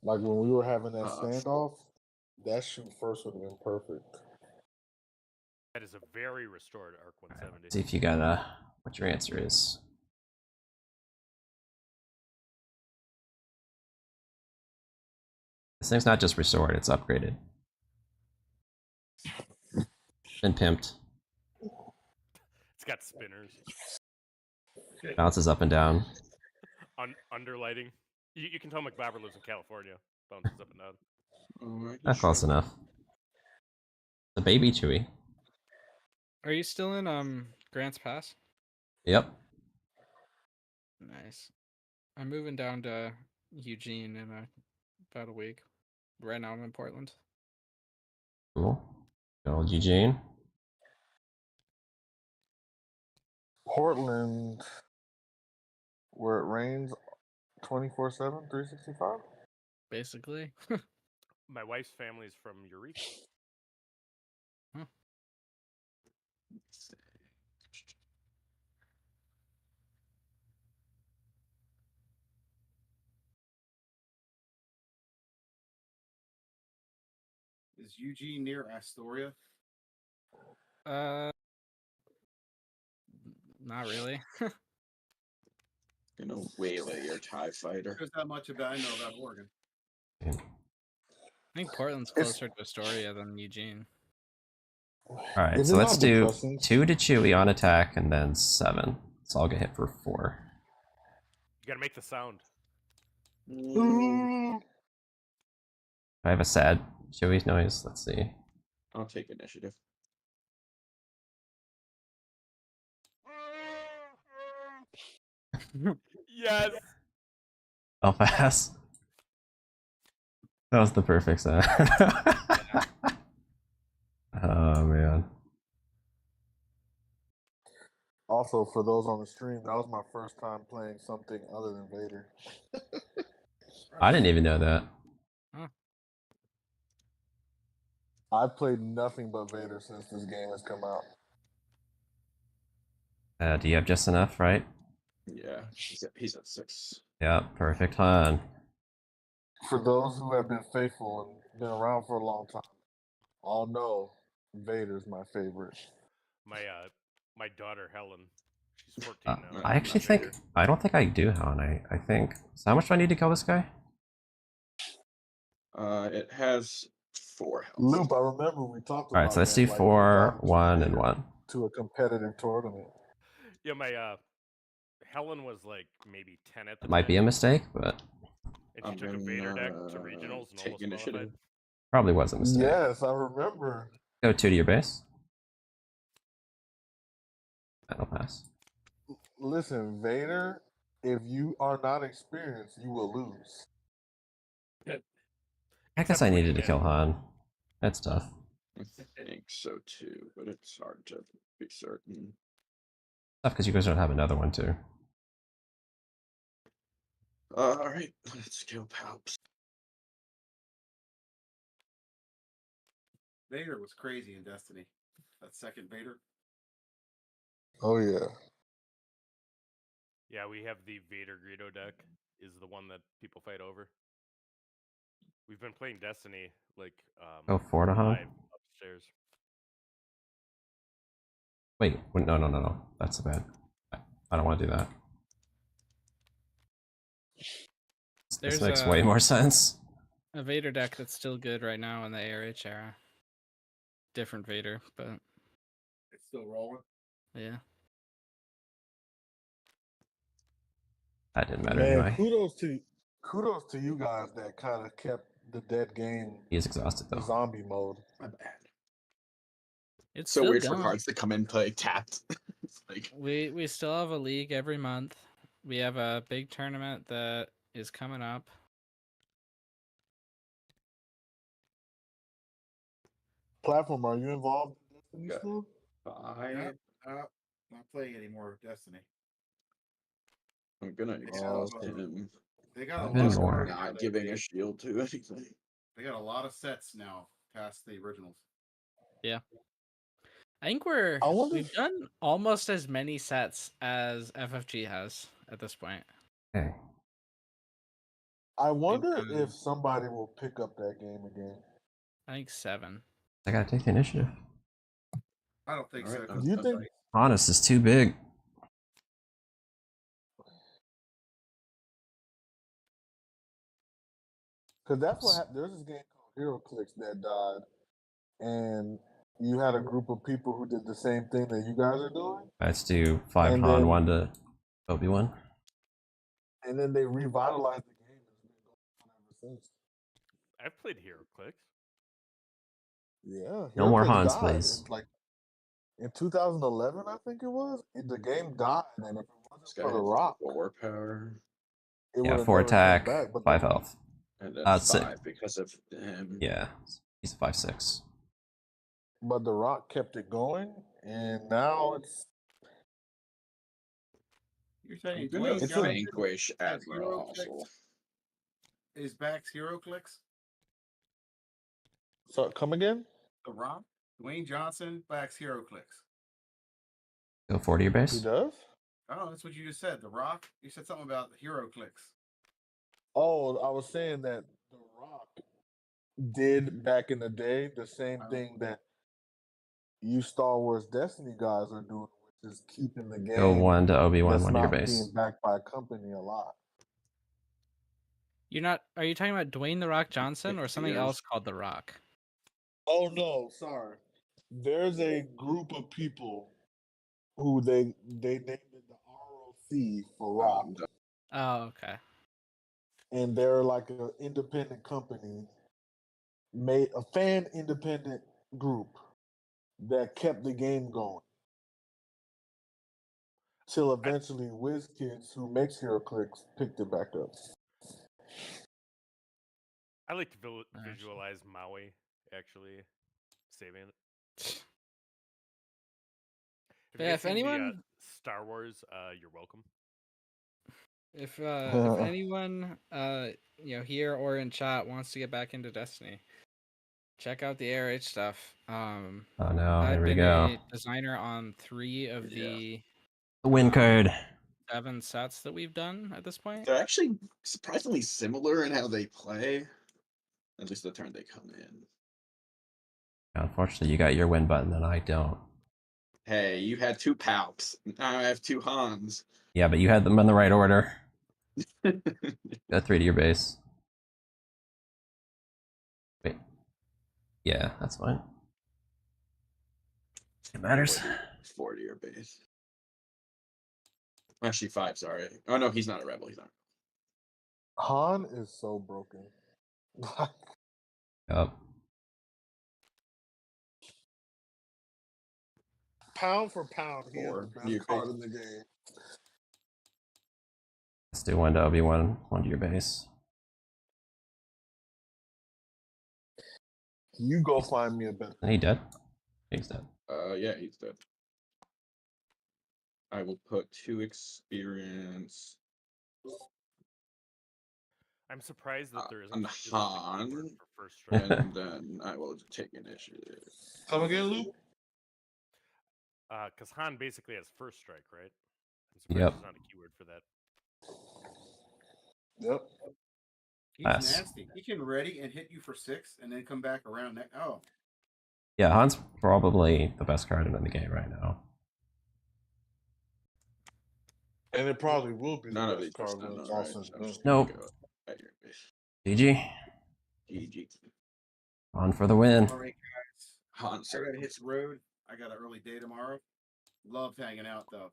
Like when we were having that standoff, that shoot first would have been perfect. That is a very restored Arc 170. See if you got what your answer is. This thing's not just restored, it's upgraded. Been pimped. It's got spinners. Bounces up and down. Underlighting. You can tell McBobber lives in California. Bounces up and down. Not close enough. The baby Chewy. Are you still in Grants Pass? Yep. Nice. I'm moving down to Eugene in about a week. Right now I'm in Portland. Cool. Good old Eugene. Portland, where it rains 24/7, 365? Basically. My wife's family is from Eureka. Huh. Is Eugene near Astoria? Not really. Gonna waylay your TIE fighter. There's not much about I know about Oregon. I think Portland's closer to Astoria than Eugene. Alright, so let's do 2 to Chewy on attack and then 7. So I'll get hit for 4. You gotta make the sound. I have a sad Chewy noise. Let's see. I'll take initiative. Yes. I'll pass. That was the perfect sound. Oh man. Also, for those on the stream, that was my first time playing something other than Vader. I didn't even know that. I've played nothing but Vader since this game has come out. Do you have just enough, right? Yeah, he's at 6. Yeah, perfect, hon. For those who have been faithful and been around for a long time, all know Vader's my favorite. My daughter Helen, she's 14 now. I actually think I don't think I do, hon. I think. So how much do I need to kill this guy? It has 4 health. Loop, I remember we talked about. Alright, so let's do 4, 1, and 1. To a competitive tournament. Yeah, my Helen was like maybe 10 at the time. Might be a mistake, but And she took a Vader deck to regionals and take almost initiative. qualified. probably was a mistake. Yes, I remember. Go 2 to your base. That'll pass. Listen, Vader, if you are not experienced, you will lose. I guess I needed to kill Han. That's tough. I think so too, but it's hard to be certain. Tough because you guys don't have another one too. Alright, let's kill Palps. Vader was crazy in Destiny. That second Vader. Oh yeah. Yeah, we have the Vader Greedo deck is the one that people fight over. We've been playing Destiny like Go 4 to Han. live upstairs. Wait, no. That's bad. I don't want to do that. This makes way more sense. A Vader deck that's still good right now in the ARH era. Different Vader, but It's still rolling. yeah. That didn't matter Man, anyway. kudos to you guys that kind of kept the dead game. He is exhausted though. Zombie mode. My bad. It's So still weird going. for cards to come in play tapped. It's like We still have a league every month. We have a big tournament that is coming up. Platform, are you involved in Destiny Got still? 5. Not playing any more Destiny. I'm gonna They exhaust okay. him. They got a I've been lot of more. cards now. Not giving a shield to anything. They got a lot of sets now past the originals. I think I wonder we've done almost as many sets as FFG has at this point. Okay. I wonder done- if somebody will pick up that game again. I think 7. I gotta take the initiative. I don't think All so. right, 'Cause Do you think? Honest is too big. Because that's what happened. There's this game called Hero Clicks that died, and you had a group of people who did the same thing that you guys are doing, Let's do 5 and Han, then 1 to Obi-Wan. and then they revitalized the game. It's been going on ever since. I've played Hero Clicks. Yeah, No more Clicks Hans, died. please. Like in 2011, I think it was. The game died, and if it This wasn't guy for The has Rock, 4 power it would Yeah, have 4 never come attack, back. But 5 health. and then 5 6. because of him. Yeah, he's 5/6. but The Rock kept it going, and now it's You're saying I'm gonna Dwayne it's a Johnson vanquish has Admiral Hero also. Clicks? Is Back's Hero Clicks? so come again. The Rock? Dwayne Johnson backs Hero Clicks. Go 4 to your He base. does. Oh, that's what you just said. The Rock? You said something about Hero Clicks. Oh, I was saying that The Rock did back in the day the same thing that you Star Wars Destiny guys are doing, which is keeping the Go game 1 to Obi-Wan, that's 1 to your not base. being backed by a company a lot. You're not Are you talking about Dwayne The Rock Johnson or something Yes. else called The Rock? Oh no, sorry. There's a group of people who they named it the ROC for Rock, Oh, okay. and they're like an independent company, made a fan independent group that kept the game going till eventually WizKids, who makes HeroClix, picked it back up. I like to Actually. visualize Maui actually saving it. If you Yeah, guys if seen anyone- the Star Wars, you're welcome. If anyone here or in chat wants to get back into Destiny, check out the ARH stuff. Oh no, I've here we been go. a designer on 3 of the The win code. 7 sets that we've done at this point. They're actually surprisingly similar in how they play. At least the turn they come in. Unfortunately, you got your win button and I don't. Hey, you had 2 Palps. Now I have 2 Hans. Yeah, but you had them in the right order. Go 3 to your base. Wait. Yeah, that's fine. It matters. 4 to your base. Actually, 5, sorry. Oh no, he's not a rebel. He's not. Han is so broken. Yep. Pound for pound, he is 4 the to best your card base. in the game. Let's do 1 to Obi-Wan, 1 to your base. You go find me a better. Is he dead? He's dead. Yeah, he's dead. I will put 2 experience I'm surprised that there isn't, on isn't a keyword Han, for first strike. and then I will take initiative. Come again, Luke? Because Han basically has first strike, right? I'm surprised Yep. there's not a keyword for that. Yep. He's Pass. nasty. He can ready and hit you for 6 and then come back around that. Oh, Yeah, Han's probably the best card in the game right now. And it probably will be None the of these best card percent, when it's though, all right? said So and I'm done. just gonna Nope. go at your base. GG. GG. On for the win. all right, guys. Han I gotta circles. hit the road. I got an early day tomorrow. Loved hanging out though.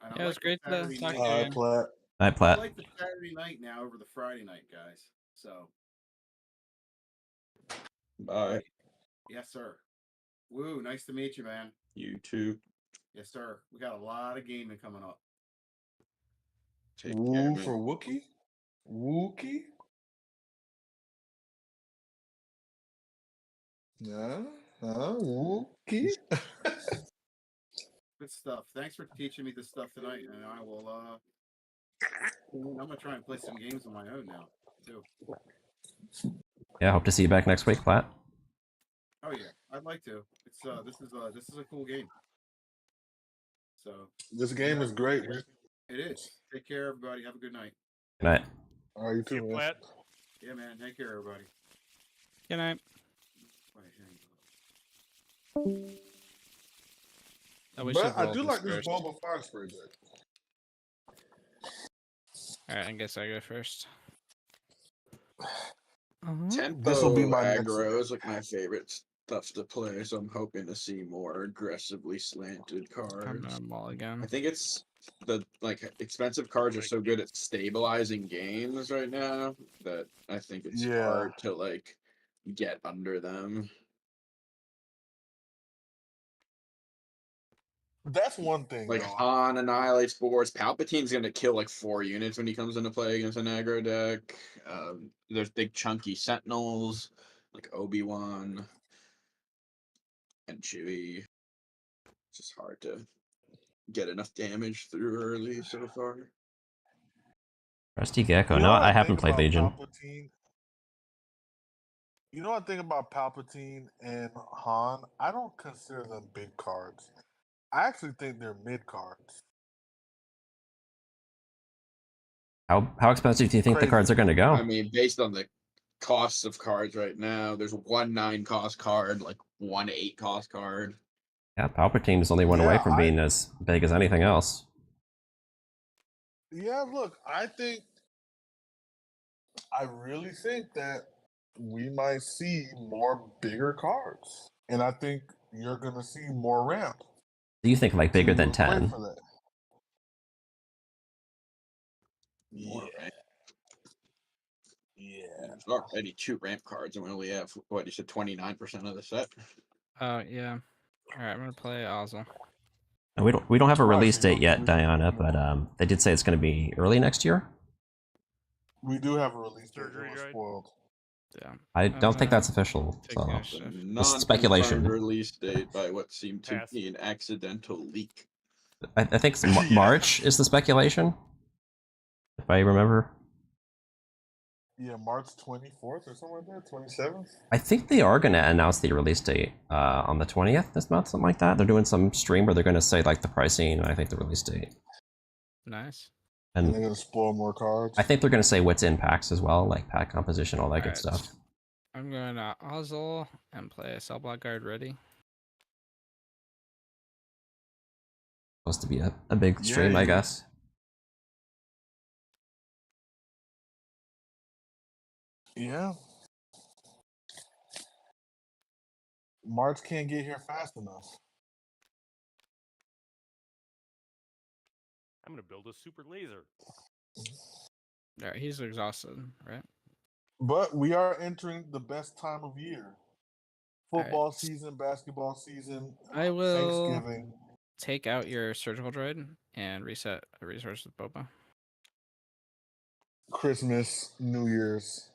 And Yeah, it was the great to Saturday talk night to you All right, again. Platt. Night, I Platt. like the Saturday night now over the Friday night, guys. So Bye. yes, sir. Woo, nice to meet you, man. You too. Yes, sir. We got a lot of gaming coming up. Take care, Woo man. for Wookie? Wookie? Yeah. Okay. Good stuff. Thanks for teaching me this stuff tonight, and I will. I'm gonna try and play some games on my own now too. Yeah, hope to see you back next week, Platt. Oh yeah, I'd like to. It's this is a cool game. So This game is great. it is. Take care, everybody. Have a good night. Good night. All right, you See too, you, man. Platt. Yeah, man. Take care, everybody. Good night. Oh, we But should I roll do like this first. Boba Fire spray deck. Alright, I guess I go first. This will be Tempo my next. aggro is like my favorite stuff to play, so I'm hoping to see more aggressively slanted I'm cards. gonna mulligan. I think it's the expensive cards are so good at stabilizing games right now that I think it's Yeah. hard to like get under them. That's one thing. Like though. Han annihilates boards. Palpatine's gonna kill like 4 units when he comes into play against an aggro deck. There's big chunky sentinels like Obi-Wan and Chewie. It's just hard to get enough damage through early so far. Rusty Gecko. You No, know I what haven't think played about Legion. Palpatine? You know what I think about Palpatine and Han? I don't consider them big cards. I actually think they're mid cards. How expensive do you think the Crazy. cards are going to go? I mean, based on the costs of cards right now, there's 1/9 cost card, like 1/8 cost card. Yeah, Palpatine is only one away Yeah, from being as big as anything else. Yeah, look, I really think that we might see more bigger cards. And I think you're going to see more ramp. Do you think like bigger to than equate 10? for that. More ramp. Yeah. There's already 2 ramp cards, and we only have what you said 29% of the set. Oh yeah. Alright, I'm gonna play Ozzel. And we don't have a release Actually, date yet, we- Diana, but they did say it's going to be early next year. We do have a release date. Surgery It was droid? spoiled. Yeah. I don't think that's official. Take So initiative. Non-confirmed speculation. release date by what seemed to Pass. be an accidental leak. I think it's Yeah. March is the speculation, if I remember. Yeah, March 24th or something like that, 27th. I think they are going to announce the release date on the 20th this month, something like that. They're doing some stream where they're going to say like the pricing and I think the release date. Nice. And And they're going to spoil more cards. I think they're going to say what's in packs as well, like pack composition, all that good Alright. stuff. I'm going to Ozzel and play a cell block guard ready. Supposed to be a big stream, I Yay. guess. Yeah. March can't get here fast enough. I'm gonna build a super laser. Alright, he's exhausted, right? But we are entering the best time of year. Football Alright. season, basketball season, I will Thanksgiving. take out your surgical droid and reset a resource with Boba. Christmas, New Year's.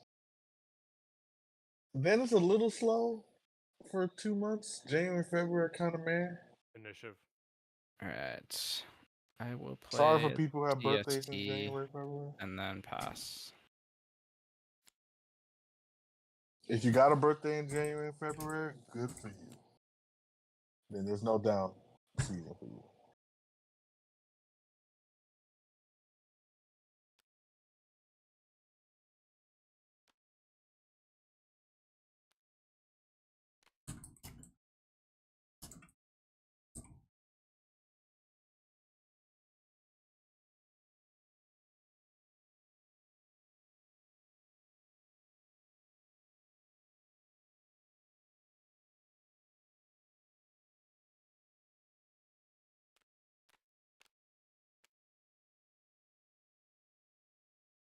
Then it's a little slow for 2 months. January, February, kind of man. Initiative. Alright. I will play Sorry for people who have birthdays in DST January, February. and then pass. If you got a birthday in January and February, good for you. Then there's no down season for you.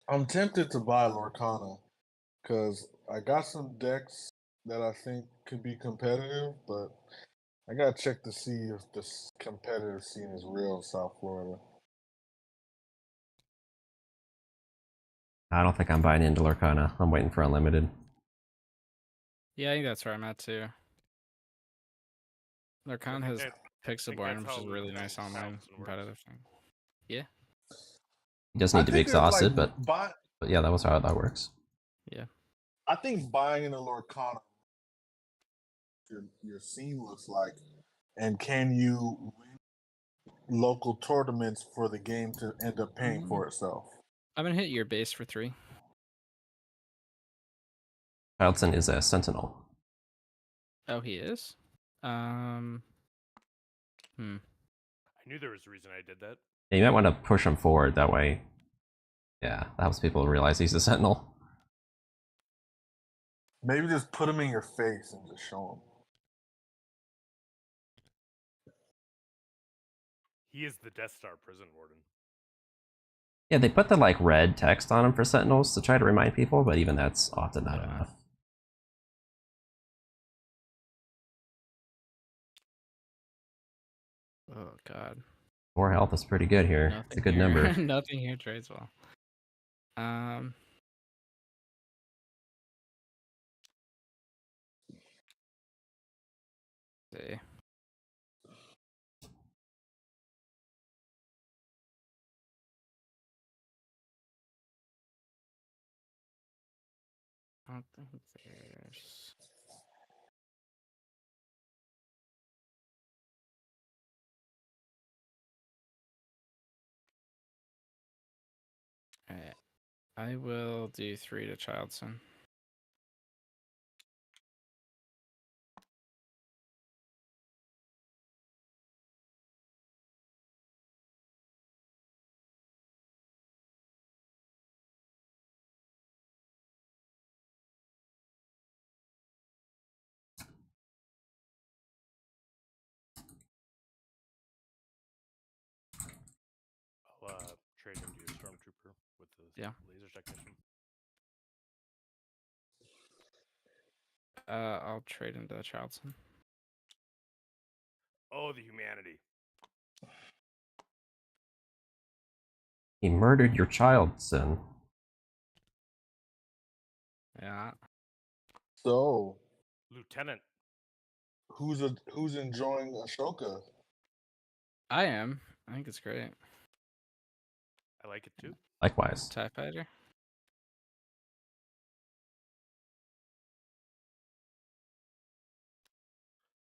I'm tempted to buy Lorcana because I got some decks that I think could be competitive, but I gotta check to see if this competitive scene is real in South Florida. I don't think I'm buying into Lorcana. I'm waiting for Unlimited. Yeah, I think that's where I'm at too. Their So I con think has that- Pixel think Born, that's which how is really nice Lieutenant online Salson works. competitive thing. Yeah, He does I need to be think that, like, exhausted, but yeah, that was how that works. yeah. I think buying in a Lorcana, your scene looks like, and can you win local tournaments for the game to end up paying for itself? I'm gonna hit your base for 3. Childson is a sentinel. Oh, he is. I knew there was a reason I did that. Yeah, you might want to push him forward that way. Yeah, that helps people realize he's a sentinel. Maybe just put them in your face and just show them. He is the Death Star prison warden. Yeah, they put the like red text on him for sentinels to try to remind people, but even that's often not Yeah. enough. Oh God. 4 health is pretty good here. It's a good here. number. Nothing here trades well. See. I don't think there's. Alright. I will do 3 to Childson. I'll trade into your Stormtrooper with the Yeah. laser technician. I'll trade into Childson. Oh, the humanity. He murdered your child, son. Yeah. So, Lieutenant. who's enjoying Ashoka? I am. I think it's great. I like it too. Likewise. TIE Fighter.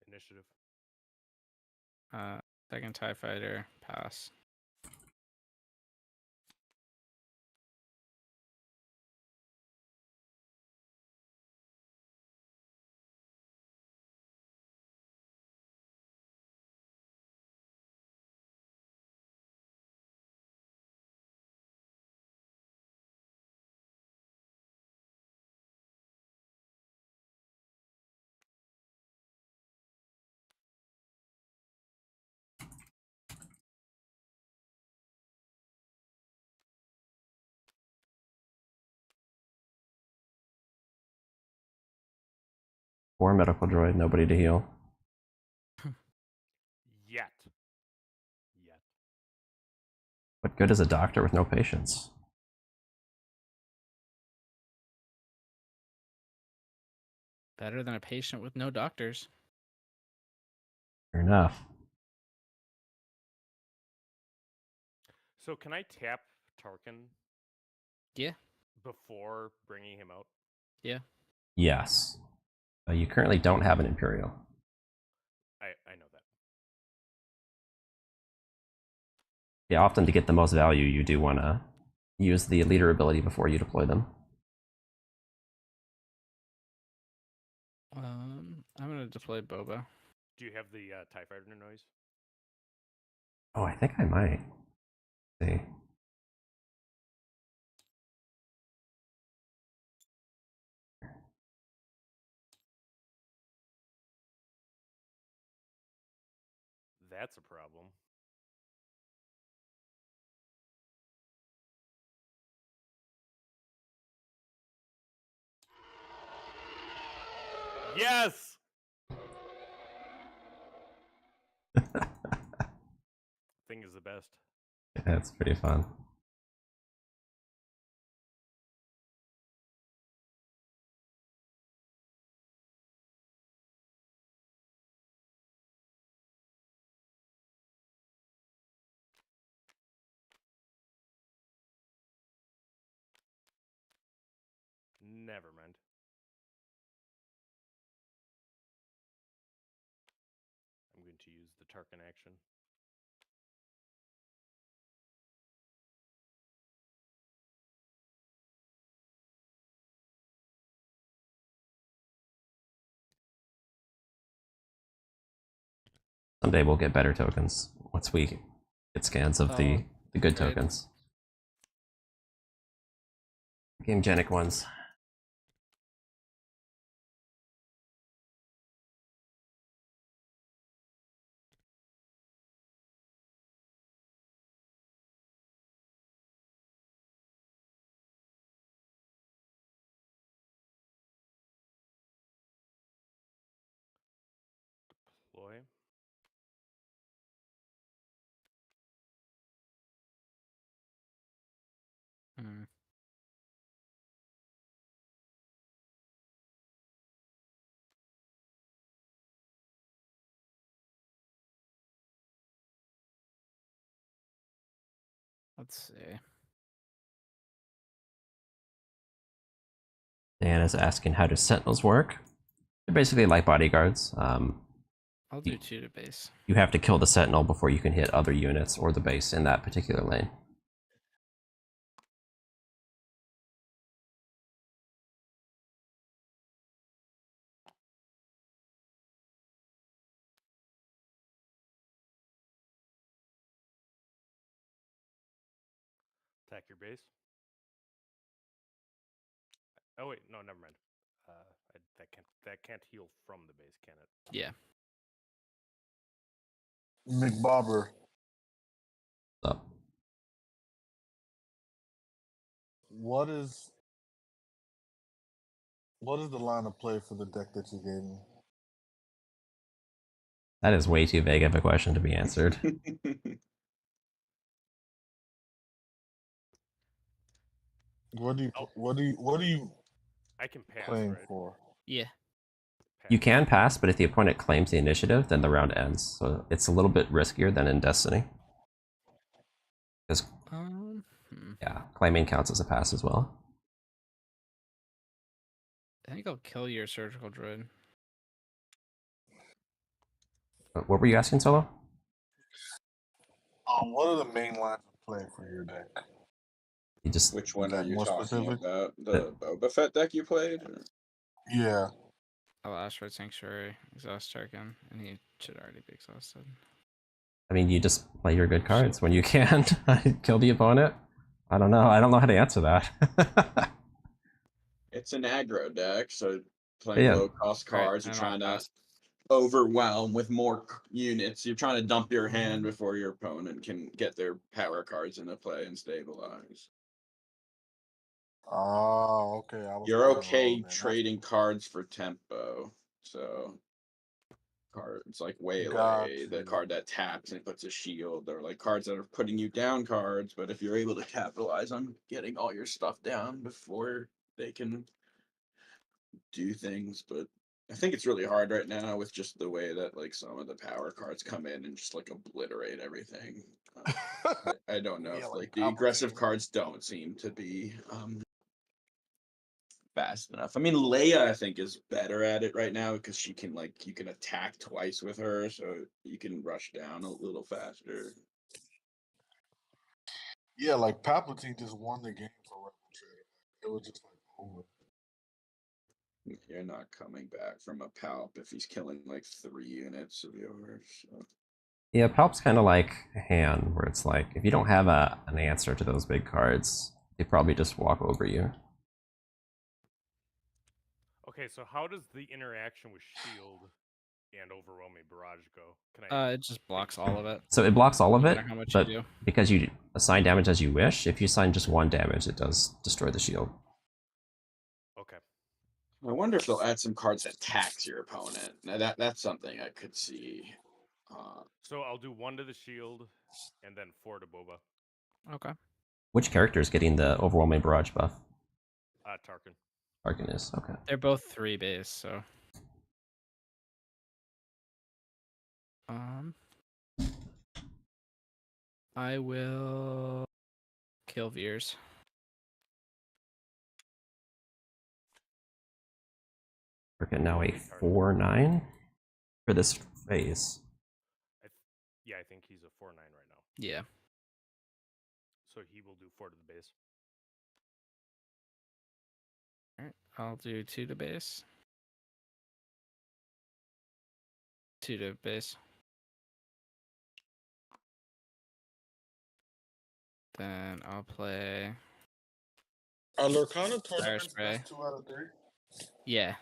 Initiative. Second TIE Fighter. Pass. Poor medical droid, nobody to heal. Yet. What good is a doctor with no patients? Better than a patient with no doctors. Fair enough. So can I tap Tarkin? Yeah. Before bringing him out? Yeah. Yes. You currently don't have an Imperial. I know that. Yeah, often to get the most value, you do want to use the leader ability before you deploy them. I'm gonna deploy Boba. Do you have the TIE Fighter noise? Oh, I think I might. Let's see. That's a problem. Yes! Thing is the best. Yeah, it's pretty fun. Never mind. I'm going to use the Tarkin action. Someday we'll get better tokens once we get scans of the good great. tokens. Game-genic ones. Deploy. Hmm. Let's see. Dan is asking how do sentinels work. They're basically like bodyguards. I'll do 2 to base. You have to kill the sentinel before you can hit other units or the base in that particular lane. Attack your base. Oh wait, no, never mind. That can't heal from the base, can it? Yeah. McBobber, So, what is the line of play for the deck that you gave me? that is way too vague of a question to be answered. What do you I can pass, playing right? for? Yeah. You Pass. can pass, but if the opponent claims the initiative, then the round ends. So it's a little bit riskier than in Destiny. Because, yeah, claiming counts as a pass as well. I think I'll kill your surgical droid. What were you asking, Solo? What are the main lines of play for your deck? You just Which one are That you more talking specific? about? The Boba Fett deck you played? Or- Yeah. Oh, Asteroid Sanctuary, Exhaust Tarkin, and he should already be exhausted. I mean, you just play your good cards when you can. Kill the opponent. I don't know. I don't know how to answer that. It's an aggro deck, so playing Yeah. low cost Right, cards, you're and I'll trying to pass. overwhelm with more units. You're trying to dump your hand before your opponent can get their power cards into play and stabilize. Oh, okay. I was You're playing okay wrong then. trading cards for tempo. So cards like Got Waylay, the you. card that taps and puts a shield, or like cards that are putting you down cards, but if you're able to capitalize on getting all your stuff down before they can do things, but I think it's really hard right now with just the way that like some of the power cards come in and just like obliterate everything. I don't know Yeah, if like like the aggressive Palpatine. cards don't seem to be fast enough. I mean, Leia I think is better at it right now because she can like you can attack twice with her, so you can rush down a little faster. Yeah, like Palpatine just won the game for Rebel Trader. It was just like over. You're not coming back from a palp if he's killing like 3 units of yours. So. Yeah, Palp's kind of like Han, where it's like, if you don't have an answer to those big cards, they probably just walk over you. Okay, so how does the interaction with shield and overwhelming barrage go? Can I? It just blocks all of it. So it blocks all of No it, matter how much but you do. because you assign damage as you wish, if you assign just 1 damage, it does destroy the shield. Okay. I wonder if they'll add some cards that tax your opponent. Now that's something I could see. So I'll do 1 to the shield, and then 4 to Boba. Okay. Which character is getting the overwhelming barrage buff? Tarkin. Tarkin is, okay. They're both 3 base, so. I will kill Veers. We're getting now a Retarded. 4-9 for this phase. Yeah, I think he's a 4-9 right now. Yeah. So he will do 4 to the base. All right. I'll do 2 to base. 2 to base. Then I'll play. Are Lurkana Fire tournaments spray. best 2 out of 3? Yeah.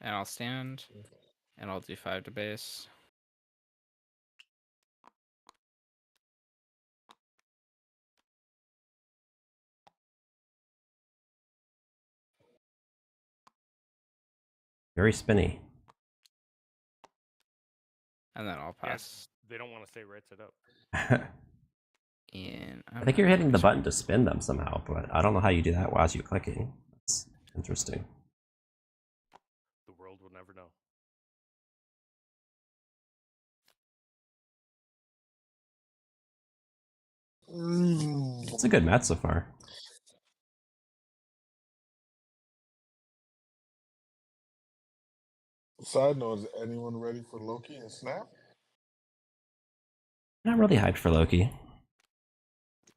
And I'll stand. And I'll do 5 to base. Very spinny. And then I'll Yeah, pass. they don't want to say right side up. And I think you're hitting the button to spin them somehow, but I don't know how you do that while you're clicking. That's interesting. The world will never know. It's a good match so far. Side note, is anyone ready for Loki and Snap? I'm not really hyped for Loki.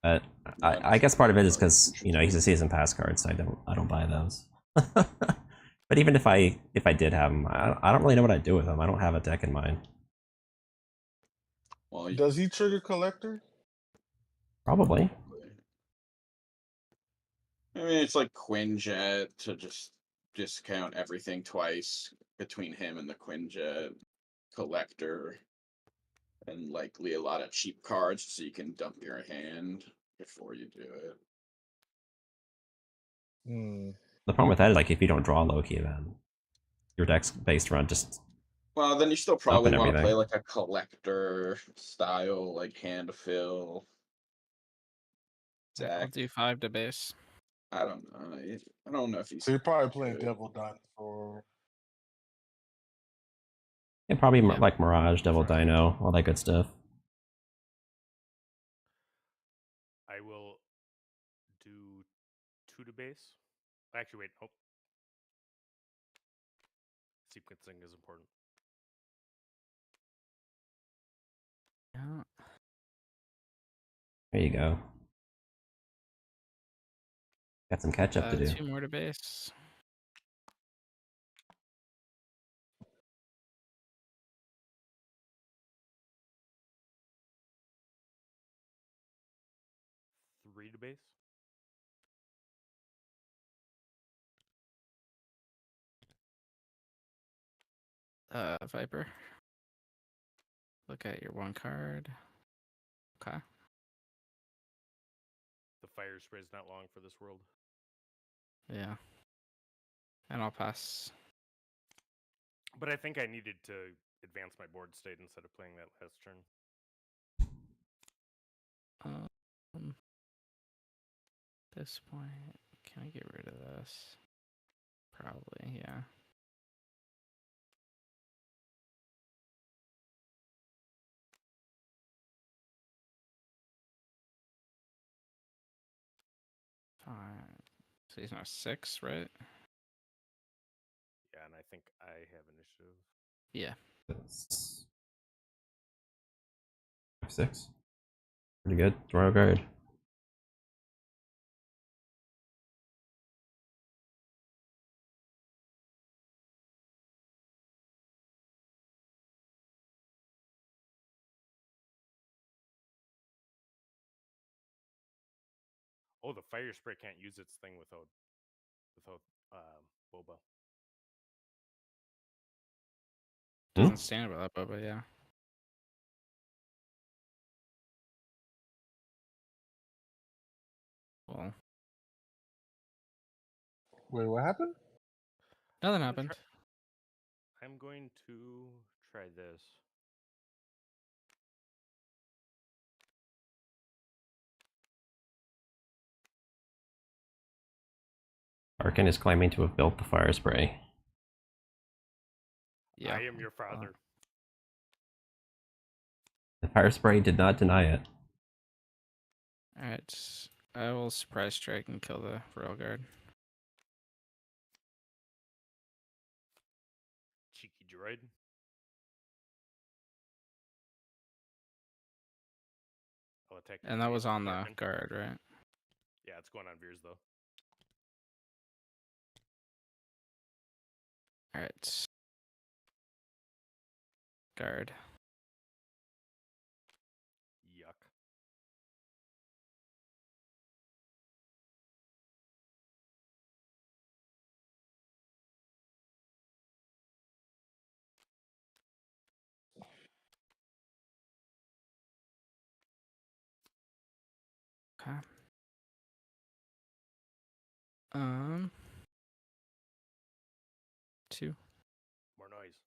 But I guess part of it is because, you know, he's a season pass card, so I don't buy those. But even if I did have him, I don't really know what I'd do with him. I don't have a deck in mind. Well, Does he trigger Collector? Probably. I mean, it's like Quinjet to just discount everything twice between him and the Quinjet collector, and likely a lot of cheap cards so you can dump your hand before you do it. Hmm. The problem with that is, like, if you don't draw Loki, then your deck's based around just Well, then you still probably dumping want to play everything. like a collector style, like hand fill Yeah, I'll deck. do 5 to base. I don't know. I don't know if he's. So you're probably playing good. Devil Dinosaur. Yeah, probably Yeah. like Mirage, Devil Dino, all that good stuff. I will do 2 to base. Actually, wait. Nope. Sequencing is important. Yeah. There you go. Got some catch up to do. 2 more to base. Three to base. Viper. Look at your 1 card. Okay. The fire spray is not long for this world. Yeah. And I'll pass. But I think I needed to advance my board state instead of playing that last turn. This point, can I get rid of this? Probably, yeah. Fine. So he's not 6, right? Yeah, and I think I have initiative. Yeah. 6. Pretty good. Draw a card. Oh, the fire spray can't use its thing without Boba. Doesn't stand by that, but yeah. Well, Wait, what happened? nothing happened. I'm going to try this. Arkin is claiming to have built the fire spray. Yeah. I am your father. The fire spray did not deny it. Alright. I will surprise strike and kill the railguard. droid. I'll attack And that was on the Tarkin. guard, right? Yeah, it's going on Veers though. All right. Guard. Yuck. Okay. Um. 2. More noise.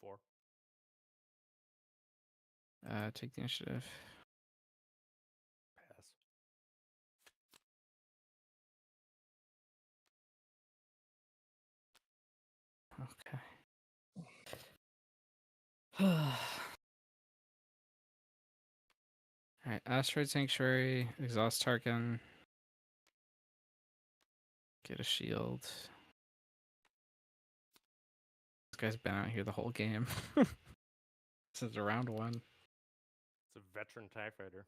Four. Take the initiative. Pass. Okay. All right. Asteroid Sanctuary. Exhaust Tarkin. Get a shield. This guy's been out here the whole game. Since round 1. It's a veteran TIE fighter.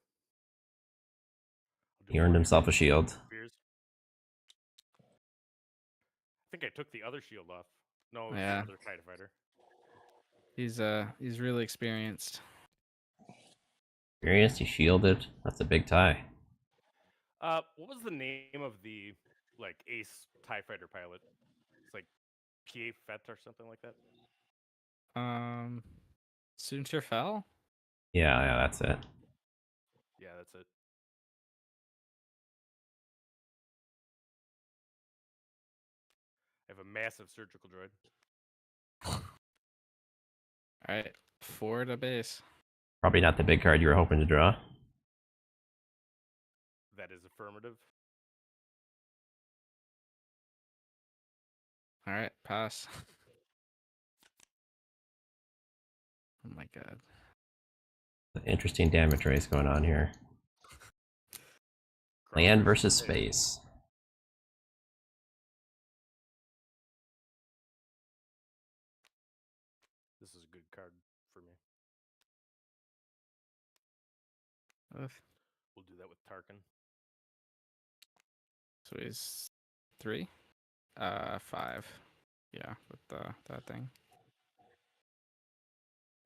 I'll do He earned 40 himself a shield. Veers. I think I took the other shield off. No, it was Yeah. the other TIE fighter. He's really experienced. Experienced, he shielded. That's a big tie. What was the name of the like ace TIE fighter pilot? It's like PA Fett or something like that. Soontir Fel? Yeah, that's it. Yeah, that's it. I have a massive surgical droid. All right. 4 to base. Probably not the big card you were hoping to draw. That is affirmative. All right. Pass. Oh my god. Interesting damage race going on here. Land versus space. This is a good card for me. Ugh. We'll do that with Tarkin. So he's 3? 5. Yeah, with that thing.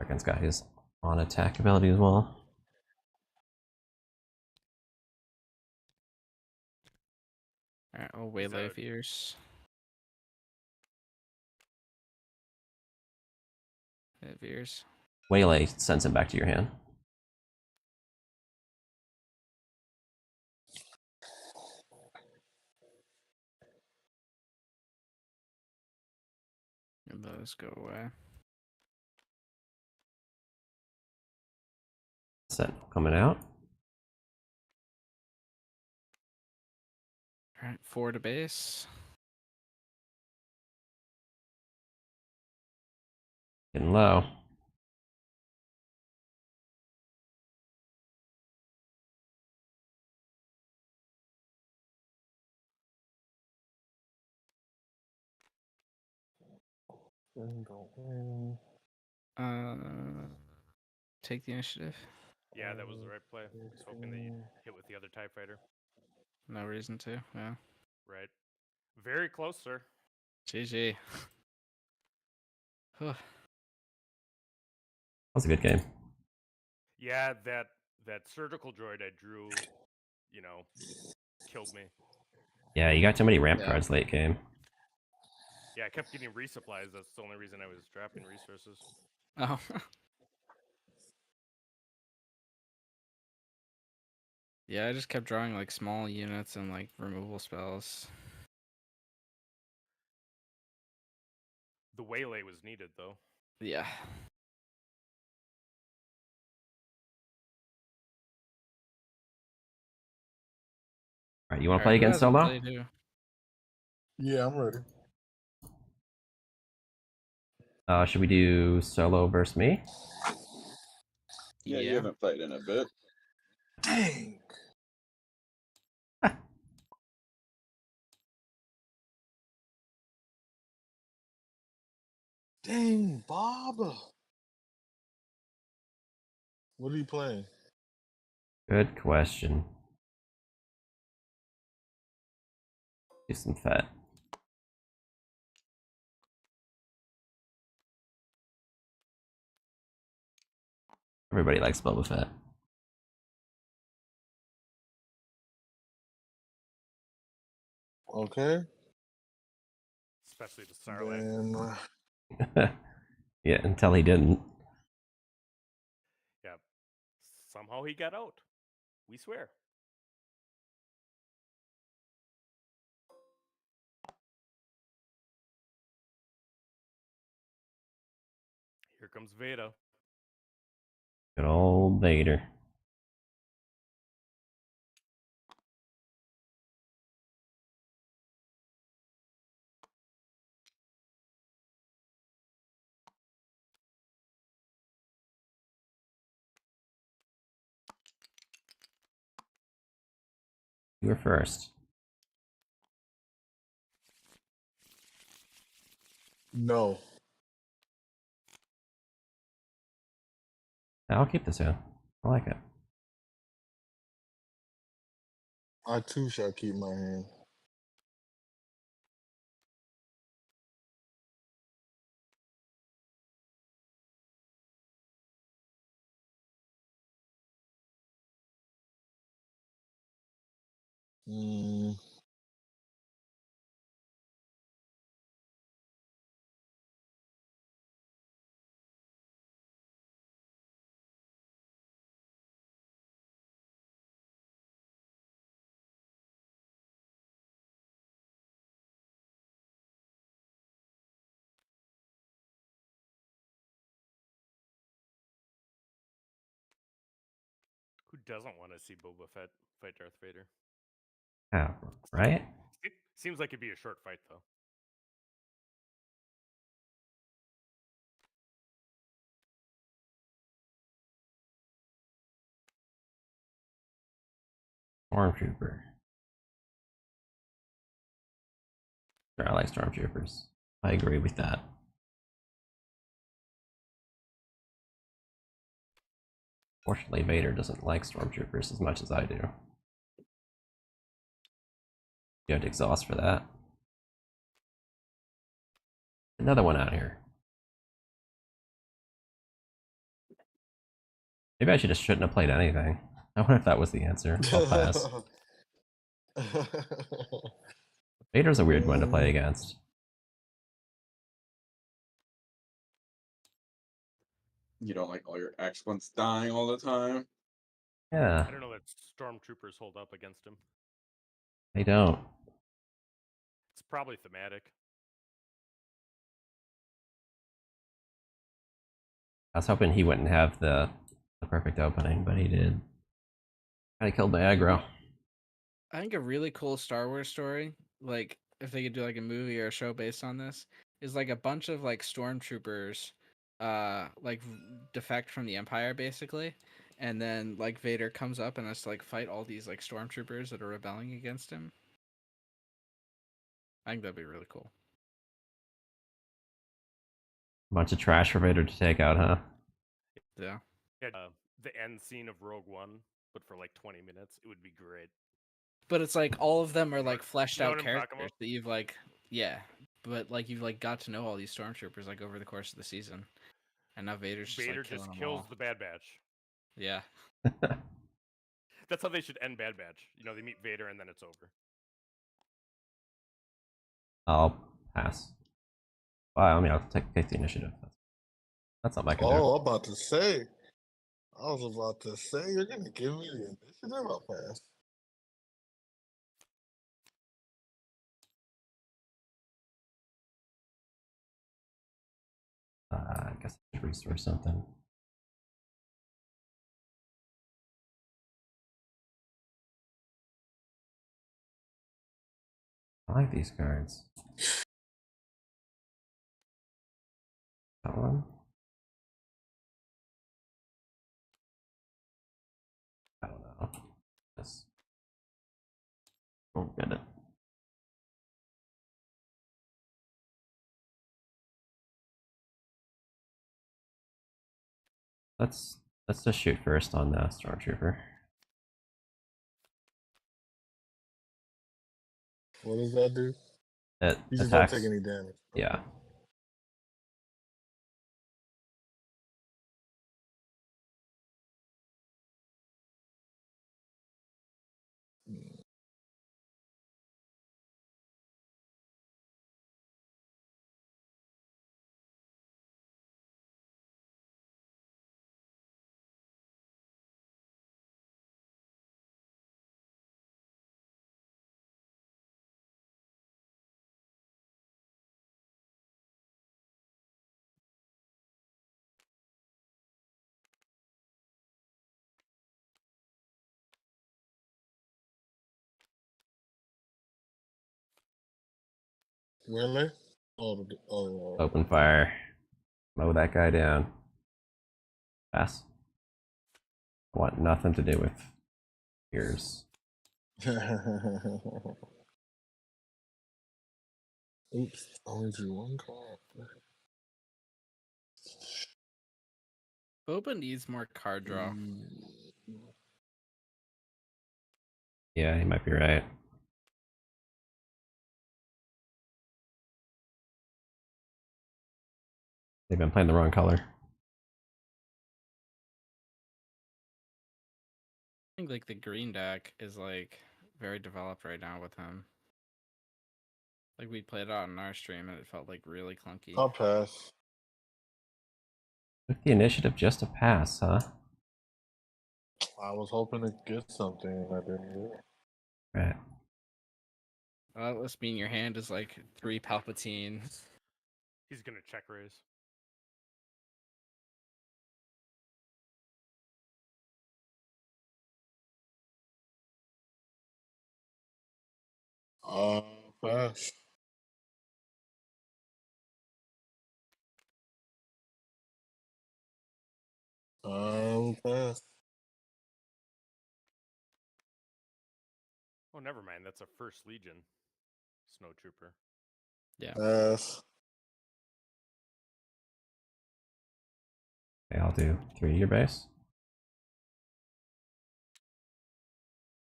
Tarkin's got his on attack ability as well. All right. Oh, waylay Veers. Veers. Waylay sends him back to your hand. And those go away. Set coming out. All right. 4 to base. Getting low. Take the initiative. Yeah, that was the right play. I was hoping that you'd hit with the other TIE fighter. No reason to. Yeah. Right. Very close, sir. GG. That was a good game. Yeah, that surgical droid I drew, killed me. Yeah, you got too many ramp cards late game. Yeah, I kept getting resupplies. That's the only reason I was dropping resources. Oh. Yeah, I just kept drawing like small units and like removal spells. The waylay was needed, though. Yeah. All right, you want to play against Solo? Solo? Yeah, I'm ready. Should we do Solo versus me? Yeah, you haven't played in a bit. Dang. Dang, Bob. What are you playing? Good question. Do some Fett. Everybody likes Boba Fett. Okay. Especially the Sarlacc. Then Yeah, until he didn't. Yeah. Somehow he got out. We swear. Here comes Veda. Good old Vader. You were first. no. I'll keep this in. I like it. I too shall keep my hand. Mm, Who doesn't want to see Boba Fett fight Darth Vader? Oh, right? It seems like it'd be a short fight, though. Stormtrooper. Sure, I like Stormtroopers. I agree with that. Fortunately, Vader doesn't like Stormtroopers as much as I do. You have to exhaust for that. Another one out here. Maybe I just shouldn't have played anything. I wonder if that was the answer. I'll pass. Vader's a weird one to play against. You don't like all your excellence dying all the time. Yeah, I don't know that stormtroopers hold up against him. they don't. It's probably thematic. I was hoping he wouldn't have the perfect opening, but he did. Kinda killed my aggro. I think a really cool Star Wars story, like if they could do like a movie or a show based on this, is like a bunch of like stormtroopers, defect from the Empire basically, and then like Vader comes up and has to like fight all these like stormtroopers that are rebelling against him. I think that'd be really cool. Bunch of trash for Vader to take out, huh? Yeah. Yeah, the end scene of Rogue One, but for like 20 minutes, it would be great. But it's like all of them are You know like what- fleshed you know out what I'm talking characters about? that you've like, yeah, but like you've like got to know all these stormtroopers like over the course of the season, and now Vader's just Vader like killing just them kills all. the Bad Batch. Yeah. That's how they should end Bad Batch. You know, they meet Vader and then it's over. I'll pass. Well, I mean, I'll take the initiative. That's something I can do. oh, I'm about to say. I was about to say you're gonna give me the initiative. I'll pass. I guess I should restore something. I like these cards. That one. I don't know. This. Won't get it. let's just shoot first on the Stormtrooper. What does that do? It You just don't attacks. take any damage. Yeah. Really? Oh. Open fire. Mow that guy down. Pass. I want nothing to do with ears. Oops, only drew one card. Boba needs more card draw. Yeah, he might be right. They've been playing the wrong color. I think like the green deck is like very developed right now with him. Like we played it out in our stream and it felt like really clunky. I'll pass. Took the initiative just to pass, huh? I was hoping to get something and I didn't get it. Right. This mean your hand is like 3 Palpatine. He's gonna check raise. Pass. Pass. Oh, never mind. That's a First Legion snowtrooper. Yeah. Pass. Okay, I'll do 3 your base.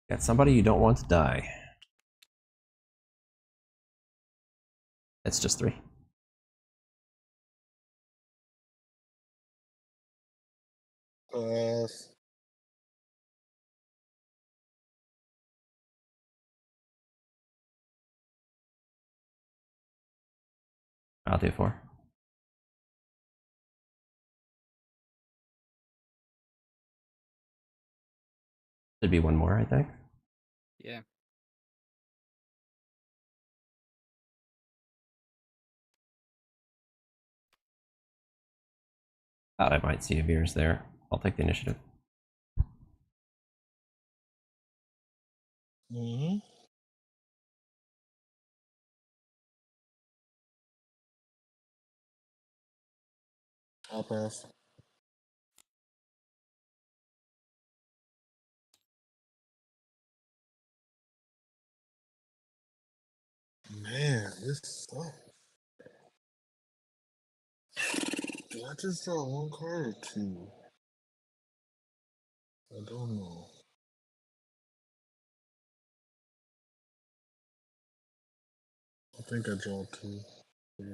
Got somebody you don't want to die. It's just 3. Pass. I'll do 4. Should be one more, I think. Yeah. Thought I might see a Veers there. I'll take the initiative. Mm-hmm. I'll pass. Man, this sucks. Did I just draw one card or 2? I don't know. I think I draw 2. Yeah.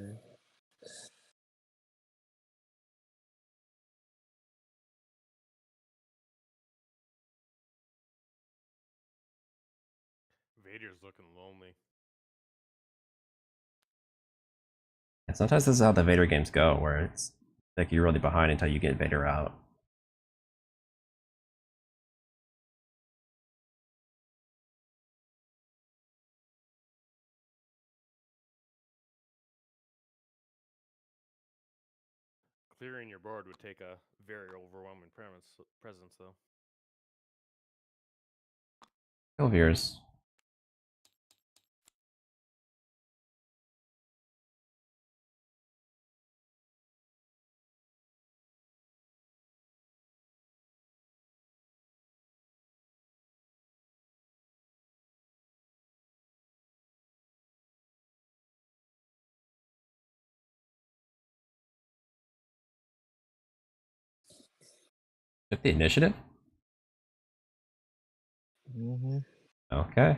Vader's looking lonely. And sometimes this is how the Vader games go, where it's like you're really behind until you get Vader out. Clearing your board would take a very overwhelming presence, though. Go Veers. Took the initiative? Mm-hmm. Okay.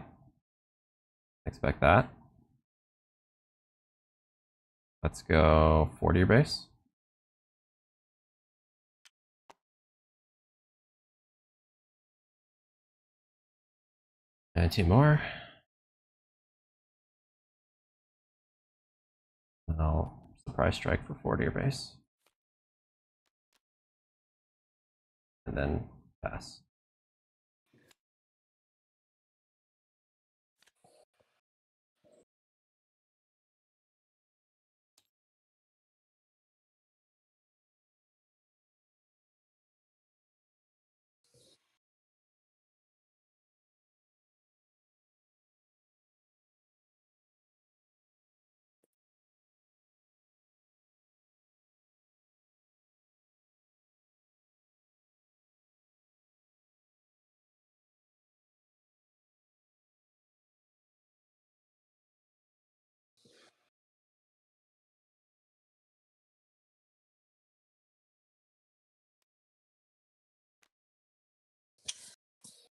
Expect that. Let's go 40 your base. And 2 more. And I'll surprise strike for 40 your base. And then pass.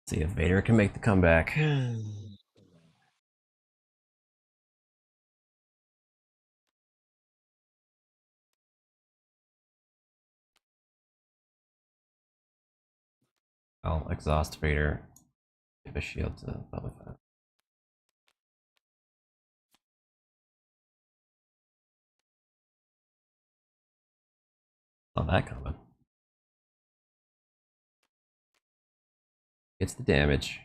See if Vader can make the comeback. I'll exhaust Vader. Give a shield to Boba Fett. Saw that coming. Gets the damage.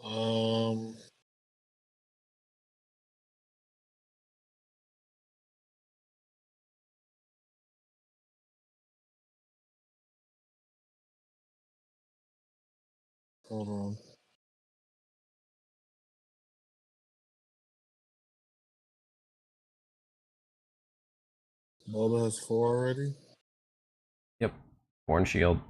Um, hold on. Boba has 4 already. Yep. Born shield.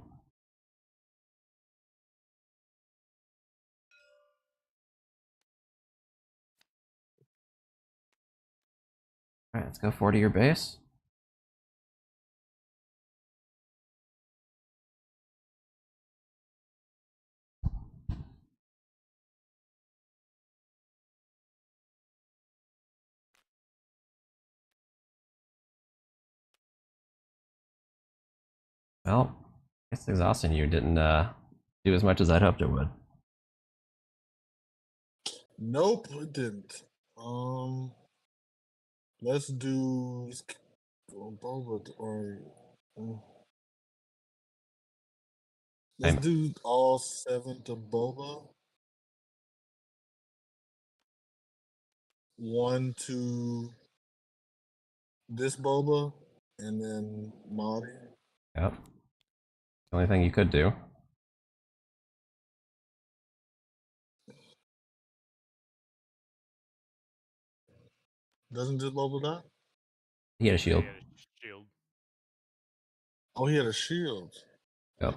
Alright, let's go 40 your base. Well, it's exhausting. You didn't do as much as I'd hoped it would. Nope, it didn't. Let's do Boba or let's do all 7 to Boba. 1 to this Boba, and then Molly. Yep. The only thing you could do. Doesn't this Boba die? He had a shield. Yeah, shield. Oh, he had a shield. Yep.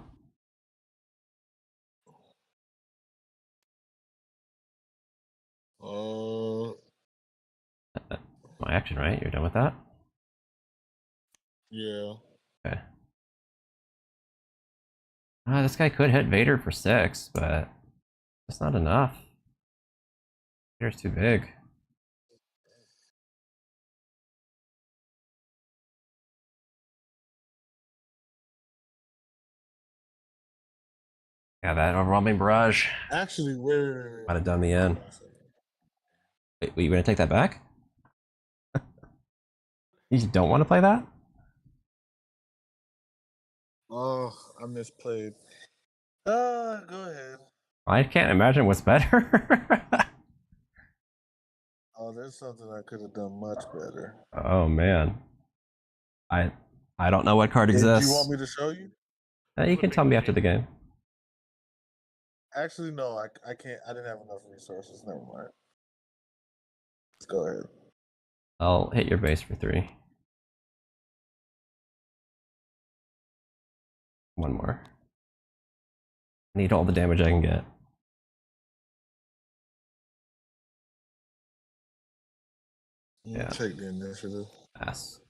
My action, right? You're done with that? Yeah. Okay. This guy could hit Vader for 6, but that's not enough. Vader's too big. Yeah, that overwhelming barrage Actually, where might have done the end. Wait, you gonna take that back? You just don't want to play that? Oh, I misplayed. Go ahead. I can't imagine what's better. Oh, there's something I could have done much better. Oh man, I don't know what card Do exists. you want me to show you? You can tell me after the game. Actually, no, I can't. I didn't have enough resources. Never mind. Let's go ahead. I'll hit your base for 3. 1 more. Need all the damage I can get. You Yeah. take the initiative. Pass.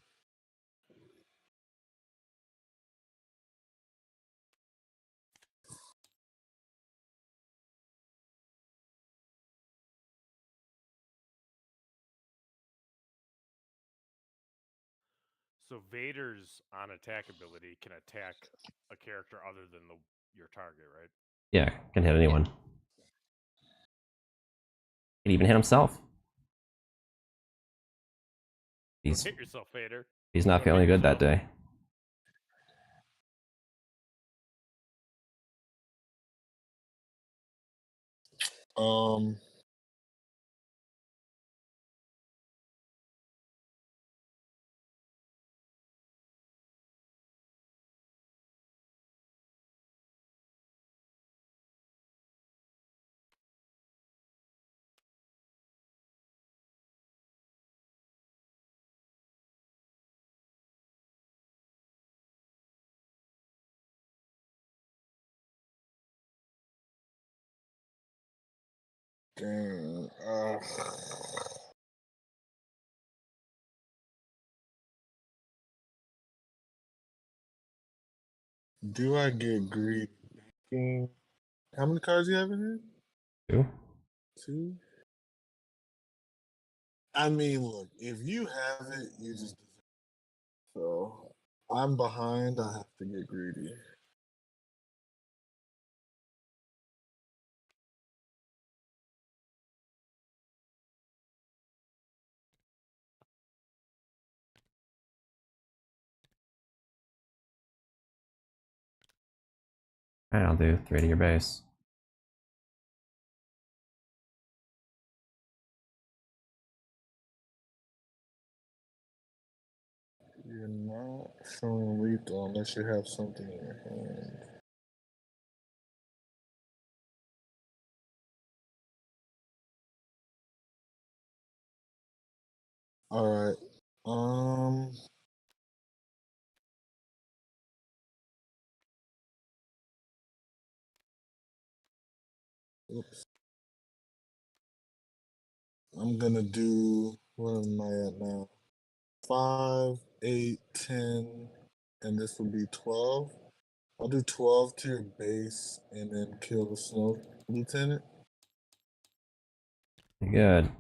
So Vader's on attack ability can attack a character other than your target, right? Yeah, can hit anyone. Can even hit himself. Don't hit yourself, Vader. He's not Don't feeling hit good that yourself. day. Um, dang. Do I get greedy? How many cards you have in here? 2. 2. I mean, look, if you have it, you just deserve it. So I'm behind. I have to get greedy. Alright, I'll do 3 to your base. You're not showing lethal unless you have something in your hand. All right. Oops. I'm gonna do. What am I at now? 5, 8, 10, and this will be 12. I'll do 12 to your base and then kill the snow lieutenant. Good.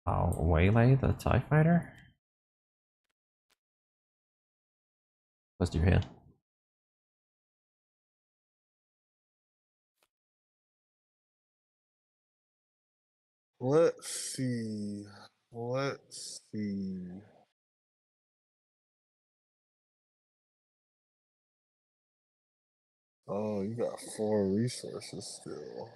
I'll waylay the TIE fighter. Let's do your hand. Let's see. Let's see. Oh, you got 4 resources still.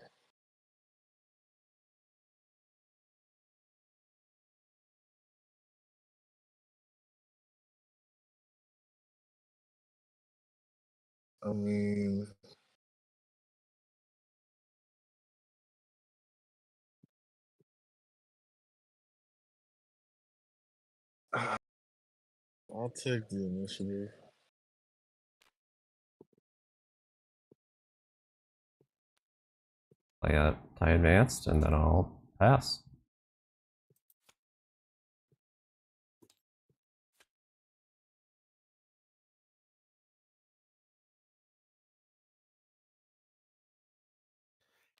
I mean, I'll take the initiative. Play a TIE advanced, and then I'll pass.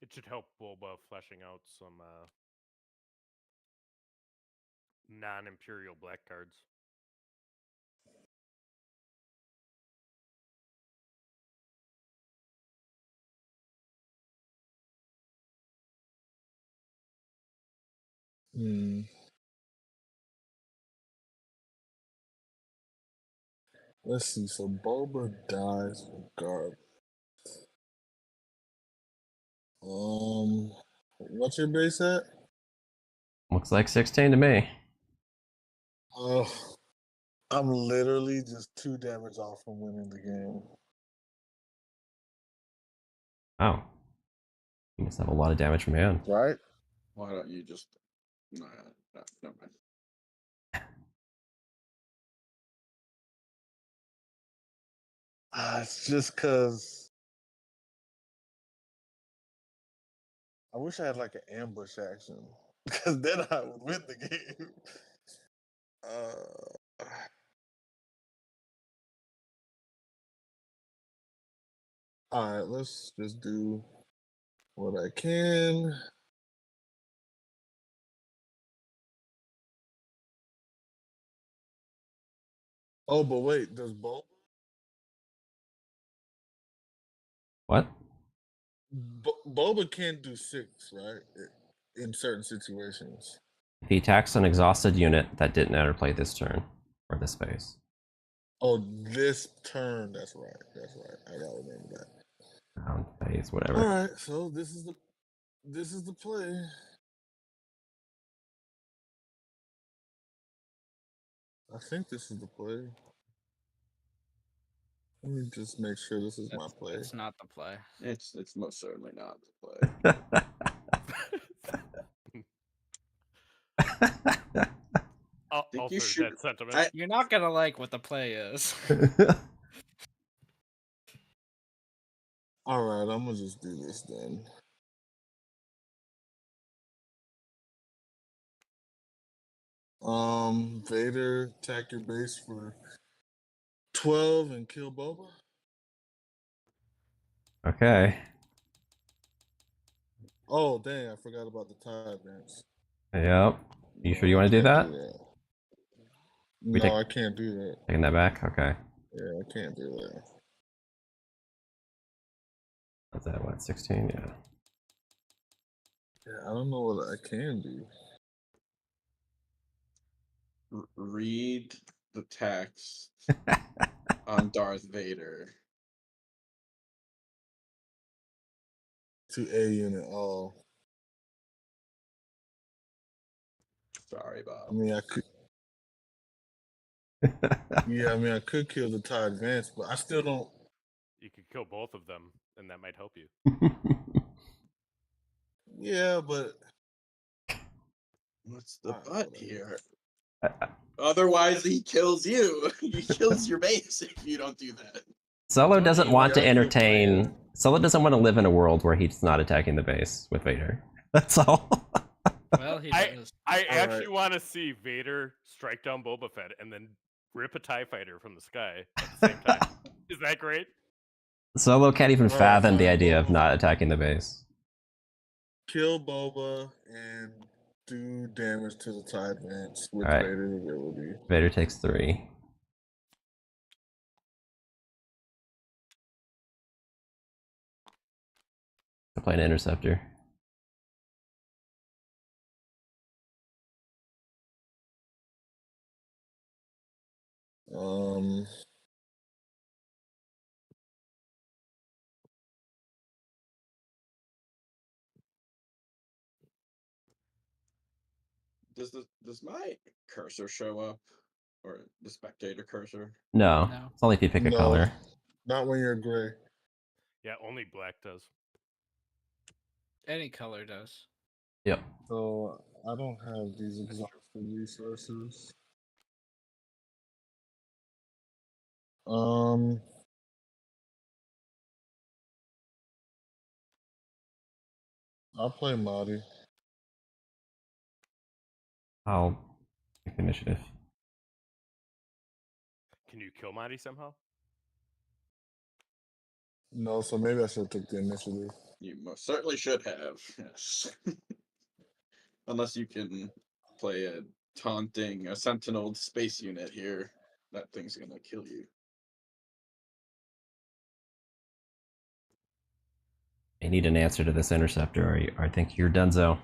It should help Boba fleshing out some non-Imperial black cards. Hmm. Let's see. So Boba dies regardless. What's your base at? Looks like 16 to me. Oh, I'm literally just 2 damage off from winning the game. Oh. You must have a lot of damage from hand. Right? Why don't you just? No, no, never mind. It's just because I wish I had like an ambush action because then I would win the game. All right, let's just do what I can. Oh, but wait, does What? Boba can't do 6, right? In certain situations. If he attacks an exhausted unit that didn't enter play this turn or this phase. Oh, this turn. That's right. That's right. I gotta remember that. Round, phase, whatever. All right, so this is the play. I think this is the play. Let me just make sure this is my play. It's not the play. It's most certainly not the play. I'll Think you third should- that sentiment. You're not gonna like what the play is. All right, I'm gonna just do this then. Vader, attack your base for 12 and kill Boba. Okay. Oh, dang, I forgot about the tie advance. Yep. You sure you I want to do can't that? No, take- I can't do that. Taking that back? Okay. Yeah, I can't do that. What's that? What, 16? Yeah. Yeah, I don't know what I can do. Read the text on Darth Vader. To A unit. Oh, Sorry, I Bob. mean, I could. Yeah, I mean, I could kill the tie advance, but I still don't. You could kill both of them, and that might help you. Yeah, but What's the Alright, butt whatever. here? Otherwise, he kills you. He kills your base if you don't do that. Solo doesn't you want to got your entertain. plan? Solo doesn't want to live in a world where he's not attacking the base with Vader. That's all. Well, he I does. actually want to see Vader strike down Boba Fett and then rip a TIE fighter from the sky at the same time. Is that great? Solo can't even Alright, fathom the fine, idea of Boba. not attacking the base. Kill Boba and do damage to the tie advance with Alright. Vader's ability. Vader takes 3. To play an interceptor. Does my cursor show up, or the spectator cursor? No. No. It's only if you pick a No. color. Not when you're gray. Yeah, only black does. Any color does. Yep. So I don't have these exhausted resources. I'll play Mahdi. I'll pick initiative. Can you kill Marty somehow? No, so maybe I should have took the initiative. You most certainly should have. Yes. Unless you can play a sentinel space unit here, that thing's gonna kill you. I need an answer to this interceptor, or I think you're donezo.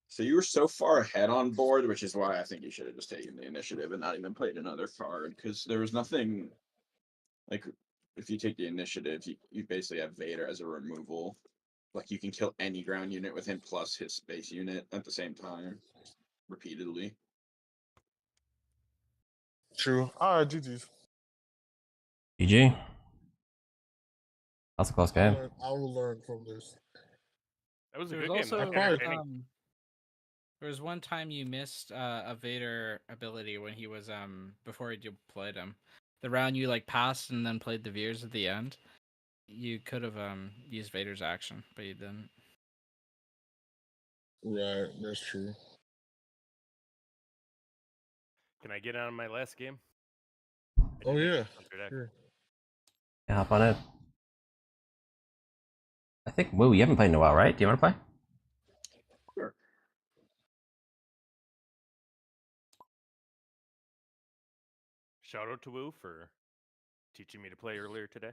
So you were so far ahead on board, which is why I think you should have just taken the initiative and not even played another card, because there was nothing like if you take the initiative, you basically have Vader as a removal. Like you can kill any ground unit with him plus his space unit at the same time, repeatedly. True. All right, GG's. GG. That's a close game. I will learn from this. That was a There was good game. also though. Entertaining. there was one time you missed a Vader ability when he was before you deployed him. the round you like passed and then played the Veers at the end, you could have used Vader's action, but you didn't. Right, that's true. Can I get on my last game? Oh yeah, Hunter deck. sure. Yeah, hop on it. I think Woo, you haven't played in a while, right? Do you want to play? Sure. Shout out to Woo for teaching me to play earlier today.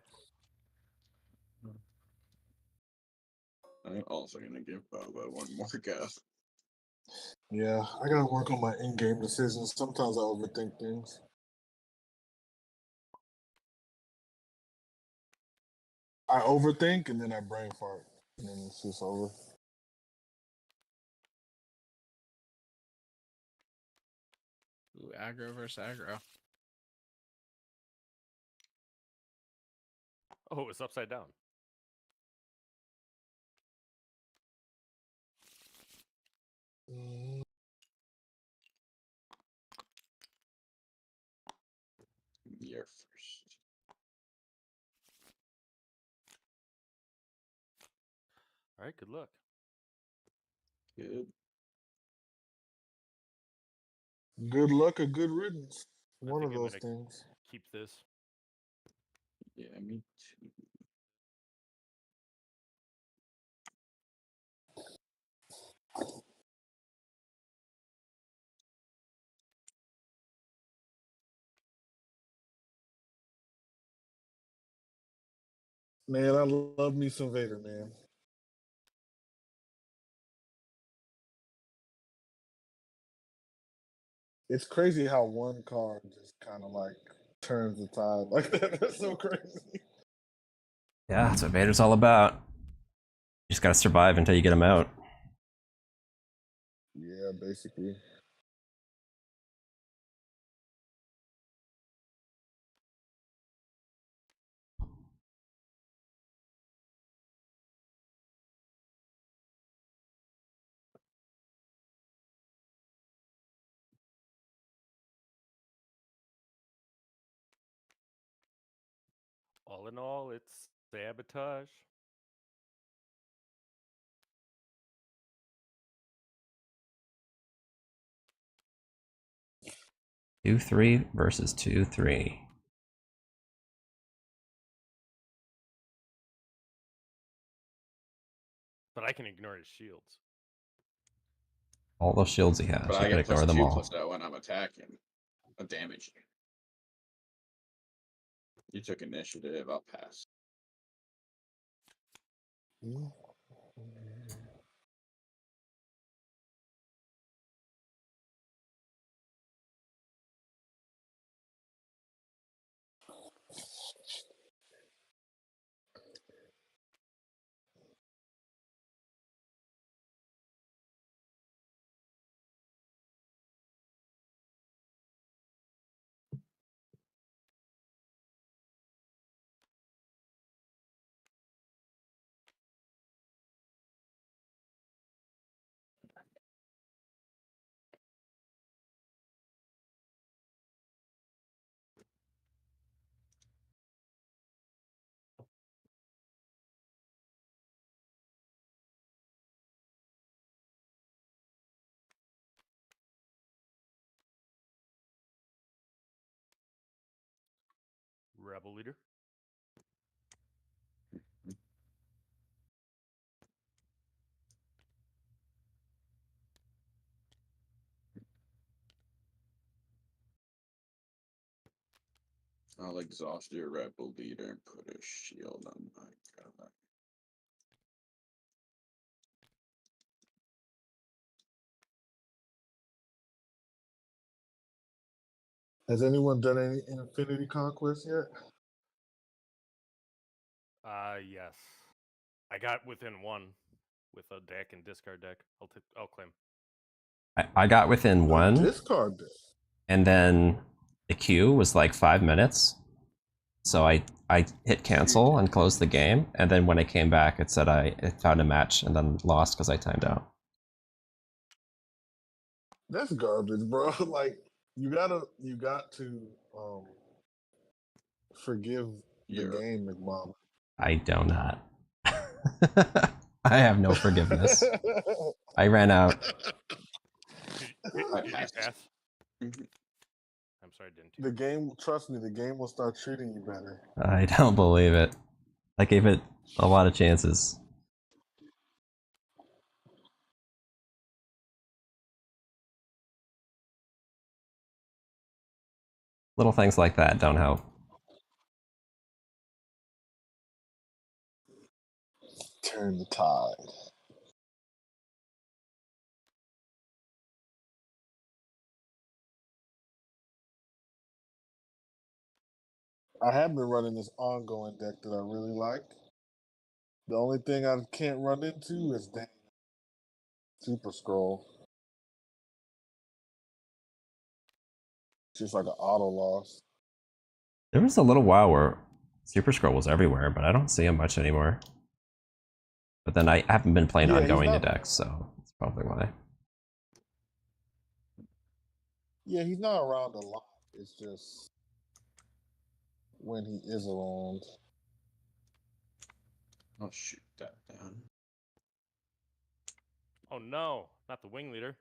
I'm also gonna give Boba one more go. Yeah, I gotta work on my in-game decisions. Sometimes I overthink things. I overthink and then I brain fart, and then it's just over. Ooh, aggro versus aggro. Oh, it's upside down. You're first. All right, good luck. Good. Good luck or good riddance. I One think of I'm those gonna things. keep this. Yeah, me too. Man, I love me some Vader, man. It's crazy how one card just kind of like turns the tide like that. That's so crazy. Yeah, that's what Vader's all about. You just gotta survive until you get him out. Yeah, basically. All in all, it's sabotage. 2-3 versus 2-3. But I can ignore his shields. All those shields he has, But you I can get ignore them all. +2/+0 when I'm attacking. A damage. You took initiative, I'll pass. Rebel leader. I'll exhaust your rebel leader and put a shield on my guy. Has anyone done any Infinity Conquest yet? Yes. I got within one with a deck and discard deck. I'll claim. I got within one, Discard deck. and then the queue was like 5 minutes. So I hit cancel and closed the game, and then when I came back, it said I found a match and then lost because I timed out. That's garbage, bro. Like you got to forgive the You're game, McMom. I do not. I have no forgiveness. I ran out. I Did you passed. pass? Mhm. I'm sorry, didn't The you? game, trust me, the game will start treating you better. I don't believe it. I gave it a lot of chances. Little things like that don't help. Turn the tide. I have been running this ongoing deck that I really like. The only thing I can't run into is dang Super Scroll. Just like an auto loss. There was a little while where Super Scroll was everywhere, but I don't see him much anymore. But then I haven't been playing Yeah, he's ongoing not- decks, so that's probably why. Yeah, he's not around a lot. It's just when he is around. I'll shoot that down. Oh no, not the wing leader.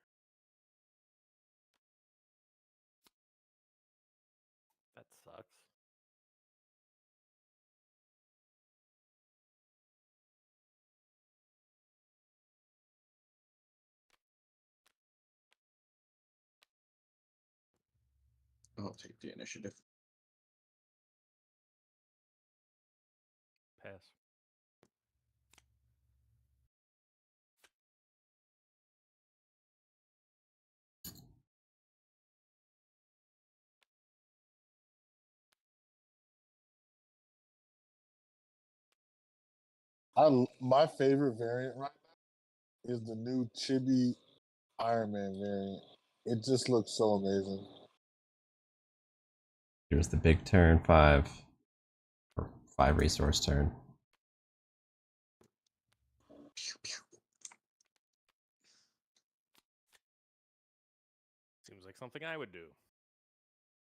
That sucks. I'll take the initiative. Pass. My favorite variant right now is the new Chibi Iron Man variant. It just looks so amazing. Here's the big turn 5. Or 5 resource turn. Pew, pew. Seems like something I would do.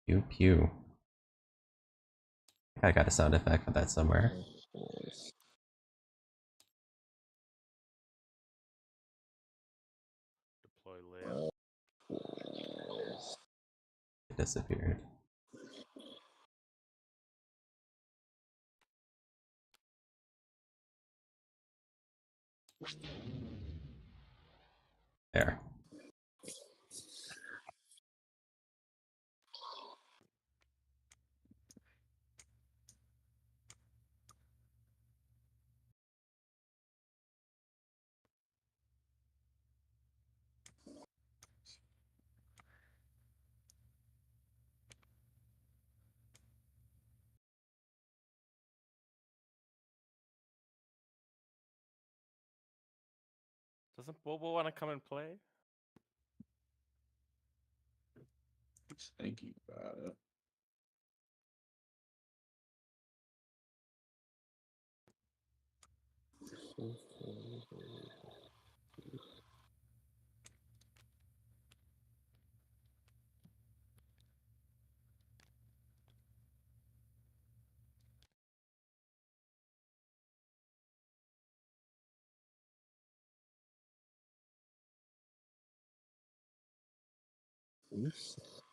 Pew pew. I think I got a sound effect for that somewhere. Deploy layup. It disappeared. There. Doesn't Bobo want to come and play? Just thinking about it.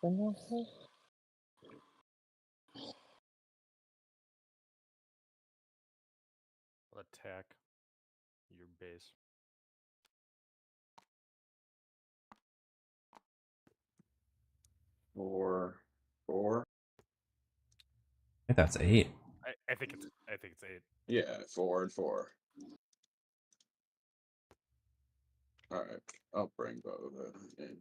I'll attack your base. Four. I think that's 8. I think it's 8. Yeah, 4 and 4. All right, I'll bring Boba in.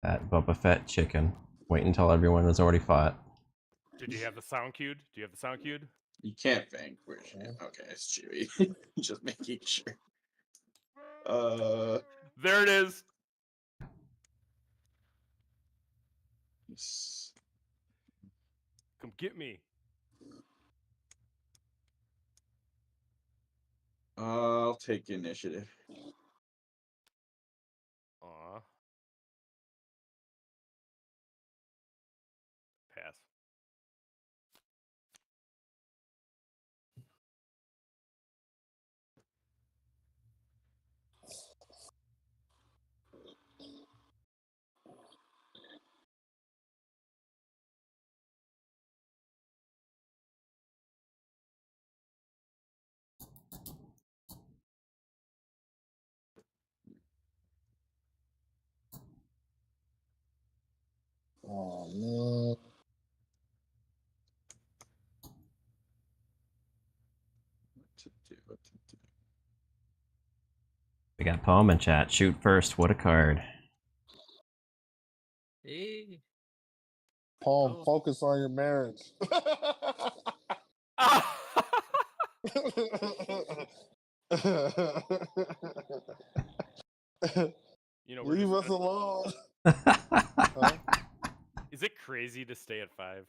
That Boba Fett chicken. Wait until everyone has already fought. Did you have the sound queued? Do you have the sound queued? You can't vanquish him. Okay, it's Chewy. Just making sure. There it is. Yes. Come get me. I'll take initiative. Aw. Pass. Oh man. What to do. We got Poem in chat. Shoot first. What a card. Hey. Paul, Oh. focus on your marriage. You know, we're Leave just us alone. Is it crazy to stay at 5?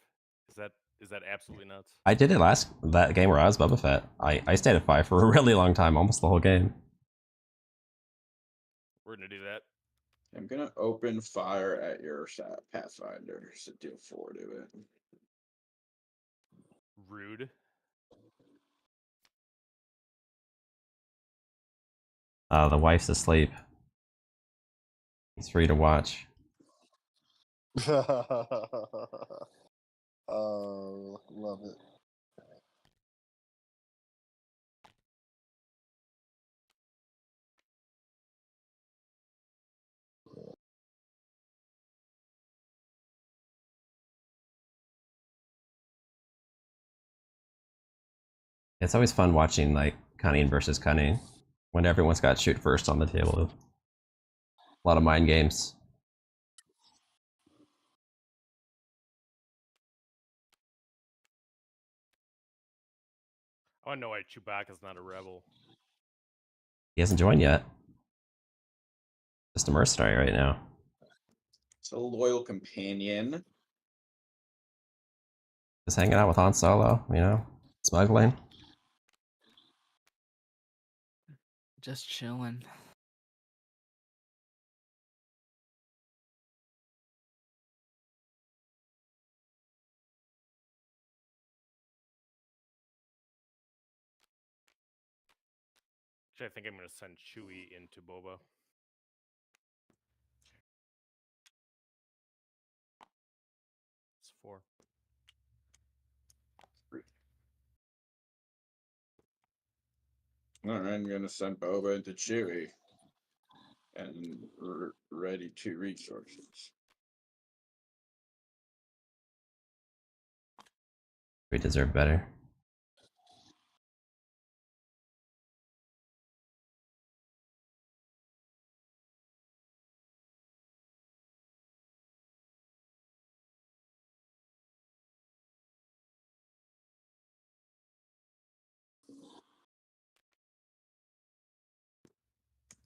Is that absolutely nuts? I did it that game where I was Boba Fett. I stayed at 5 for a really long time, almost the whole game. We're gonna do that. I'm gonna open fire at your Pathfinder, so deal 4 to it. Rude. The wife's asleep. He's free to watch. Love it. It's always fun watching like cunning versus cunning when everyone's got shoot first on the table. A lot of mind games. I wanna know why Chewbacca's not a rebel. He hasn't joined yet. Just a mercenary right now. It's a loyal companion. Just hanging out with Han Solo, you know, smuggling. Just chilling. Actually, I think I'm gonna send Chewie into Boba. It's 4. All right, I'm gonna send Boba into Chewie, and ready 2 resources. We deserve better.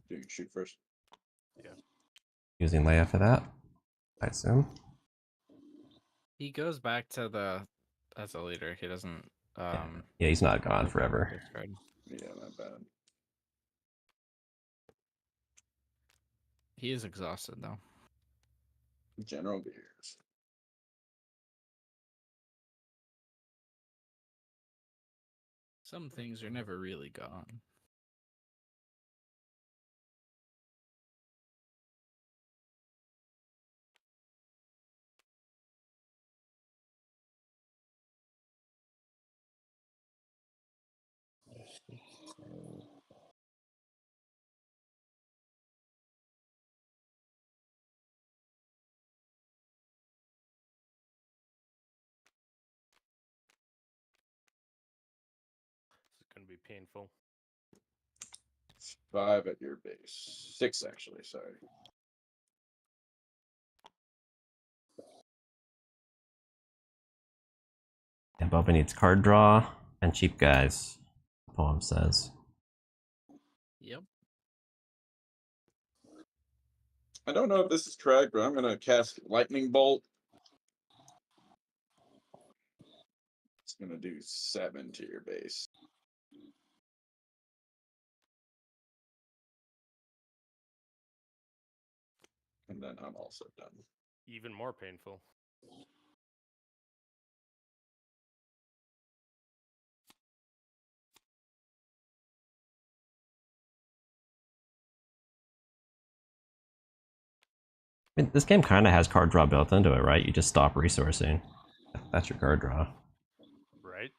Do you shoot first? Yeah. Using Leia for that, I assume. He goes back to the as a leader. He doesn't. Yeah, he's not gone look at forever. discard. Yeah, not bad. He is exhausted though. General Beers. Some things are never really gone. This is gonna be painful. 5 at your base. 6 actually, sorry. And Boba needs card draw and cheap guys, the poem says. Yep. I don't know if this is correct, but I'm gonna cast Lightning Bolt. It's gonna do 7 to your base. And then I'm also done. Even more painful. I mean, this game kind of has card draw built into it, right? You just stop resourcing. That's your card draw. Right?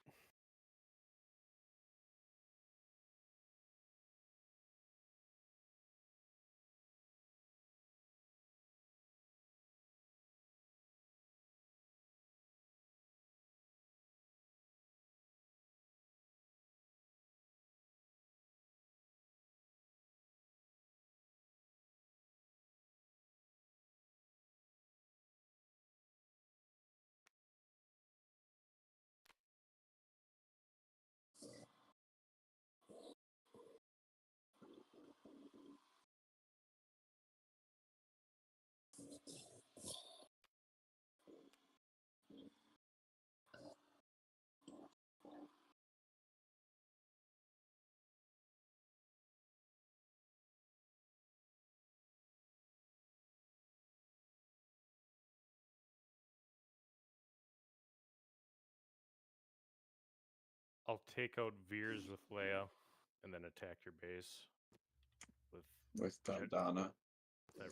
I'll take out Veers with Leia, and then attack your base with Jet- Donna. that-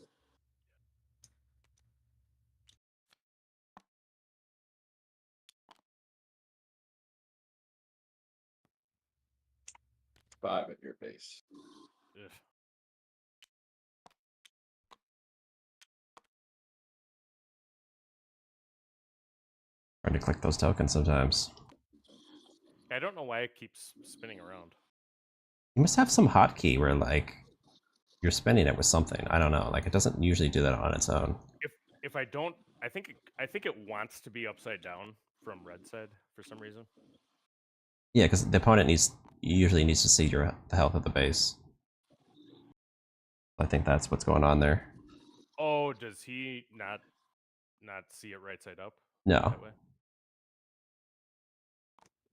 5 at your base. ugh. Trying to click those tokens sometimes. I don't know why it keeps spinning around. You must have some hotkey where like you're spinning it with something. I don't know. Like it doesn't usually do that on its own. If I don't, I think it wants to be upside down from red side for some reason. Yeah, because the opponent usually needs to see the health of the base. I think that's what's going on there. Oh, does he not see it right side up No. that way?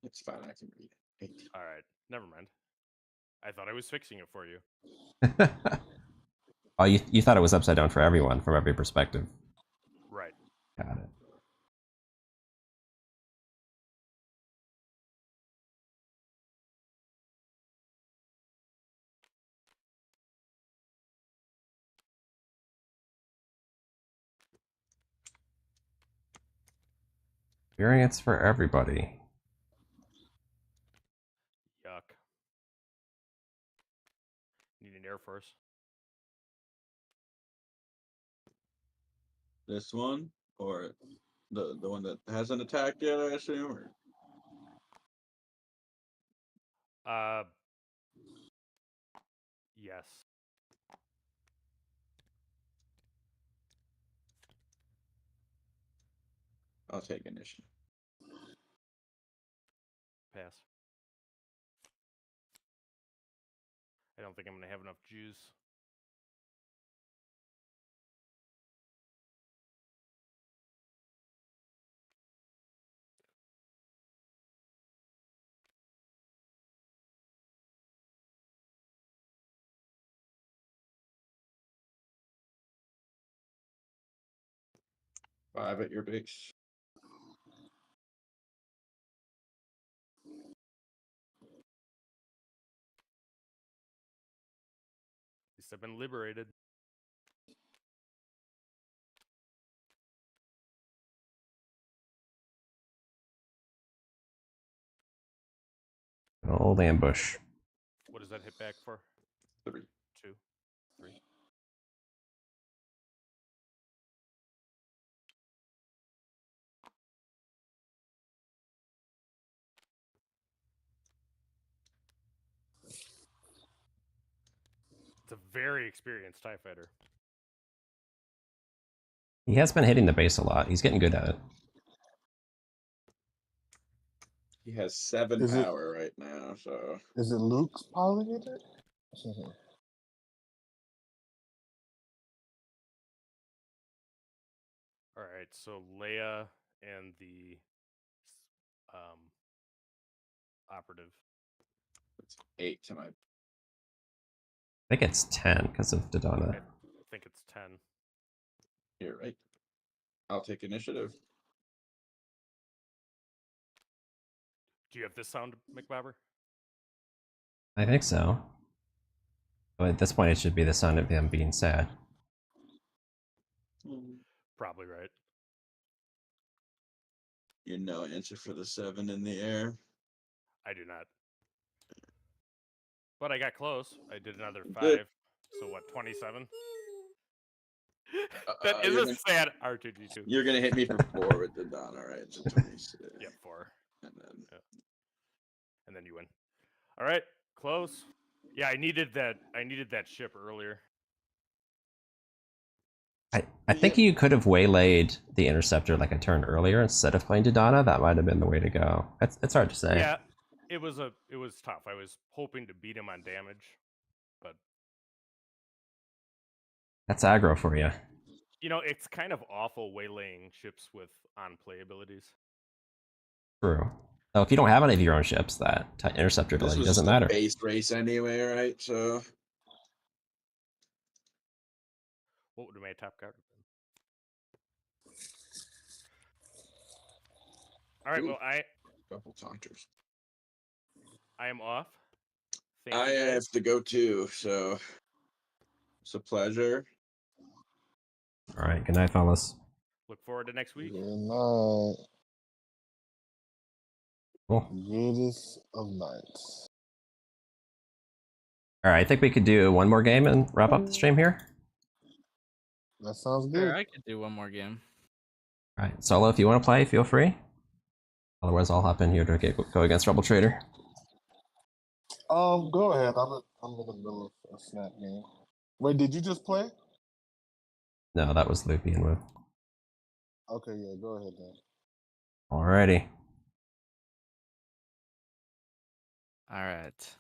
It's fine. I can read it. 18. All right, never mind. I thought I was fixing it for you. Oh, you thought it was upside down for everyone from every perspective. Right. Got it. Experience for everybody. Yuck. Need an Air Force. This one or the one that hasn't attacked yet, I assume. Or... Yes. I'll take initiative. Pass. I don't think I'm gonna have enough juice. Five at your base. At least I've been liberated. An old ambush. What does that hit back for? 3. 2, 3. It's a very experienced TIE fighter. He has been hitting the base a lot. He's getting good at it. He has 7 Is it- power right now, so Is it Luke's piloting it? All right, so Leia and the operative. it's 8 to my. I think it's 10 because of Dodonna. I think it's 10. You're right. I'll take initiative. Do you have this sound, McBobber? I think so. But at this point, it should be the sound of him being sad. Probably right. You know, answer for the 7 in the air. I do not. But I got close. I did another You 5. did. So what, 27? That is you're a gonna- sad R2D2. You're gonna hit me for 4 with the Donna, right? So 26. Yep, 4. And then And then you win. All right, close. Yeah, I needed that ship earlier. I think you could have waylaid the interceptor like a turn earlier instead of playing Dodonna. That might have been the way to go. It's hard to say. Yeah, it was tough. I was hoping to beat him on damage, but That's aggro for you. you know, it's kind of awful waylaying ships with on-play abilities. True. So if you don't have any of your own ships, that interceptor this ability was doesn't just a matter. base race anyway, right? So What would my top card have been? All right, Ooh. well, I couple taunters. I am off. Thank I you guys. have to go too, so it's a pleasure. All right. Good night, fellas. Look forward to next week. Good night. Cool. Goodest of nights. All right. I think we could do one more game and wrap up the stream here. That sounds Sure, good. I could do one more game. All right. Solo, if you want to play, feel free. Otherwise, I'll hop in here to go against Rebel Trader. Go ahead. I'm in the middle of a snap game. Wait, did you just play? No, that was Loopy and Wood. Okay, yeah, go ahead then. Alrighty. All right.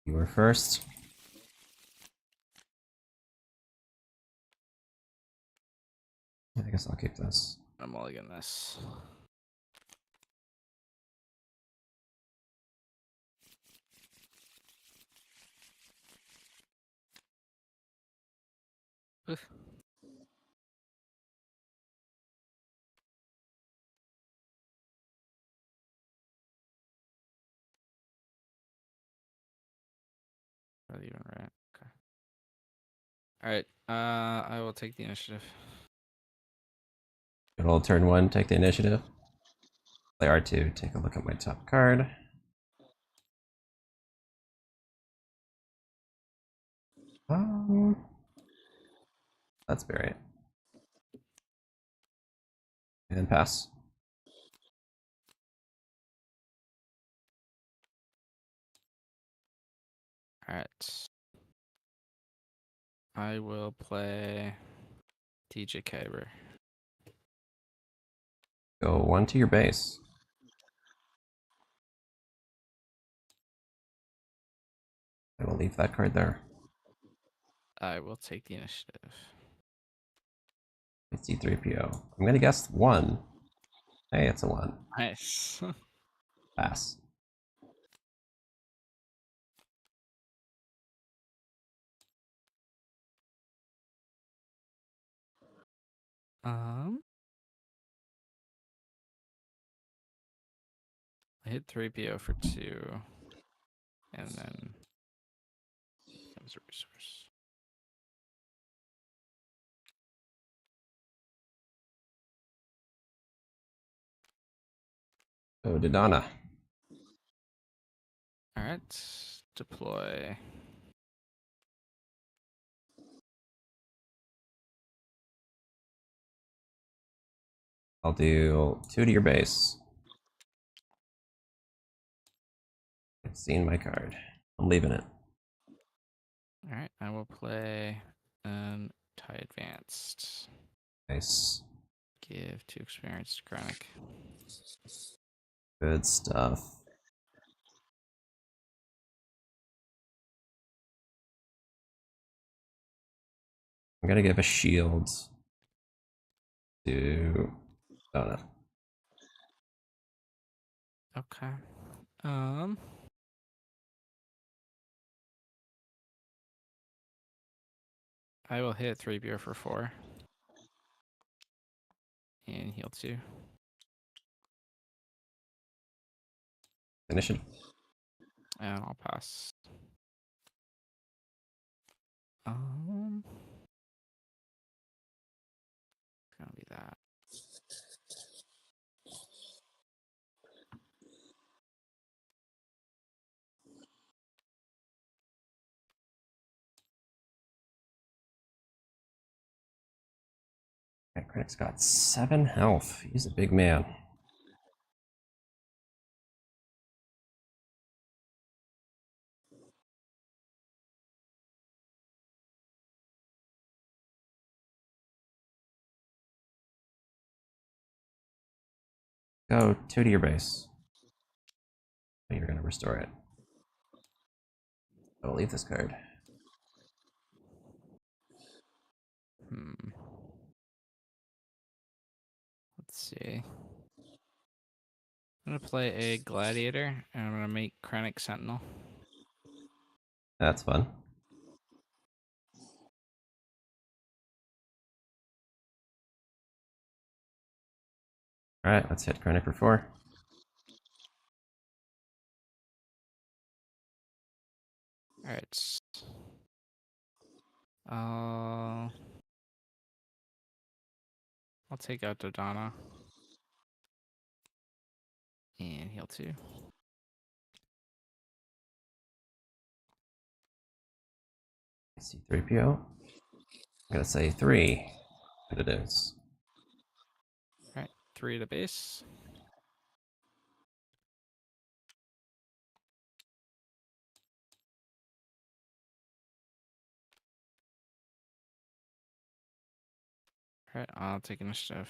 You were first. I guess I'll keep this. I'm mulligan this. Oof. Not even right. Okay. All right. I will take the initiative. Good old turn one, take the initiative. Play R2, take a look at my top card. That's bury it. And pass. All right. I will play TJ Kyber. Go one to your base. I will leave that card there. I will take the initiative. It's C3PO. I'm gonna guess one. Hey, it's a one. Nice. Pass. I hit 3PO for 2, and then comes a resource. Oh, Dodonna. All right. Deploy. I'll do 2 to your base. I've seen my card. I'm leaving it. All right. I will play tie advanced. Nice. Give 2 experience to Chronic. Good stuff. I'm gonna give a shield to Donna. Okay. I will hit 3PO for 4. And heal 2. Initiative. And I'll pass. It's gonna be that. Okay, Critic's got 7 health. He's a big man. Go 2 to your base. You're gonna restore it. I'll leave this card. Let's see. I'm gonna play a gladiator, and I'm gonna make Krennic Sentinel. That's fun. All right, let's hit Krennic for 4. All right. I'll take out Dodonna. And heal 2. C3PO. I'm gonna say 3. And it is. Alright, 3 to base. Alright, I'll take initiative.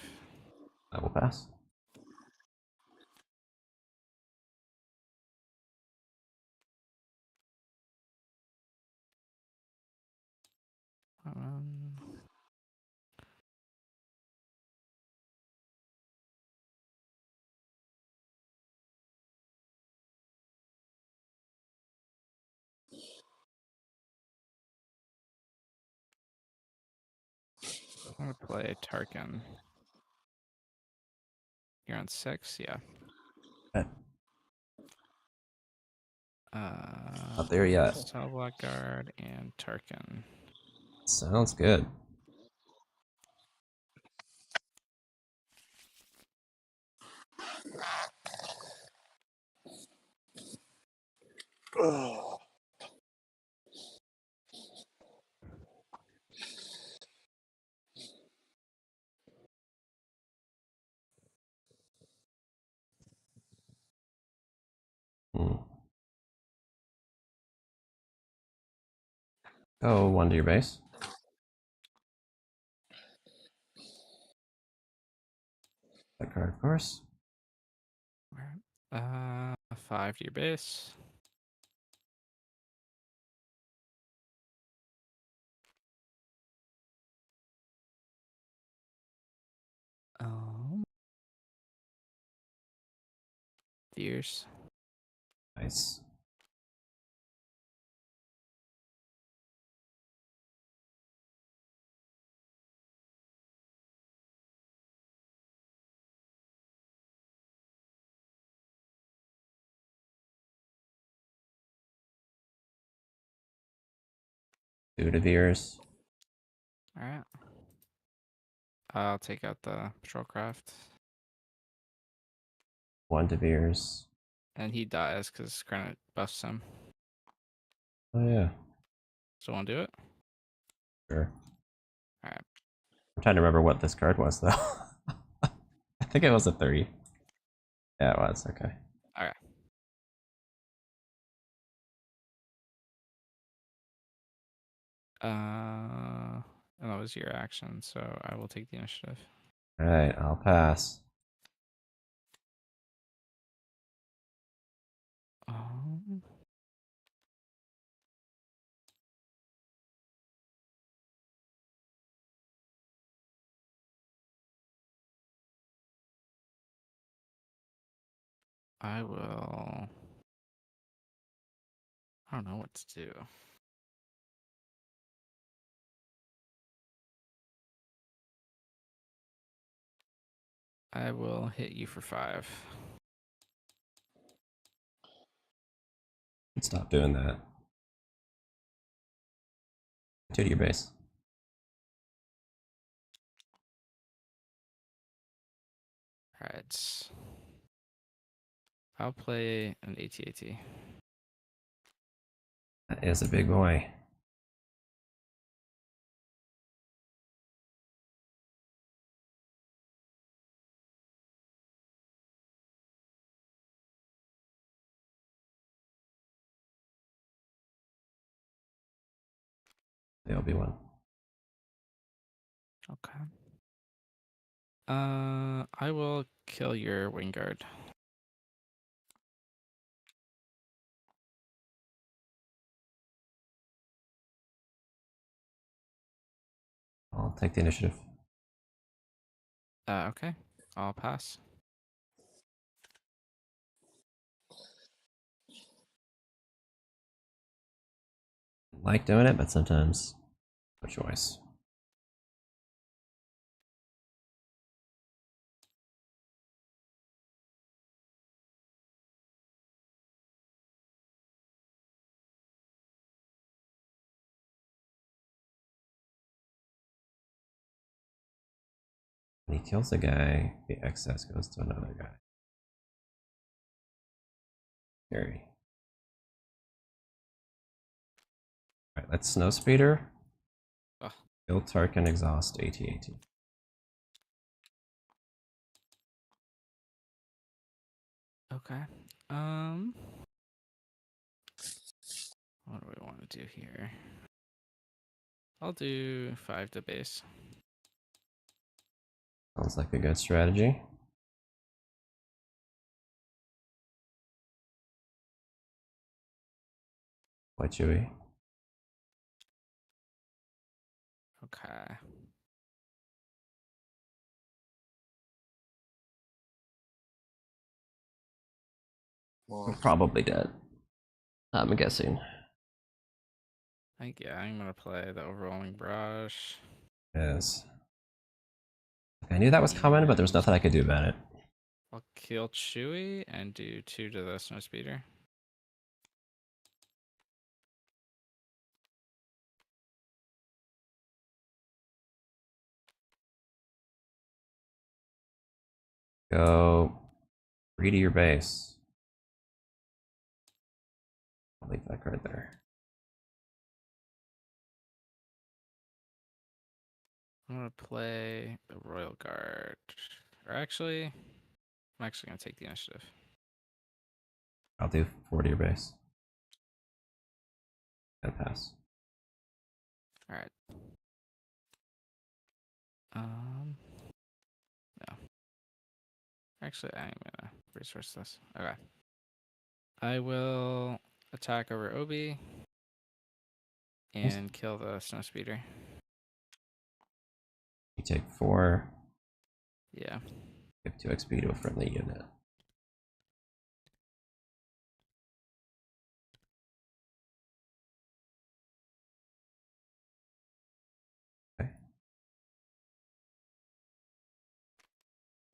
I will pass. Um, I'm gonna play Tarkin. You're on 6, yeah. Okay. Uh, Not there yet. Cell Blackguard and Tarkin. Sounds good. Oh. Hmm. Go 1 to your base. That card, of course. 5 to your base. Fierce. Nice. Two to Veers. Alright. I'll take out the Patrolcraft. 1 to Veers. And he dies because Krennic buffs him. Oh yeah. So wanna do it? Sure. Alright. I'm trying to remember what this card was though. I think it was a 3. Yeah, it was. Okay. Alright. And that was your action, so I will take the initiative. All right, I'll pass. Um, I will. I don't know what to do. I will hit you for 5. Stop doing that. 2 to your base. Alright. I'll play an AT-AT. That is a big boy. The Obi-Wan. Okay. I will kill your Wingguard. I'll take the initiative. Okay. I'll pass. Like doing it, but sometimes no choice. When he kills a guy, the excess goes to another guy. Scary. Alright, let's snow speeder. Oh. Kill Tarkin, exhaust AT-AT. Okay. What do we want to do here? I'll do 5 to base. Sounds like a good strategy. Why Chewie? Okay. We're Well, probably dead. I'm guessing. I think, yeah, I'm gonna play the overwhelming brush. Yes. I knew that was coming, but there was nothing I could do about it. I'll kill Chewie and do 2 to the snow speeder. Go 3 to your base. I'll leave that card there. I'm gonna play the Royal Guard. Or actually, I'm actually gonna take the initiative. I'll do 4 to your base. And pass. Alright. No. Actually, I'm gonna resource this. Okay. I will attack over Obi and kill the snow speeder. You take 4, Yeah. give 2 XP to a friendly unit. Okay.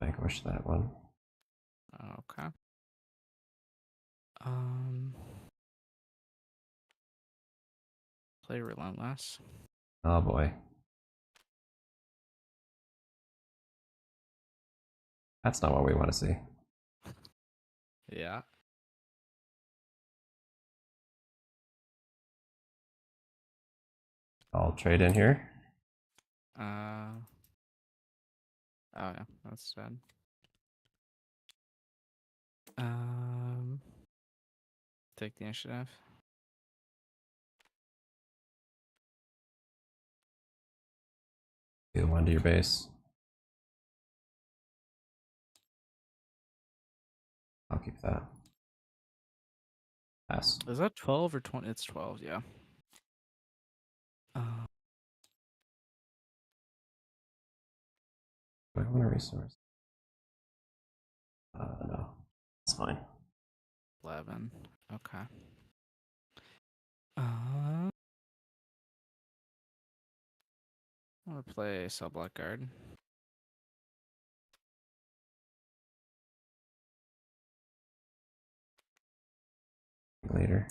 Vanquish that one. Okay. Play Relentless. Oh boy. That's not what we want to see. Yeah. I'll trade in here. Oh yeah, that's sad. Take the initiative. Do 1 to your base. I'll keep that. Pass. Is that 12 or 20? It's 12, yeah. Do I want a resource? No. It's fine. 11. Okay. I'm gonna play Subblock Guard. Later.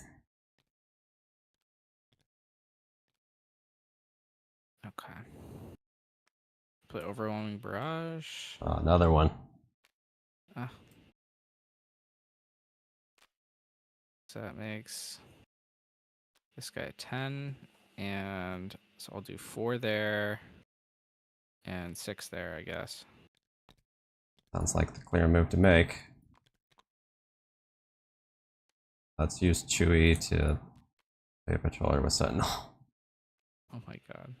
Okay. Play Overwhelming Barrage. Another one. Ah. So that makes this guy 10. And so I'll do 4 there. And 6 there, I guess. Sounds like the clear move to make. Let's use Chewie to play a patroller with Sentinel. Oh my god.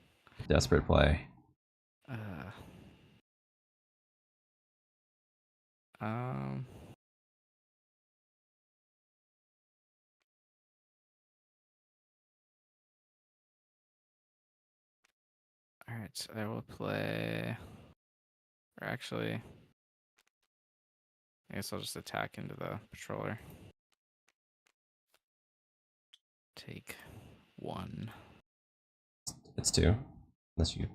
Desperate play. Um. Alright, so I will play. Or actually, I guess I'll just attack into the patroller. Take 1. It's 2. Unless you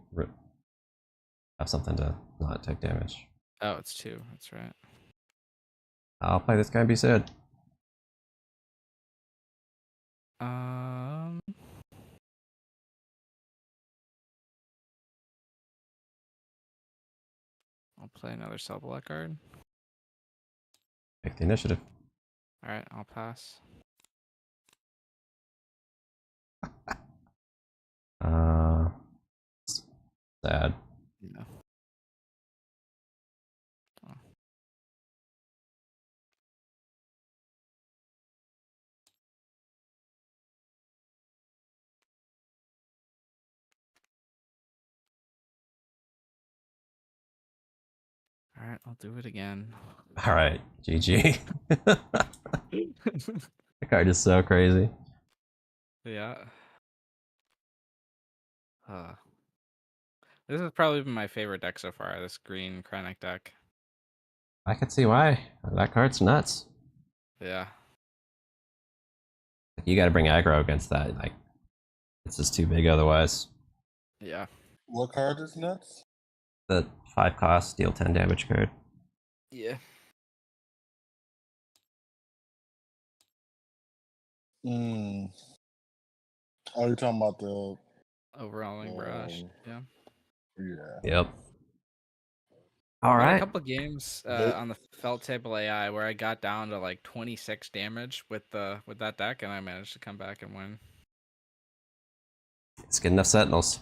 have something to not take damage. Oh, it's 2. That's right. I'll play this guy and be sad. I'll play another cell block guard. Take the initiative. All right, I'll pass. Sad. Yeah. Oh. All right, I'll do it again. All right, GG. The card is so crazy. Yeah. This has probably been my favorite deck so far, this green Krennic deck. I can see why. That card's nuts. Yeah. You got to bring aggro against that. Like, it's just too big otherwise. Yeah. What card is nuts? The 5 cost, deal 10 damage card. Yeah. Mm. Oh, you're talking about the Overwhelming Brush. Yeah. yeah. Yep. All I had a right. couple games They- on the Felt Table AI where I got down to like 26 damage with that deck, and I managed to come back and win. It's good enough Sentinels.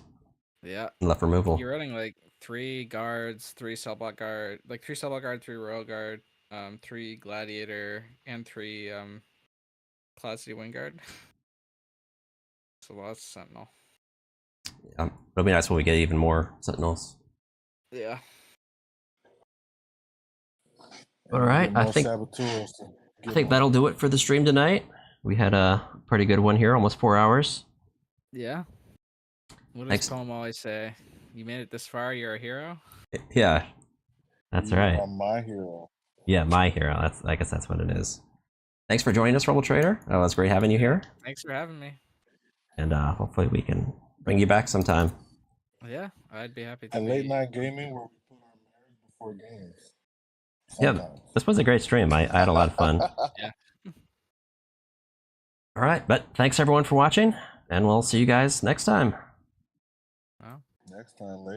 Yeah. Left removal. You're running like 3 guards, 3 cell block guard, like 3 cell block guard, 3 royal guard, 3 gladiator, and 3 Cloud City Wing Guard. So lots of Sentinel. It'll be nice when we get even more Sentinels. Yeah. All right, I think that'll do it for the stream tonight. We had a pretty good one here, almost 4 hours. Yeah. What does Thanks. Poem always say? You made it this far, you're a hero? Yeah, that's You right. are my hero. Yeah, my hero. I guess that's what it is. Thanks for joining us, Rebel Trader. It was great having you here. Thanks for having me. And hopefully we can bring you back sometime. Yeah, I'd be happy to. And late night gaming where we put our marriage before games. Yeah, Sometimes. this was a great stream. I had a lot of fun. Yeah. All right, but thanks everyone for watching, and we'll see you guys next time. Wow. Next time, later.